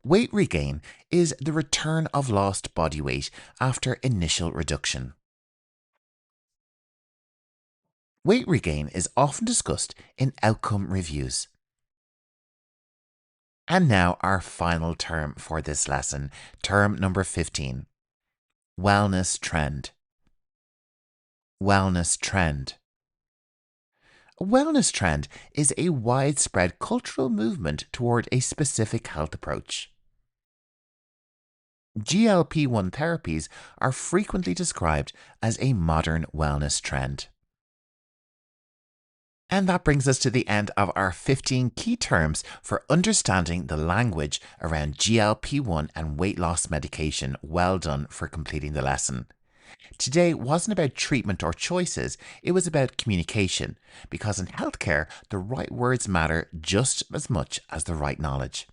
Weight regain is the return of lost body weight after initial reduction. Weight regain is often discussed in outcome reviews. And now our final term for this lesson, term number 15. Wellness trend. Wellness trend. A wellness trend is a widespread cultural movement toward a specific health approach. GLP-1 therapies are frequently described as a modern wellness trend. And that brings us to the end of our 15 key terms for understanding the language around GLP-1 and weight loss medication. Well done for completing the lesson. Today wasn't about treatment or choices, it was about communication, because in healthcare, the right words matter just as much as the right knowledge.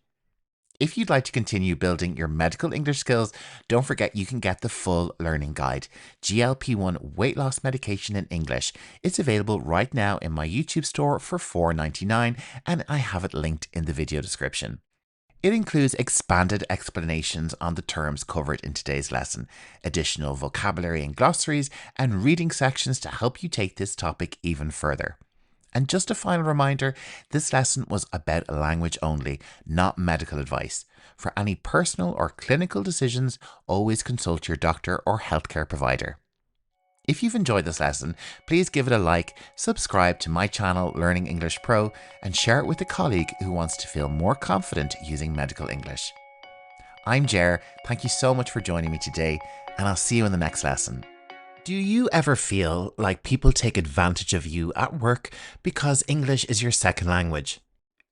If you'd like to continue building your medical English skills, don't forget you can get the full learning guide, GLP-1 Weight Loss Medication in English. It's available right now in my YouTube store for $4.99 and I have it linked in the video description. It includes expanded explanations on the terms covered in today's lesson, additional vocabulary and glossaries, and reading sections to help you take this topic even further. And just a final reminder, this lesson was about language only, not medical advice. For any personal or clinical decisions, always consult your doctor or healthcare provider. If you've enjoyed this lesson, please give it a like, subscribe to my channel Learning English Pro, and share it with a colleague who wants to feel more confident using medical English. I'm Jer, thank you so much for joining me today, and I'll see you in the next lesson. Do you ever feel like people take advantage of you at work because English is your second language?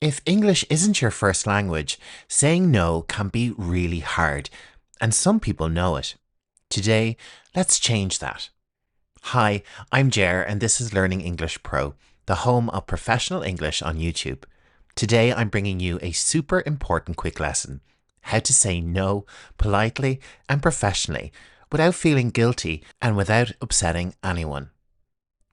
If English isn't your first language, saying no can be really hard, and some people know it. Today, let's change that. Hi, I'm Jer and this is Learning English Pro, the home of professional English on YouTube. Today I'm bringing you a super important quick lesson, how to say no politely and professionally without feeling guilty and without upsetting anyone.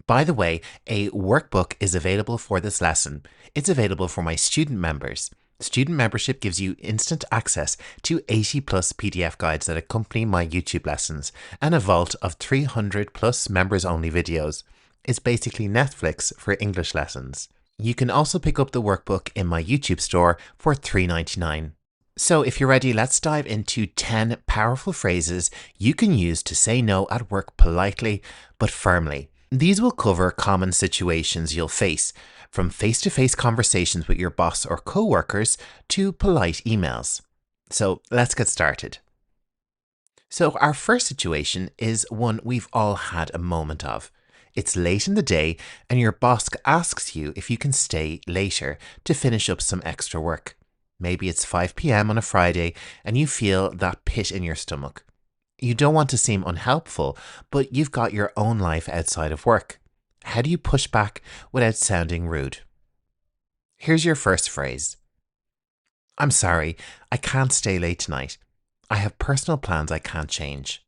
By the way, a workbook is available for this lesson. It's available for my student members. Student membership gives you instant access to 80 plus PDF guides that accompany my YouTube lessons and a vault of 300 plus members only videos. It's basically Netflix for English lessons. You can also pick up the workbook in my YouTube store for $3.99. So if you're ready, let's dive into 10 powerful phrases you can use to say no at work politely but firmly. These will cover common situations you'll face, from face-to-face conversations with your boss or co-workers to polite emails. So let's get started. So our first situation is one we've all had a moment of. It's late in the day and your boss asks you if you can stay later to finish up some extra work. Maybe it's 5 p.m. on a Friday and you feel that pit in your stomach. You don't want to seem unhelpful, but you've got your own life outside of work. How do you push back without sounding rude? Here's your first phrase. I'm sorry, I can't stay late tonight. I have personal plans I can't change.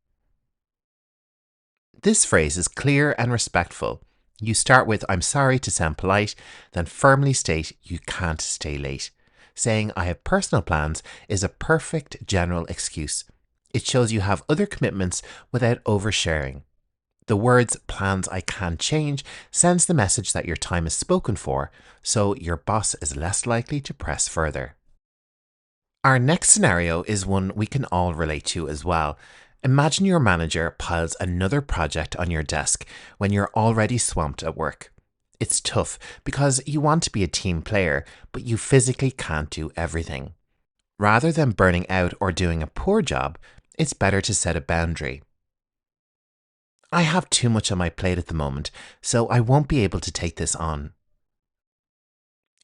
This phrase is clear and respectful. You start with I'm sorry to sound polite, then firmly state you can't stay late. Saying I have personal plans is a perfect general excuse. It shows you have other commitments without oversharing. The words plans I can change sends the message that your time is spoken for, so your boss is less likely to press further. Our next scenario is one we can all relate to as well. Imagine your manager piles another project on your desk when you're already swamped at work. It's tough because you want to be a team player, but you physically can't do everything. Rather than burning out or doing a poor job, it's better to set a boundary. I have too much on my plate at the moment, so I won't be able to take this on.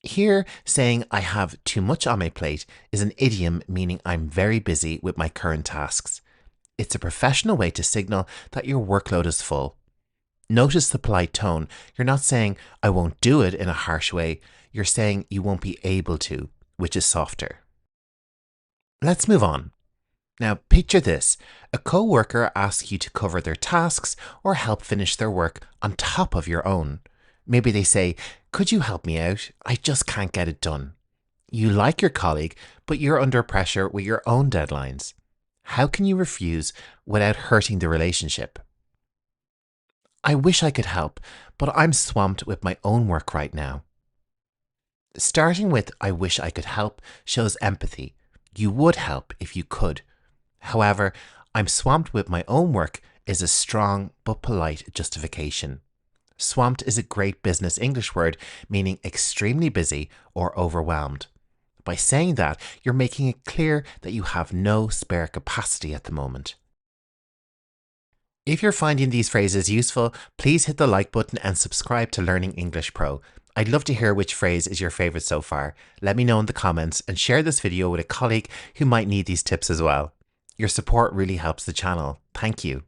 Here, saying I have too much on my plate is an idiom meaning I'm very busy with my current tasks. It's a professional way to signal that your workload is full. Notice the polite tone. You're not saying I won't do it in a harsh way. You're saying you won't be able to, which is softer. Let's move on. Now, picture this. A co-worker asks you to cover their tasks or help finish their work on top of your own. Maybe they say, could you help me out? I just can't get it done. You like your colleague, but you're under pressure with your own deadlines. How can you refuse without hurting the relationship? I wish I could help, but I'm swamped with my own work right now. Starting with I wish I could help shows empathy. You would help if you could. However, I'm swamped with my own work is a strong but polite justification. Swamped is a great business English word meaning extremely busy or overwhelmed. By saying that, you're making it clear that you have no spare capacity at the moment. If you're finding these phrases useful, please hit the like button and subscribe to Learning English Pro. I'd love to hear which phrase is your favorite so far. Let me know in the comments and share this video with a colleague who might need these tips as well. Your support really helps the channel. Thank you.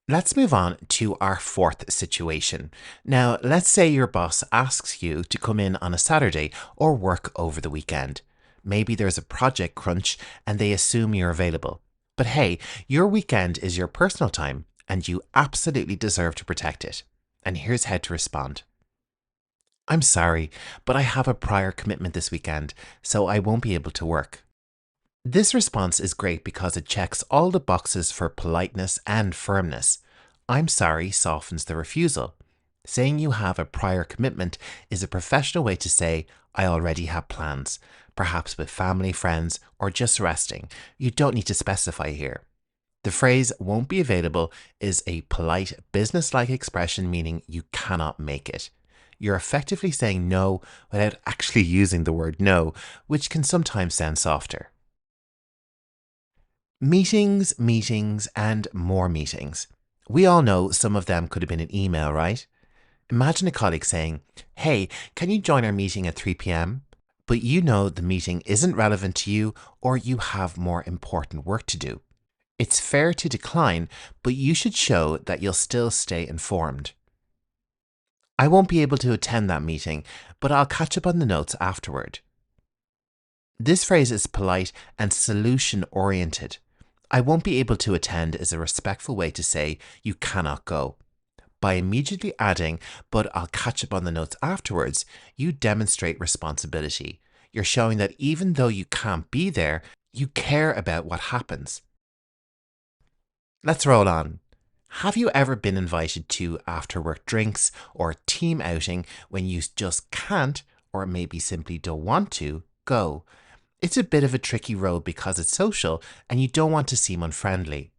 Let's move on to our fourth situation. Now, let's say your boss asks you to come in on a Saturday or work over the weekend. Maybe there's a project crunch and they assume you're available. But hey, your weekend is your personal time and you absolutely deserve to protect it. And here's how to respond. I'm sorry, but I have a prior commitment this weekend, so I won't be able to work. This response is great because it checks all the boxes for politeness and firmness. I'm sorry softens the refusal. Saying you have a prior commitment is a professional way to say, I already have plans, perhaps with family, friends, or just resting. You don't need to specify here. The phrase won't be available is a polite, business-like expression meaning you cannot make it. You're effectively saying no without actually using the word no, which can sometimes sound softer. Meetings, meetings, and more meetings. We all know some of them could have been an email, right? Imagine a colleague saying, hey, can you join our meeting at 3 p.m? But you know the meeting isn't relevant to you or you have more important work to do. It's fair to decline, but you should show that you'll still stay informed. I won't be able to attend that meeting, but I'll catch up on the notes afterward. This phrase is polite and solution-oriented. I won't be able to attend is a respectful way to say you cannot go. By immediately adding, but I'll catch up on the notes afterwards, you demonstrate responsibility. You're showing that even though you can't be there, you care about what happens. Let's roll on. Have you ever been invited to after-work drinks or team outing when you just can't, or maybe simply don't want to, go? It's a bit of a tricky road because it's social and you don't want to seem unfriendly.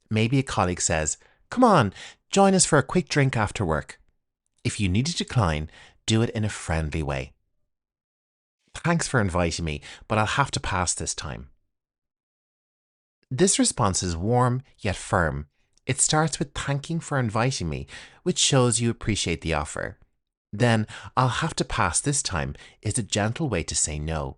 Maybe a colleague says, come on, join us for a quick drink after work. If you need to decline, do it in a friendly way. Thanks for inviting me, but I'll have to pass this time. This response is warm yet firm. It starts with thanking for inviting me, which shows you appreciate the offer. Then, I'll have to pass this time is a gentle way to say no.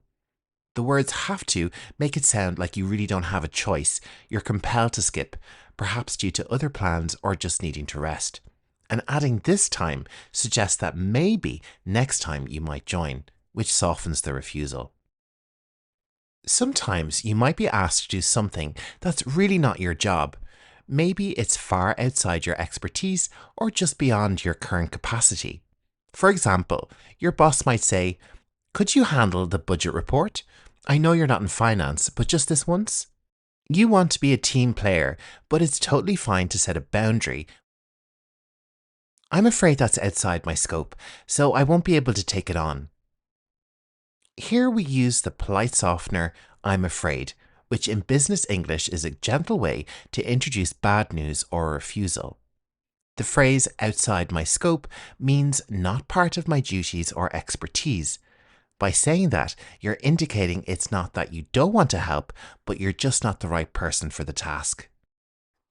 The words have to make it sound like you really don't have a choice. You're compelled to skip, perhaps due to other plans or just needing to rest. And adding this time suggests that maybe next time you might join, which softens the refusal. Sometimes you might be asked to do something that's really not your job. Maybe it's far outside your expertise or just beyond your current capacity. For example, your boss might say, Could you handle the budget report? I know you're not in finance, but just this once? You want to be a team player, but it's totally fine to set a boundary. I'm afraid that's outside my scope, so I won't be able to take it on. Here we use the polite softener, I'm afraid, which in business English is a gentle way to introduce bad news or a refusal. The phrase outside my scope means not part of my duties or expertise. By saying that, you're indicating it's not that you don't want to help, but you're just not the right person for the task.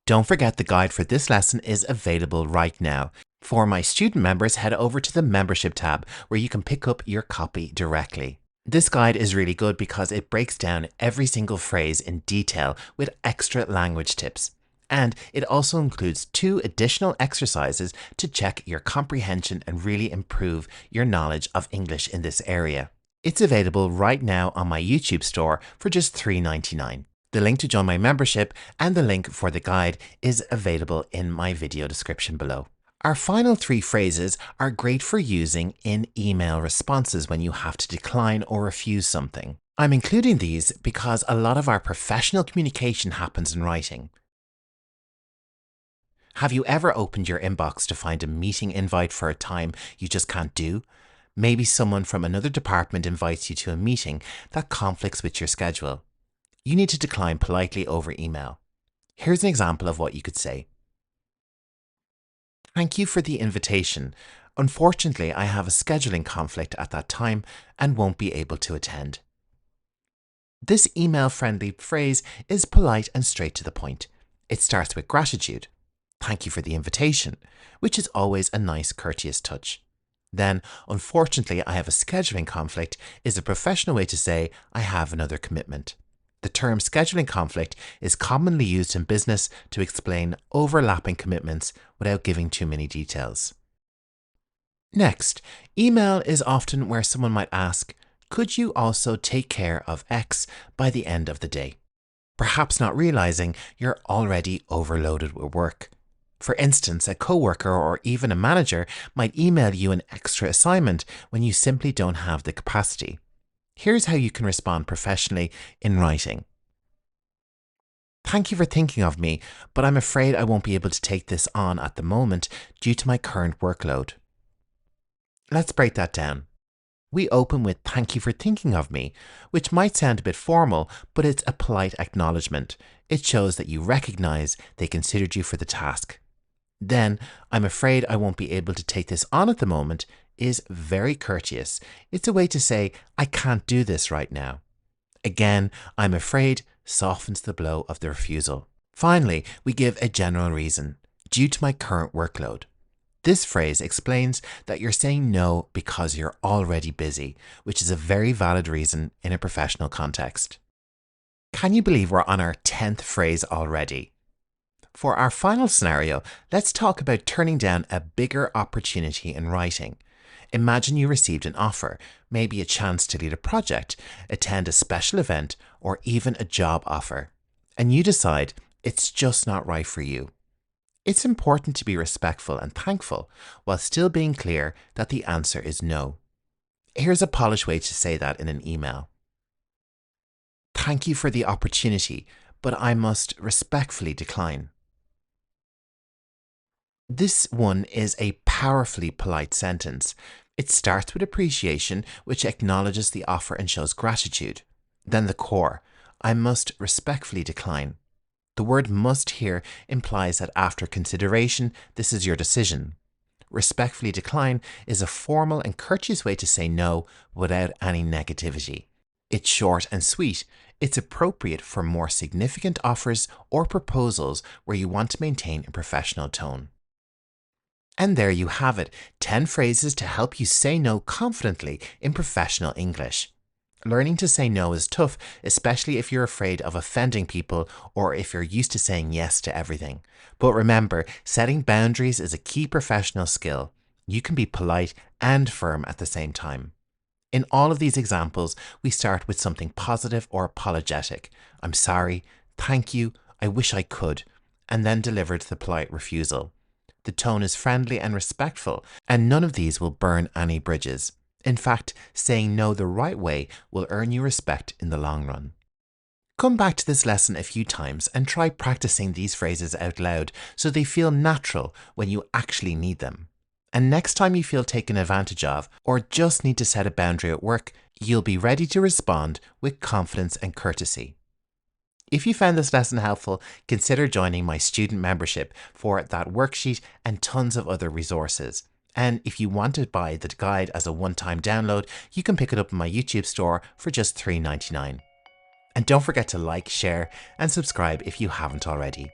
Don't forget the guide for this lesson is available right now. For my student members, head over to the membership tab where you can pick up your copy directly. This guide is really good because it breaks down every single phrase in detail with extra language tips. And it also includes 2 additional exercises to check your comprehension and really improve your knowledge of English in this area. It's available right now on my YouTube store for just $3.99. The link to join my membership and the link for the guide is available in my video description below. Our final 3 phrases are great for using in email responses when you have to decline or refuse something. I'm including these because a lot of our professional communication happens in writing. Have you ever opened your inbox to find a meeting invite for a time you just can't do? Maybe someone from another department invites you to a meeting that conflicts with your schedule. You need to decline politely over email. Here's an example of what you could say. Thank you for the invitation. Unfortunately, I have a scheduling conflict at that time and won't be able to attend. This email-friendly phrase is polite and straight to the point. It starts with gratitude. Thank you for the invitation, which is always a nice, courteous touch. Then, unfortunately, I have a scheduling conflict is a professional way to say I have another commitment. The term scheduling conflict is commonly used in business to explain overlapping commitments without giving too many details. Next, email is often where someone might ask, could you also take care of X by the end of the day? Perhaps not realizing you're already overloaded with work. For instance, a coworker or even a manager might email you an extra assignment when you simply don't have the capacity. Here's how you can respond professionally in writing. Thank you for thinking of me, but I'm afraid I won't be able to take this on at the moment due to my current workload. Let's break that down. We open with thank you for thinking of me, which might sound a bit formal, but it's a polite acknowledgement. It shows that you recognize they considered you for the task. Then, I'm afraid I won't be able to take this on at the moment is very courteous. It's a way to say, I can't do this right now. Again, I'm afraid softens the blow of the refusal. Finally, we give a general reason, due to my current workload. This phrase explains that you're saying no because you're already busy, which is a very valid reason in a professional context. Can you believe we're on our 10th phrase already? For our final scenario, let's talk about turning down a bigger opportunity in writing. Imagine you received an offer, maybe a chance to lead a project, attend a special event, or even a job offer, and you decide it's just not right for you. It's important to be respectful and thankful while still being clear that the answer is no. Here's a polished way to say that in an email. Thank you for the opportunity, but I must respectfully decline. This one is a powerfully polite sentence. It starts with appreciation, which acknowledges the offer and shows gratitude. Then the core, I must respectfully decline. The word must here implies that after consideration, this is your decision. Respectfully decline is a formal and courteous way to say no without any negativity. It's short and sweet. It's appropriate for more significant offers or proposals where you want to maintain a professional tone. And there you have it, 10 phrases to help you say no confidently in professional English. Learning to say no is tough, especially if you're afraid of offending people or if you're used to saying yes to everything. But remember, setting boundaries is a key professional skill. You can be polite and firm at the same time. In all of these examples, we start with something positive or apologetic. I'm sorry, thank you, I wish I could, and then deliver the polite refusal. The tone is friendly and respectful, and none of these will burn any bridges. In fact, saying no the right way will earn you respect in the long run. Come back to this lesson a few times and try practicing these phrases out loud so they feel natural when you actually need them. And next time you feel taken advantage of or just need to set a boundary at work, you'll be ready to respond with confidence and courtesy. If you found this lesson helpful, consider joining my student membership for that worksheet and tons of other resources. And if you want to buy the guide as a one-time download, you can pick it up in my YouTube store for just $3.99. And don't forget to like, share, and subscribe if you haven't already.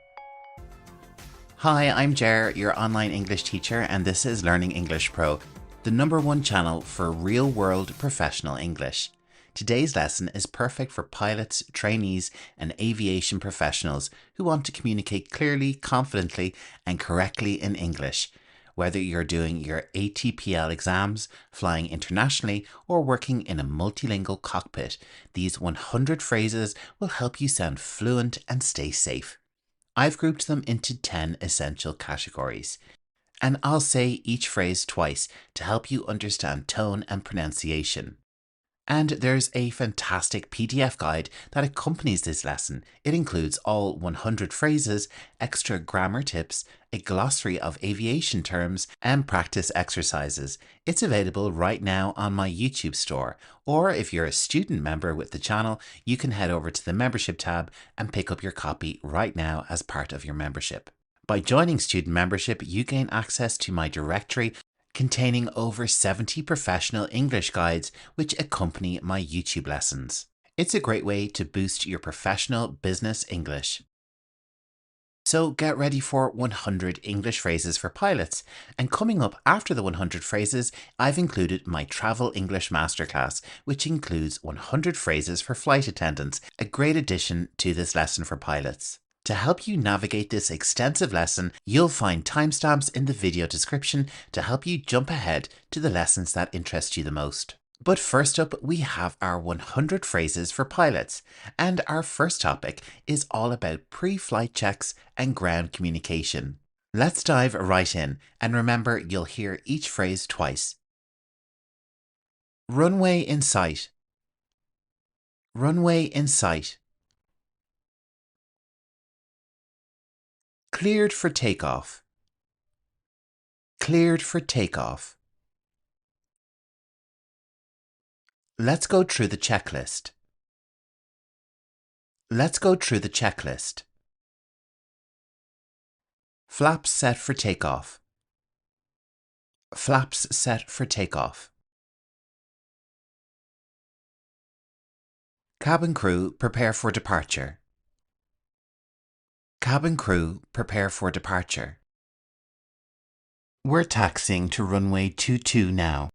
Hi, I'm Ger, your online English teacher, and this is Learning English Pro, the #1 channel for real-world professional English. Today's lesson is perfect for pilots, trainees, and aviation professionals who want to communicate clearly, confidently, and correctly in English. Whether you're doing your ATPL exams, flying internationally, or working in a multilingual cockpit, these 100 phrases will help you sound fluent and stay safe. I've grouped them into 10 essential categories, and I'll say each phrase twice to help you understand tone and pronunciation. And there's a fantastic PDF guide that accompanies this lesson. It includes all 100 phrases, extra grammar tips, a glossary of aviation terms, and practice exercises. It's available right now on my YouTube store, or if you're a student member with the channel, you can head over to the membership tab and pick up your copy right now as part of your membership. By joining student membership, you gain access to my directory containing over 70 professional English guides which accompany my YouTube lessons. It's a great way to boost your professional business English. So get ready for 100 English phrases for pilots. And coming up after the 100 phrases, I've included my Travel English Masterclass, which includes 100 phrases for flight attendants, a great addition to this lesson for pilots. To help you navigate this extensive lesson, you'll find timestamps in the video description to help you jump ahead to the lessons that interest you the most. But first up, we have our 100 phrases for pilots, and our first topic is all about pre-flight checks and ground communication. Let's dive right in, and remember you'll hear each phrase twice. Runway in sight. Runway in sight. Cleared for takeoff. Cleared for takeoff. Let's go through the checklist. Let's go through the checklist. Flaps set for takeoff. Flaps set for takeoff. Cabin crew prepare for departure. Cabin crew prepare for departure. We're taxiing to runway 22 now.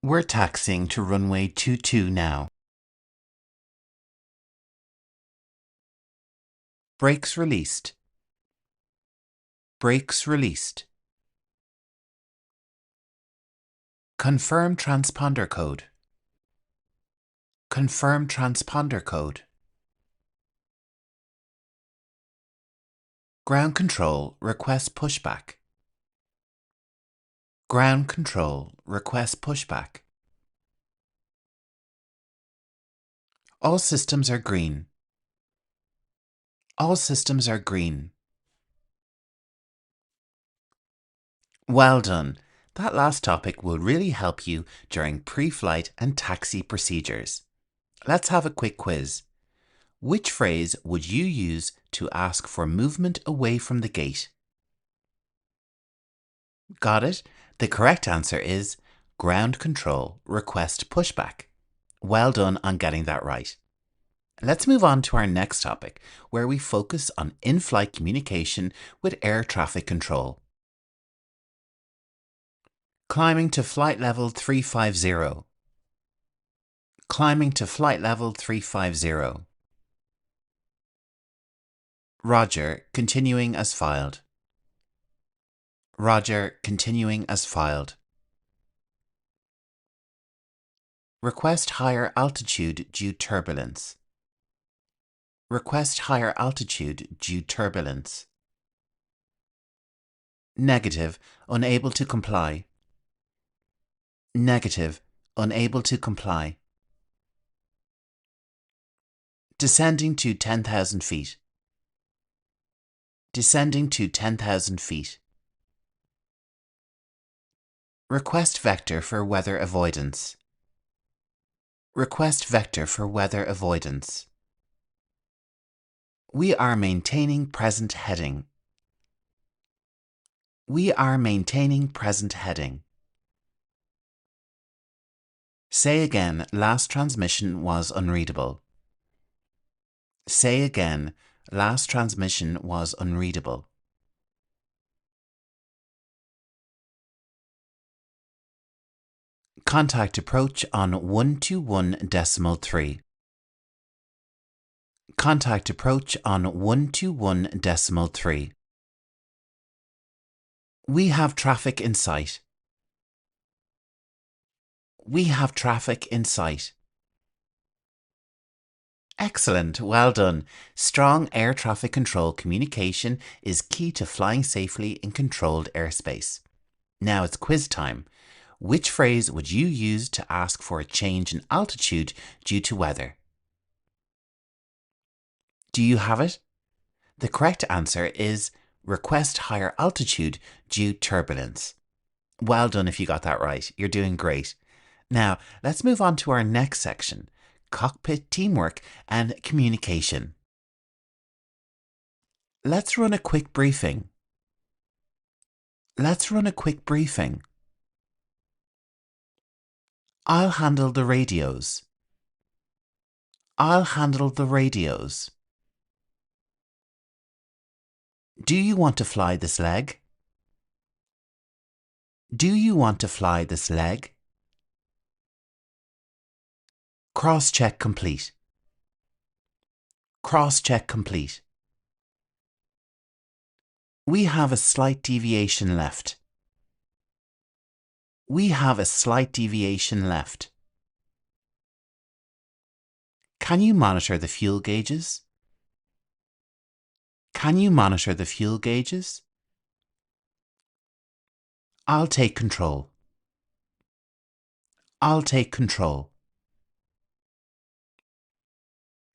We're taxiing to runway 22 now. Brakes released. Brakes released. Confirm transponder code. Confirm transponder code. Ground control request pushback. Ground control request pushback. All systems are green. All systems are green. Well done. That last topic will really help you during pre-flight and taxi procedures. Let's have a quick quiz. Which phrase would you use to ask for movement away from the gate? Got it? The correct answer is ground control request pushback. Well done on getting that right. Let's move on to our next topic, where we focus on in-flight communication with air traffic control. Climbing to flight level 350. Climbing to flight level 350. Roger, continuing as filed. Roger, continuing as filed. Request higher altitude due turbulence. Request higher altitude due turbulence. Negative, unable to comply. Negative, unable to comply. Descending to 10,000 feet. Descending to 10,000 feet. Request vector for weather avoidance. Request vector for weather avoidance. We are maintaining present heading. We are maintaining present heading. Say again, last transmission was unreadable. Say again, last transmission was unreadable. Contact approach on 121.3. Contact approach on 121.3. We have traffic in sight. We have traffic in sight. Excellent, well done. Strong air traffic control communication is key to flying safely in controlled airspace. Now it's quiz time. Which phrase would you use to ask for a change in altitude due to weather? Do you have it? The correct answer is request higher altitude due turbulence. Well done if you got that right. You're doing great. Now, let's move on to our next section, cockpit teamwork and communication. Let's run a quick briefing. Let's run a quick briefing. I'll handle the radios. I'll handle the radios. Do you want to fly this leg? Do you want to fly this leg? Cross-check complete. Cross-check complete. We have a slight deviation left. We have a slight deviation left. Can you monitor the fuel gauges? Can you monitor the fuel gauges? I'll take control. I'll take control.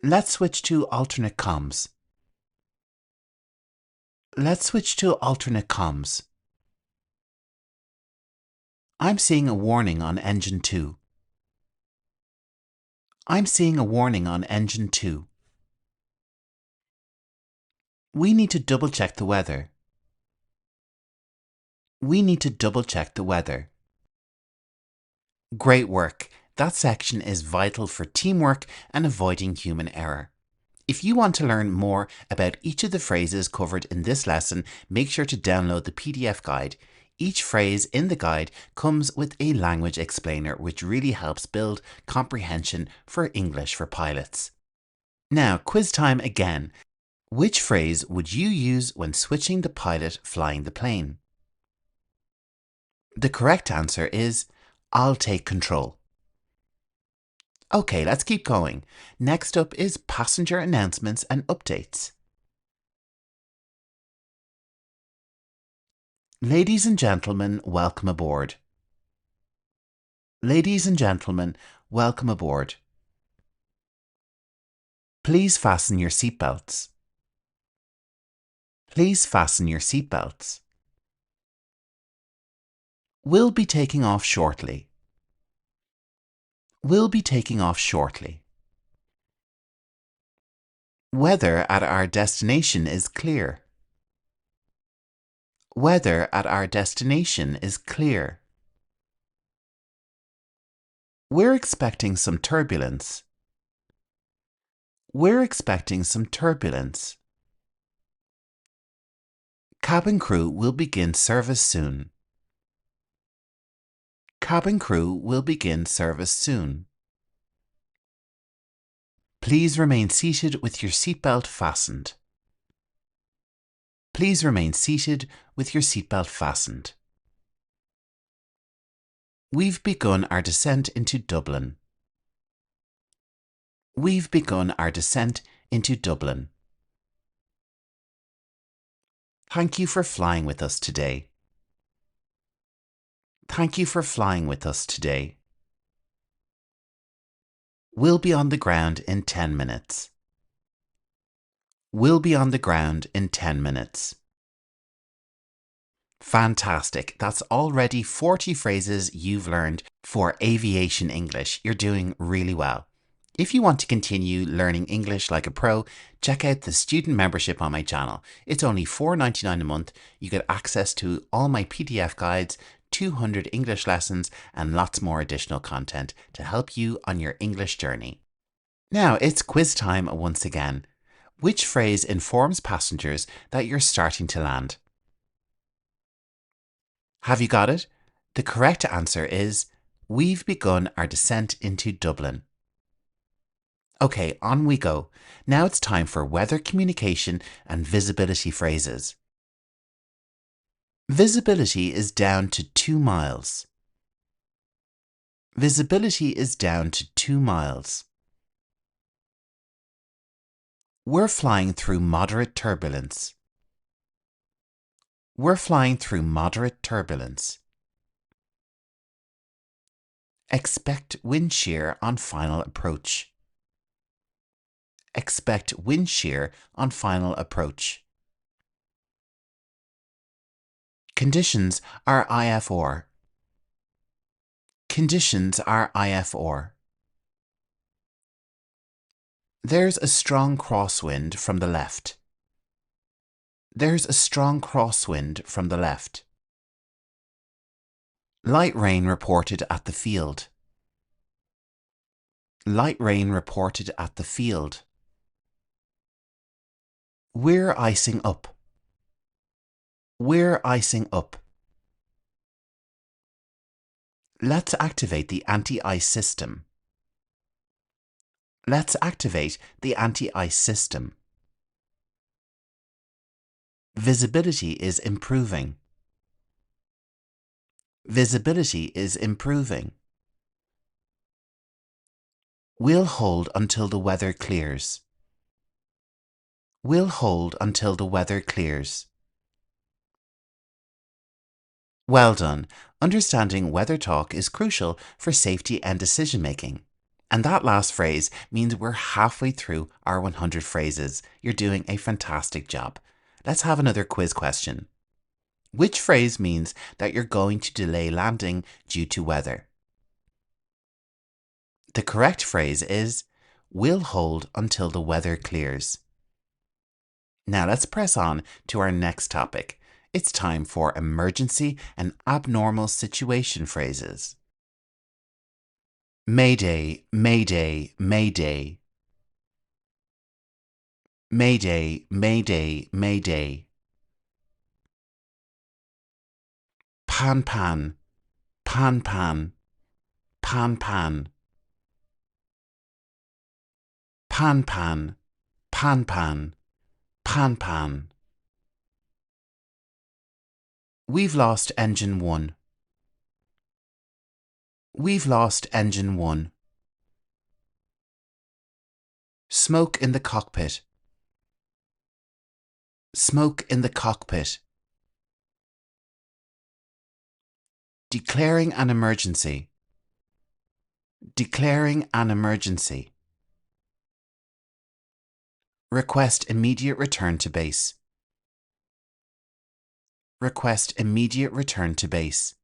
Let's switch to alternate comms. Let's switch to alternate comms. I'm seeing a warning on engine 2. I'm seeing a warning on engine 2. We need to double check the weather. We need to double check the weather. Great work. That section is vital for teamwork and avoiding human error. If you want to learn more about each of the phrases covered in this lesson, make sure to download the PDF guide. Each phrase in the guide comes with a language explainer, which really helps build comprehension for English for pilots. Now, quiz time again. Which phrase would you use when switching the pilot flying the plane? The correct answer is, I'll take control. Okay, let's keep going. Next up is passenger announcements and updates. Ladies and gentlemen, welcome aboard. Ladies and gentlemen, welcome aboard. Please fasten your seatbelts. Please fasten your seatbelts. We'll be taking off shortly. We'll be taking off shortly. Weather at our destination is clear. Weather at our destination is clear. We're expecting some turbulence. We're expecting some turbulence. Cabin crew will begin service soon. Cabin crew will begin service soon. Please remain seated with your seatbelt fastened. Please remain seated with your seatbelt fastened. We've begun our descent into Dublin. We've begun our descent into Dublin. Thank you for flying with us today. Thank you for flying with us today. We'll be on the ground in 10 minutes. We'll be on the ground in 10 minutes. Fantastic. That's already 40 phrases you've learned for Aviation English. You're doing really well. If you want to continue learning English like a pro, check out the student membership on my channel. It's only $4.99 a month. You get access to all my PDF guides, 200 English lessons, and lots more additional content to help you on your English journey. Now it's quiz time once again. Which phrase informs passengers that you're starting to land? Have you got it? The correct answer is, we've begun our descent into Dublin. Okay, on we go. Now it's time for weather communication and visibility phrases. Visibility is down to 2 miles. Visibility is down to 2 miles. We're flying through moderate turbulence. We're flying through moderate turbulence. Expect wind shear on final approach. Expect wind shear on final approach. Conditions are IFR. Conditions are IFR. There's a strong crosswind from the left. There's a strong crosswind from the left. Light rain reported at the field. Light rain reported at the field. We're icing up. We're icing up. Let's activate the anti-ice system. Let's activate the anti-ice system. Visibility is improving. Visibility is improving. We'll hold until the weather clears. We'll hold until the weather clears. Well done. Understanding weather talk is crucial for safety and decision making. And that last phrase means we're halfway through our 100 phrases. You're doing a fantastic job. Let's have another quiz question. Which phrase means that you're going to delay landing due to weather? The correct phrase is, we'll hold until the weather clears. Now let's press on to our next topic. It's time for emergency and abnormal situation phrases. Mayday, mayday, mayday. Mayday, mayday, mayday. Pan pan, pan pan, pan pan. Pan pan, pan pan, pan pan. We've lost engine 1. We've lost engine 1. Smoke in the cockpit. Smoke in the cockpit. Declaring an emergency. Declaring an emergency. Request immediate return to base. Request immediate return to base.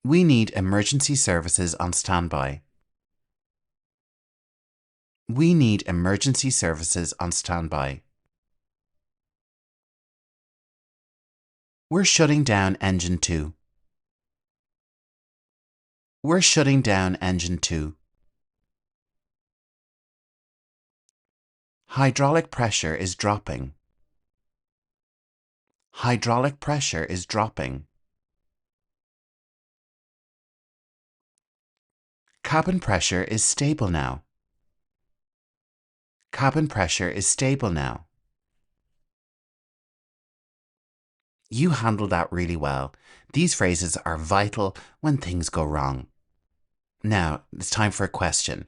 We need emergency services on standby. We need emergency services on standby. We're shutting down engine 2. We're shutting down engine 2. Hydraulic pressure is dropping. Hydraulic pressure is dropping. Cabin pressure is stable now. Cabin pressure is stable now. You handled that really well. These phrases are vital when things go wrong. Now, it's time for a question.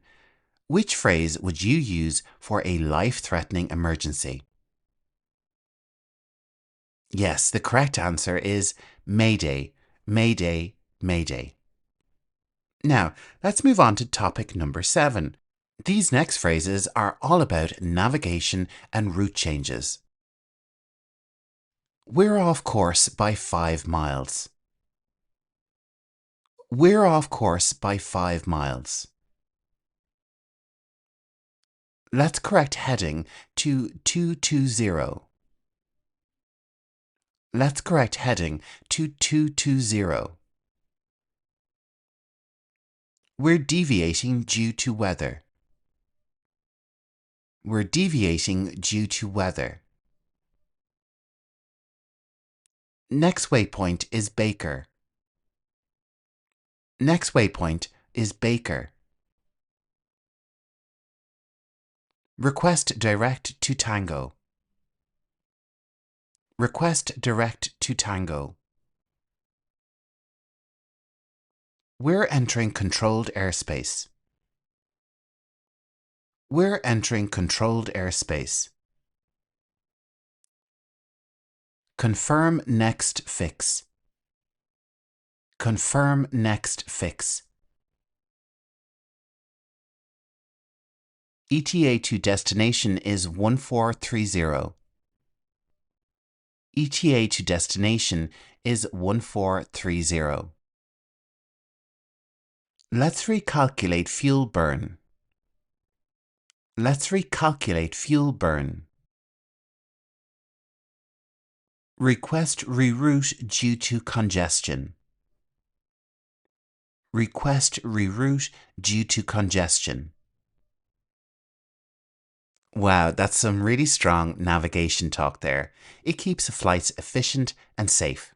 Which phrase would you use for a life-threatening emergency? Yes, the correct answer is Mayday, Mayday, Mayday. Now, let's move on to topic number 7. These next phrases are all about navigation and route changes. We're off course by 5 miles. We're off course by 5 miles. Let's correct heading to 220. Let's correct heading to 220. We're deviating due to weather. We're deviating due to weather. Next waypoint is Baker. Next waypoint is Baker. Request direct to Tango. Request direct to Tango. We're entering controlled airspace. We're entering controlled airspace. Confirm next fix. Confirm next fix. ETA to destination is 1430. ETA to destination is 1430. Let's recalculate fuel burn. Let's recalculate fuel burn. Request reroute due to congestion. Request reroute due to congestion. Wow, that's some really strong navigation talk there. It keeps flights efficient and safe.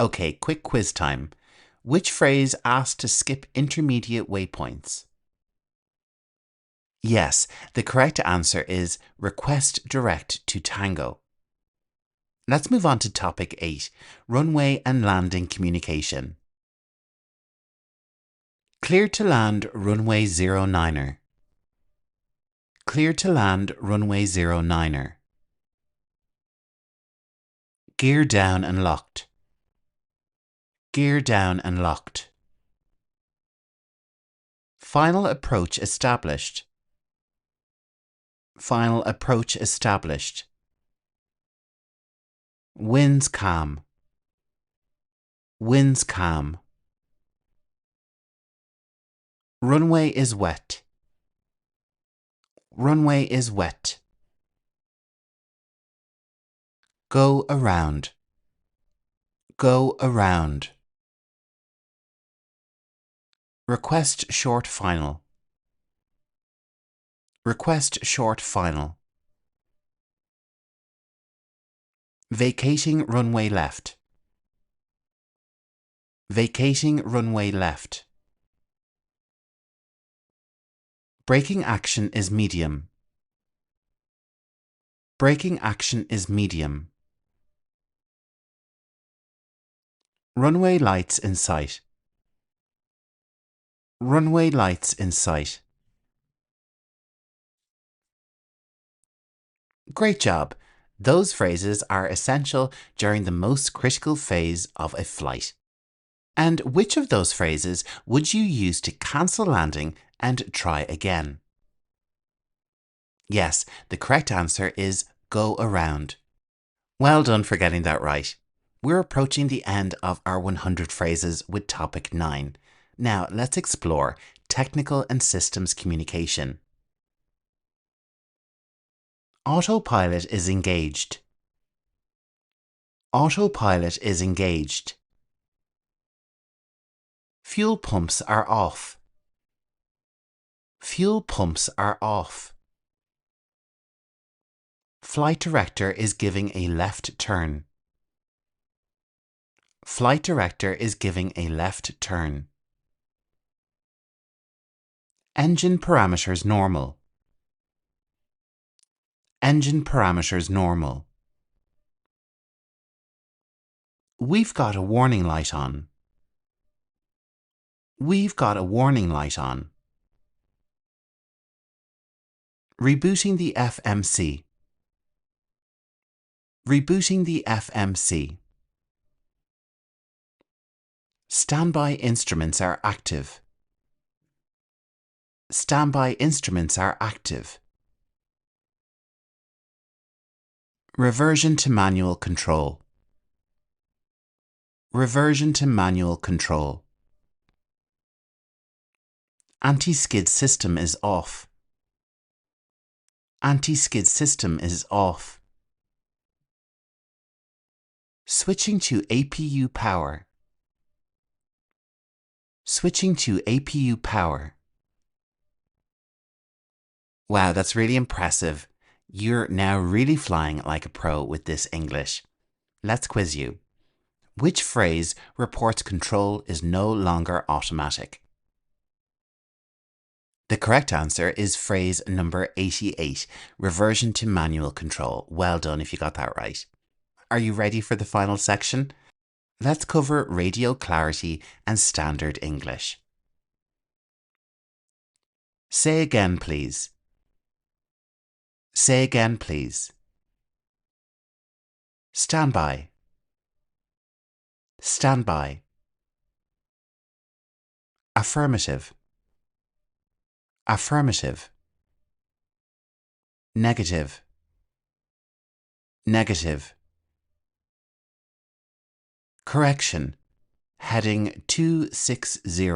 Okay, quick quiz time. Which phrase asks to skip intermediate waypoints? Yes, the correct answer is request direct to Tango. Let's move on to topic 8, runway and landing communication. Clear to land runway 09er. Clear to land runway 09er. Gear down and locked. Gear down and locked. Final approach established. Final approach established. Winds calm. Winds calm. Runway is wet. Runway is wet. Go around. Go around. Request short final. Request short final. Vacating runway left. Vacating runway left. Braking action is medium. Braking action is medium. Runway lights in sight. Runway lights in sight. Great job! Those phrases are essential during the most critical phase of a flight. And which of those phrases would you use to cancel landing and try again? Yes, the correct answer is go around. Well done for getting that right. We're approaching the end of our 100 phrases with topic 9. Now let's explore technical and systems communication. Autopilot is engaged. Autopilot is engaged. Fuel pumps are off. Fuel pumps are off. Flight director is giving a left turn. Flight director is giving a left turn. Engine parameters normal. Engine parameters normal. We've got a warning light on. We've got a warning light on. Rebooting the FMC. Rebooting the FMC. Standby instruments are active. Standby instruments are active. Reversion to manual control. Reversion to manual control. Anti-skid system is off. Anti-skid system is off. Switching to APU power. Switching to APU power. Wow, that's really impressive. You're now really flying like a pro with this English. Let's quiz you. Which phrase reports control is no longer automatic? The correct answer is phrase number 88, reversion to manual control. Well done if you got that right. Are you ready for the final section? Let's cover radio clarity and standard English. Say again, please. Say again, please. Stand by. Stand by. Affirmative. Affirmative. Negative. Negative. Correction. Heading 260.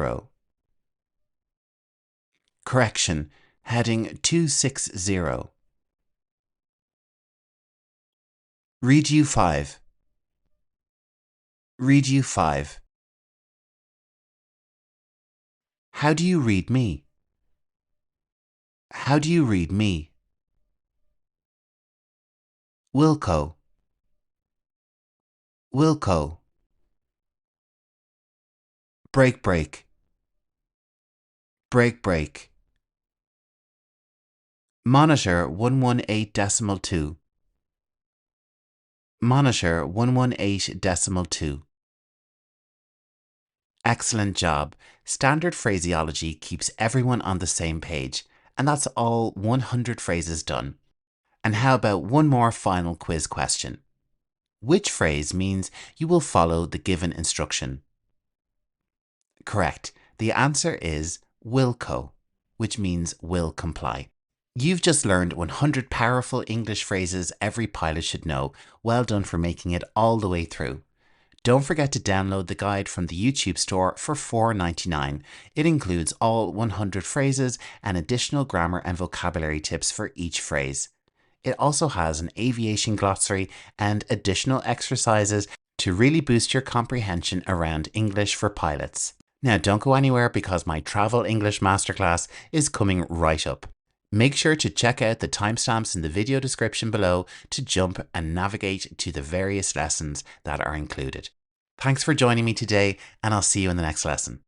Correction. Heading 260. Read you 5. Read you 5. How do you read me? How do you read me? Wilco. Wilco. Break break. Break break. Monitor 118.2. Monitor 118.2. Excellent job. Standard phraseology keeps everyone on the same page, and that's all 100 phrases done. And how about one more final quiz question? Which phrase means you will follow the given instruction? Correct. The answer is wilco, which means will comply. You've just learned 100 powerful English phrases every pilot should know. Well done for making it all the way through. Don't forget to download the guide from the YouTube store for $4.99. It includes all 100 phrases and additional grammar and vocabulary tips for each phrase. It also has an aviation glossary and additional exercises to really boost your comprehension around English for pilots. Now don't go anywhere because my Travel English Masterclass is coming right up. Make sure to check out the timestamps in the video description below to jump and navigate to the various lessons that are included. Thanks for joining me today, and I'll see you in the next lesson.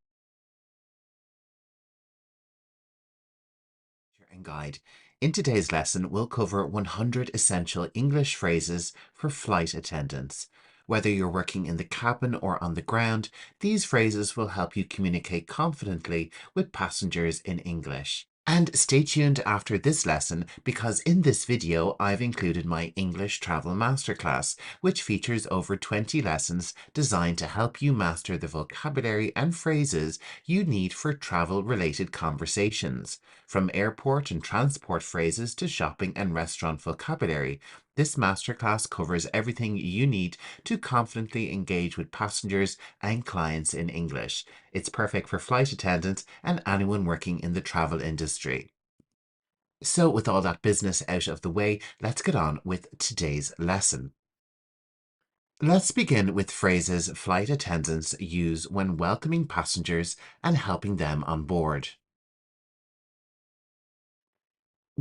And guide. In today's lesson, we'll cover 100 essential English phrases for flight attendants. Whether you're working in the cabin or on the ground, these phrases will help you communicate confidently with passengers in English. And stay tuned after this lesson because in this video I've included my English Travel Masterclass, which features over 20 lessons designed to help you master the vocabulary and phrases you need for travel-related conversations. From airport and transport phrases to shopping and restaurant vocabulary, this masterclass covers everything you need to confidently engage with passengers and clients in English. It's perfect for flight attendants and anyone working in the travel industry. So with all that business out of the way, let's get on with today's lesson. Let's begin with phrases flight attendants use when welcoming passengers and helping them on board.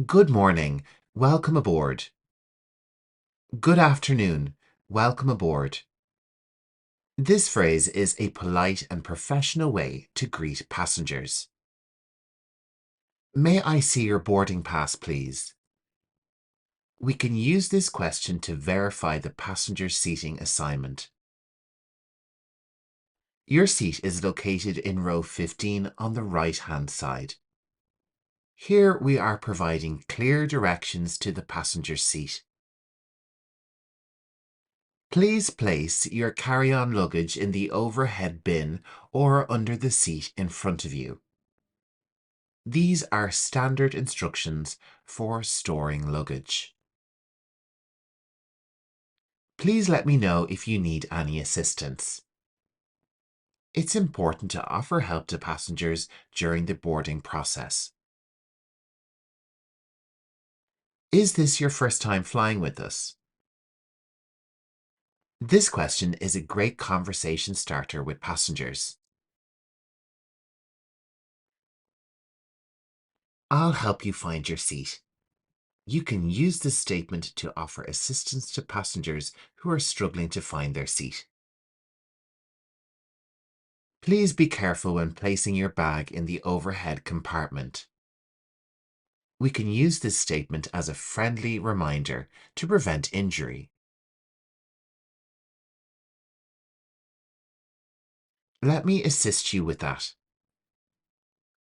Good morning, welcome aboard. Good afternoon, welcome aboard. This phrase is a polite and professional way to greet passengers. May I see your boarding pass, please? We can use this question to verify the passenger seating assignment. Your seat is located in row 15 on the right-hand side. Here we are providing clear directions to the passenger seat. Please place your carry-on luggage in the overhead bin or under the seat in front of you. These are standard instructions for storing luggage. Please let me know if you need any assistance. It's important to offer help to passengers during the boarding process. Is this your first time flying with us? This question is a great conversation starter with passengers. I'll help you find your seat. You can use this statement to offer assistance to passengers who are struggling to find their seat. Please be careful when placing your bag in the overhead compartment. We can use this statement as a friendly reminder to prevent injury. Let me assist you with that.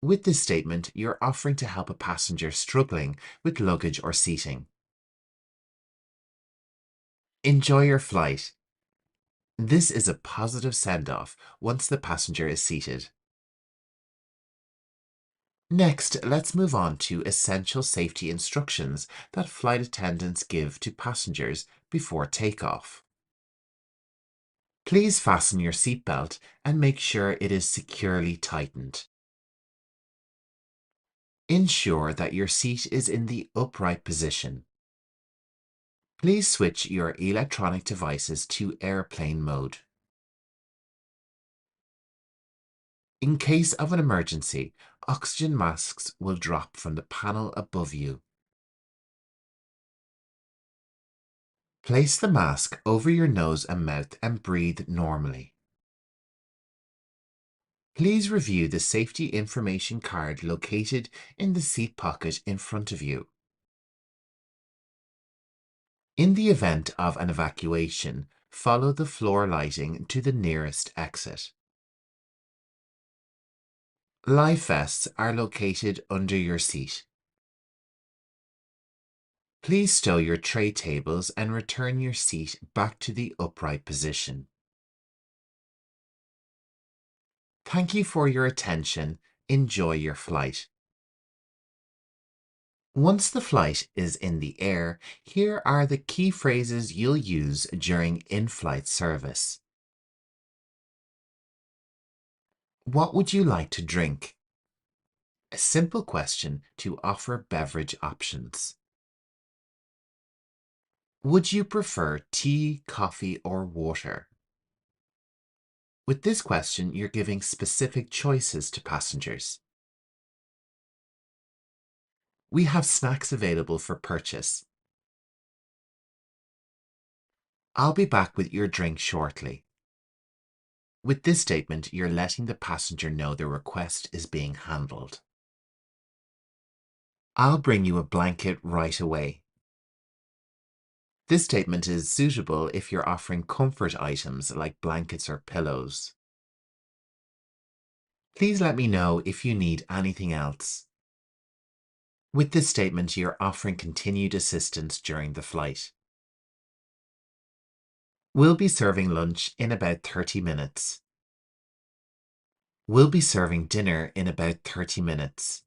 With this statement, you're offering to help a passenger struggling with luggage or seating. Enjoy your flight. This is a positive send-off once the passenger is seated. Next, let's move on to essential safety instructions that flight attendants give to passengers before takeoff. Please fasten your seatbelt and make sure it is securely tightened. Ensure that your seat is in the upright position. Please switch your electronic devices to airplane mode. In case of an emergency, oxygen masks will drop from the panel above you. Place the mask over your nose and mouth and breathe normally. Please review the safety information card located in the seat pocket in front of you. In the event of an evacuation, follow the floor lighting to the nearest exit. Life vests are located under your seat. Please stow your tray tables and return your seat back to the upright position. Thank you for your attention. Enjoy your flight. Once the flight is in the air, here are the key phrases you'll use during in-flight service. What would you like to drink? A simple question to offer beverage options. Would you prefer tea, coffee, or water? With this question, you're giving specific choices to passengers. We have snacks available for purchase. I'll be back with your drink shortly. With this statement, you're letting the passenger know their request is being handled. I'll bring you a blanket right away. This statement is suitable if you're offering comfort items like blankets or pillows. Please let me know if you need anything else. With this statement, you're offering continued assistance during the flight. We'll be serving lunch in about 30 minutes. We'll be serving dinner in about 30 minutes.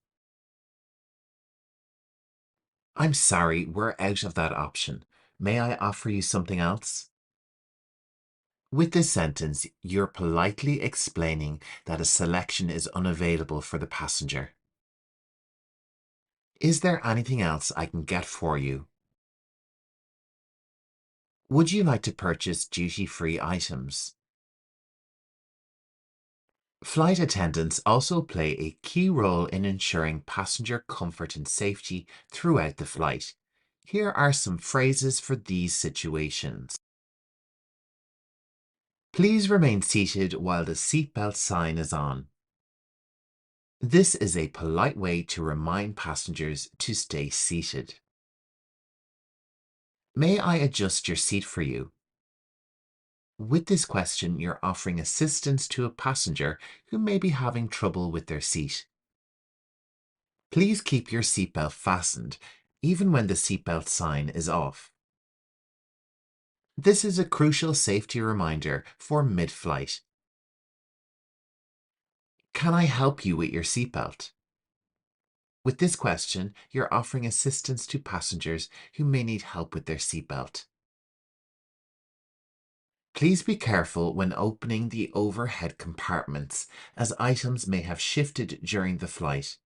I'm sorry, we're out of that option. May I offer you something else? With this sentence, you're politely explaining that a selection is unavailable for the passenger. Is there anything else I can get for you? Would you like to purchase duty-free items? Flight attendants also play a key role in ensuring passenger comfort and safety throughout the flight. Here are some phrases for these situations. Please remain seated while the seatbelt sign is on. This is a polite way to remind passengers to stay seated. May I adjust your seat for you? With this question, you're offering assistance to a passenger who may be having trouble with their seat. Please keep your seatbelt fastened, even when the seatbelt sign is off. This is a crucial safety reminder for mid-flight. Can I help you with your seatbelt? With this question, you're offering assistance to passengers who may need help with their seatbelt. Please be careful when opening the overhead compartments, as items may have shifted during the flight.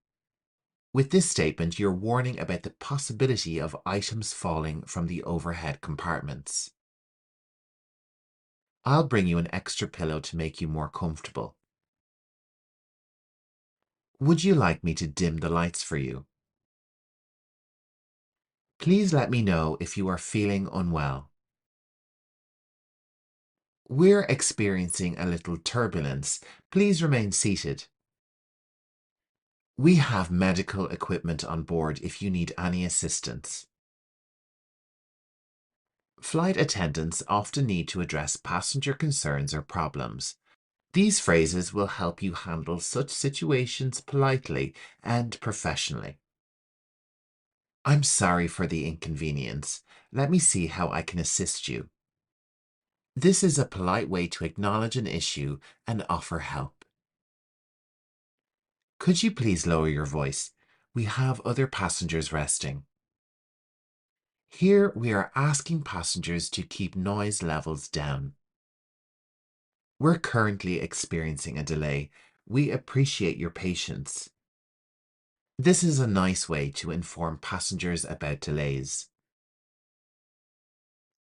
With this statement, you're warning about the possibility of items falling from the overhead compartments. I'll bring you an extra pillow to make you more comfortable. Would you like me to dim the lights for you? Please let me know if you are feeling unwell. We're experiencing a little turbulence. Please remain seated. We have medical equipment on board if you need any assistance. Flight attendants often need to address passenger concerns or problems. These phrases will help you handle such situations politely and professionally. I'm sorry for the inconvenience. Let me see how I can assist you. This is a polite way to acknowledge an issue and offer help. Could you please lower your voice? We have other passengers resting. Here we are asking passengers to keep noise levels down. We're currently experiencing a delay. We appreciate your patience. This is a nice way to inform passengers about delays.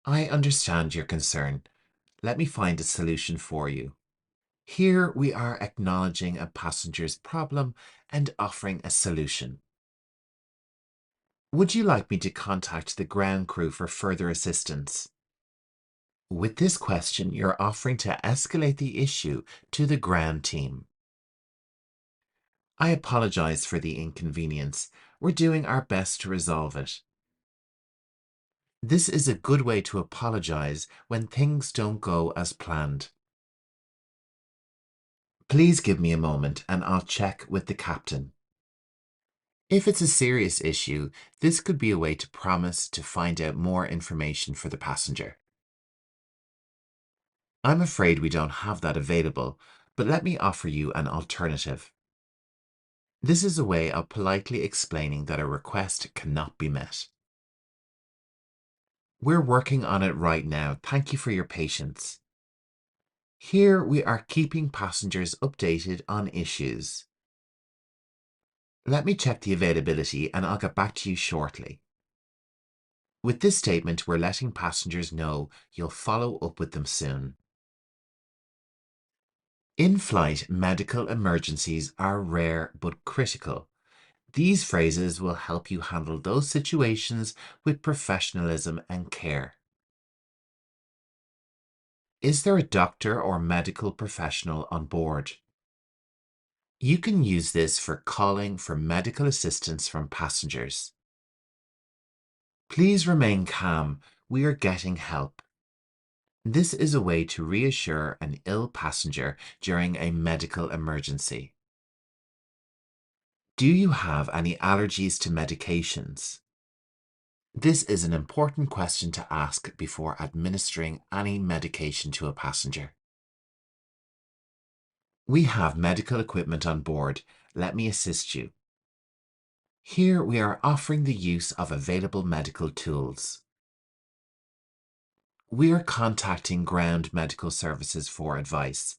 I understand your concern. Let me find a solution for you. Here we are acknowledging a passenger's problem and offering a solution. Would you like me to contact the ground crew for further assistance? With this question, you're offering to escalate the issue to the ground team. I apologize for the inconvenience. We're doing our best to resolve it. This is a good way to apologize when things don't go as planned. Please give me a moment and I'll check with the captain. If it's a serious issue, this could be a way to promise to find out more information for the passenger. I'm afraid we don't have that available, but let me offer you an alternative. This is a way of politely explaining that a request cannot be met. We're working on it right now. Thank you for your patience. Here we are keeping passengers updated on issues. Let me check the availability and I'll get back to you shortly. With this statement, we're letting passengers know you'll follow up with them soon. In-flight medical emergencies are rare but critical. These phrases will help you handle those situations with professionalism and care. Is there a doctor or medical professional on board? You can use this for calling for medical assistance from passengers. Please remain calm. We are getting help. This is a way to reassure an ill passenger during a medical emergency. Do you have any allergies to medications? This is an important question to ask before administering any medication to a passenger. We have medical equipment on board. Let me assist you. Here we are offering the use of available medical tools. We are contacting ground medical services for advice.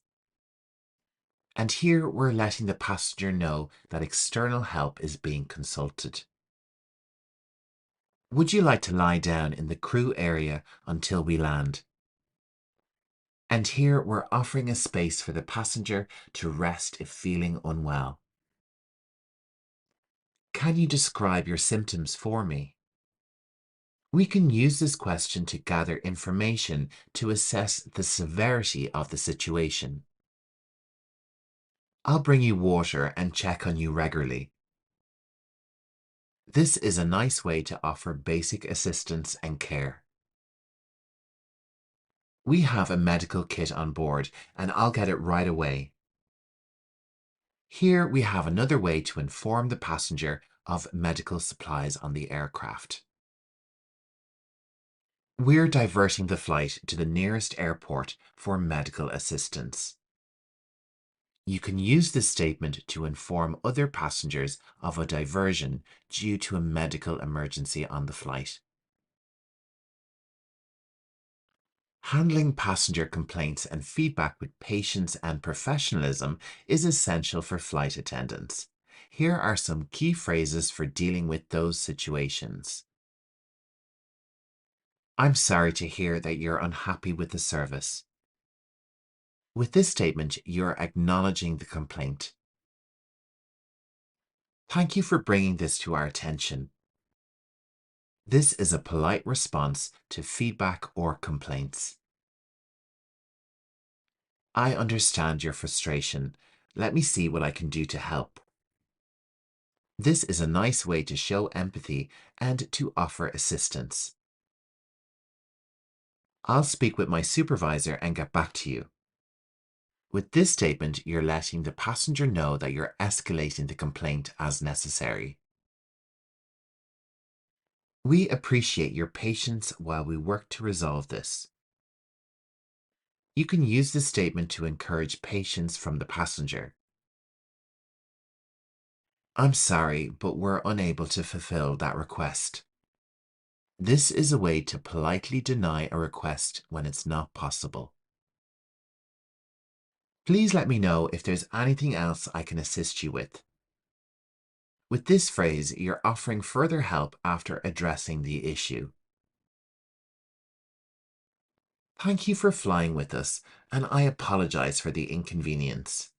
And here we're letting the passenger know that external help is being consulted. Would you like to lie down in the crew area until we land? And here we're offering a space for the passenger to rest if feeling unwell. Can you describe your symptoms for me? We can use this question to gather information to assess the severity of the situation. I'll bring you water and check on you regularly. This is a nice way to offer basic assistance and care. We have a medical kit on board and I'll get it right away. Here we have another way to inform the passenger of medical supplies on the aircraft. We're diverting the flight to the nearest airport for medical assistance. You can use this statement to inform other passengers of a diversion due to a medical emergency on the flight. Handling passenger complaints and feedback with patience and professionalism is essential for flight attendants. Here are some key phrases for dealing with those situations. I'm sorry to hear that you're unhappy with the service. With this statement, you're acknowledging the complaint. Thank you for bringing this to our attention. This is a polite response to feedback or complaints. I understand your frustration. Let me see what I can do to help. This is a nice way to show empathy and to offer assistance. I'll speak with my supervisor and get back to you. With this statement, you're letting the passenger know that you're escalating the complaint as necessary. We appreciate your patience while we work to resolve this. You can use this statement to encourage patience from the passenger. I'm sorry, but we're unable to fulfill that request. This is a way to politely deny a request when it's not possible. Please let me know if there's anything else I can assist you with. With this phrase, you're offering further help after addressing the issue. Thank you for flying with us, and I apologize for the inconvenience.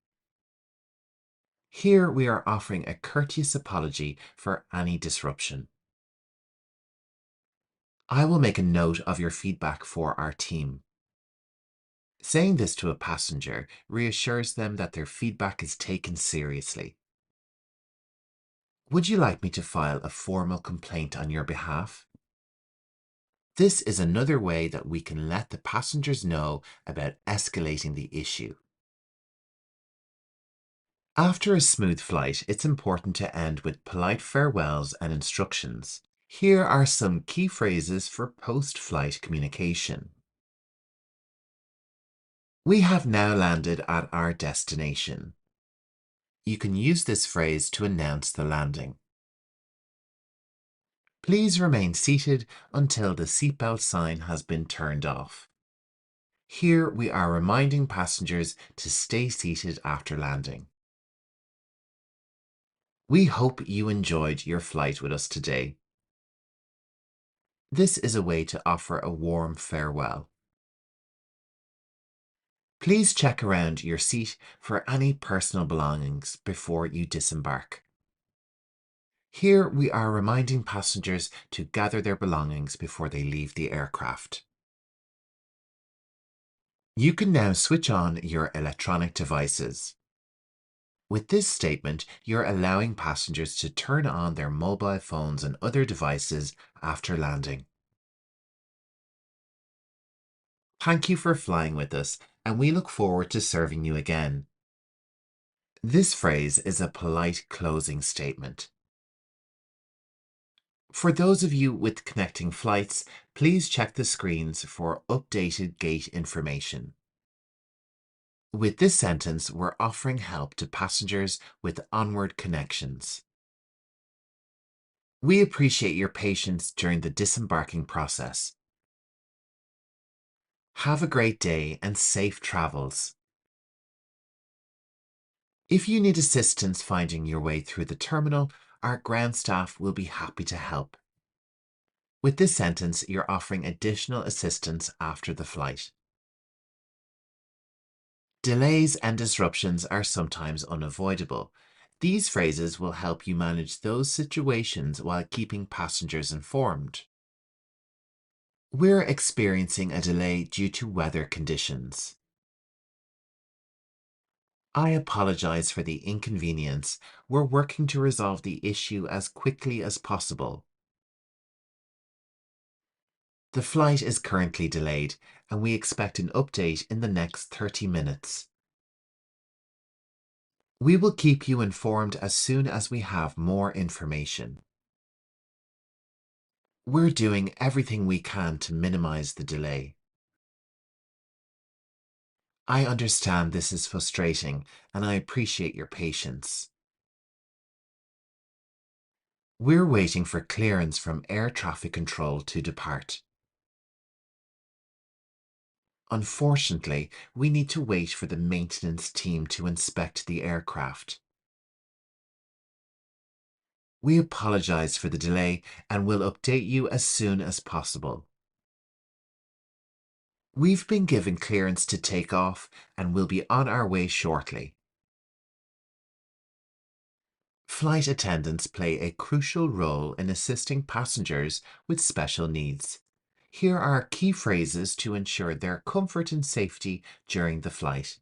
Here we are offering a courteous apology for any disruption. I will make a note of your feedback for our team. Saying this to a passenger reassures them that their feedback is taken seriously. Would you like me to file a formal complaint on your behalf? This is another way that we can let the passengers know about escalating the issue. After a smooth flight, it's important to end with polite farewells and instructions. Here are some key phrases for post-flight communication. We have now landed at our destination. You can use this phrase to announce the landing. Please remain seated until the seatbelt sign has been turned off. Here we are reminding passengers to stay seated after landing. We hope you enjoyed your flight with us today. This is a way to offer a warm farewell. Please check around your seat for any personal belongings before you disembark. Here we are reminding passengers to gather their belongings before they leave the aircraft. You can now switch on your electronic devices. With this statement, you're allowing passengers to turn on their mobile phones and other devices after landing. Thank you for flying with us, and we look forward to serving you again. This phrase is a polite closing statement. For those of you with connecting flights, please check the screens for updated gate information. With this sentence, we're offering help to passengers with onward connections. We appreciate your patience during the disembarking process. Have a great day and safe travels. If you need assistance finding your way through the terminal, our ground staff will be happy to help. With this sentence, you're offering additional assistance after the flight. Delays and disruptions are sometimes unavoidable. These phrases will help you manage those situations while keeping passengers informed. We're experiencing a delay due to weather conditions. I apologize for the inconvenience. We're working to resolve the issue as quickly as possible. The flight is currently delayed, and we expect an update in the next 30 minutes. We will keep you informed as soon as we have more information. We're doing everything we can to minimize the delay. I understand this is frustrating and I appreciate your patience. We're waiting for clearance from air traffic control to depart. Unfortunately, we need to wait for the maintenance team to inspect the aircraft. We apologize for the delay and will update you as soon as possible. We've been given clearance to take off and will be on our way shortly. Flight attendants play a crucial role in assisting passengers with special needs. Here are key phrases to ensure their comfort and safety during the flight.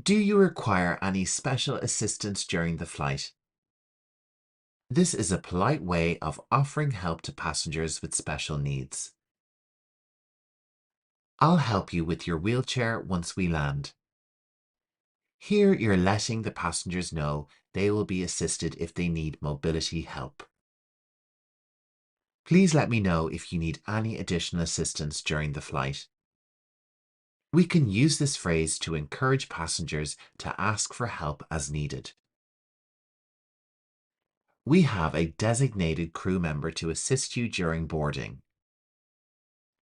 Do you require any special assistance during the flight? This is a polite way of offering help to passengers with special needs. I'll help you with your wheelchair once we land. Here you're letting the passengers know they will be assisted if they need mobility help. Please let me know if you need any additional assistance during the flight. We can use this phrase to encourage passengers to ask for help as needed. We have a designated crew member to assist you during boarding.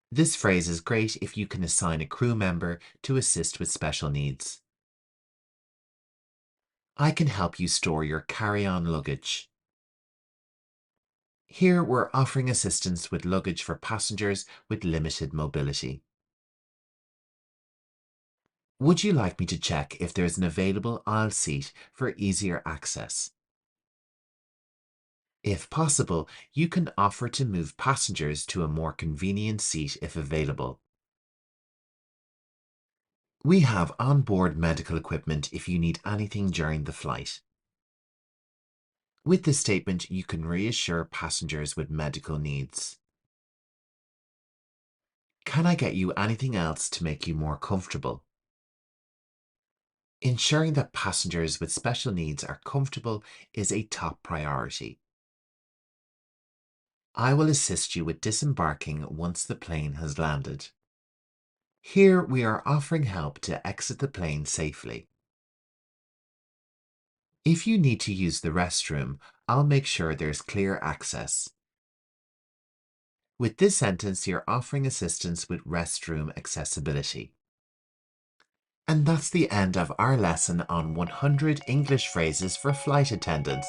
This phrase is great if you can assign a crew member to assist with special needs. I can help you store your carry-on luggage. Here we're offering assistance with luggage for passengers with limited mobility. Would you like me to check if there's an available aisle seat for easier access? If possible, you can offer to move passengers to a more convenient seat if available. We have onboard medical equipment if you need anything during the flight. With this statement, you can reassure passengers with medical needs. Can I get you anything else to make you more comfortable? Ensuring that passengers with special needs are comfortable is a top priority. I will assist you with disembarking once the plane has landed. Here we are offering help to exit the plane safely. If you need to use the restroom, I'll make sure there's clear access. With this sentence, you're offering assistance with restroom accessibility. And that's the end of our lesson on 100 English phrases for flight attendants.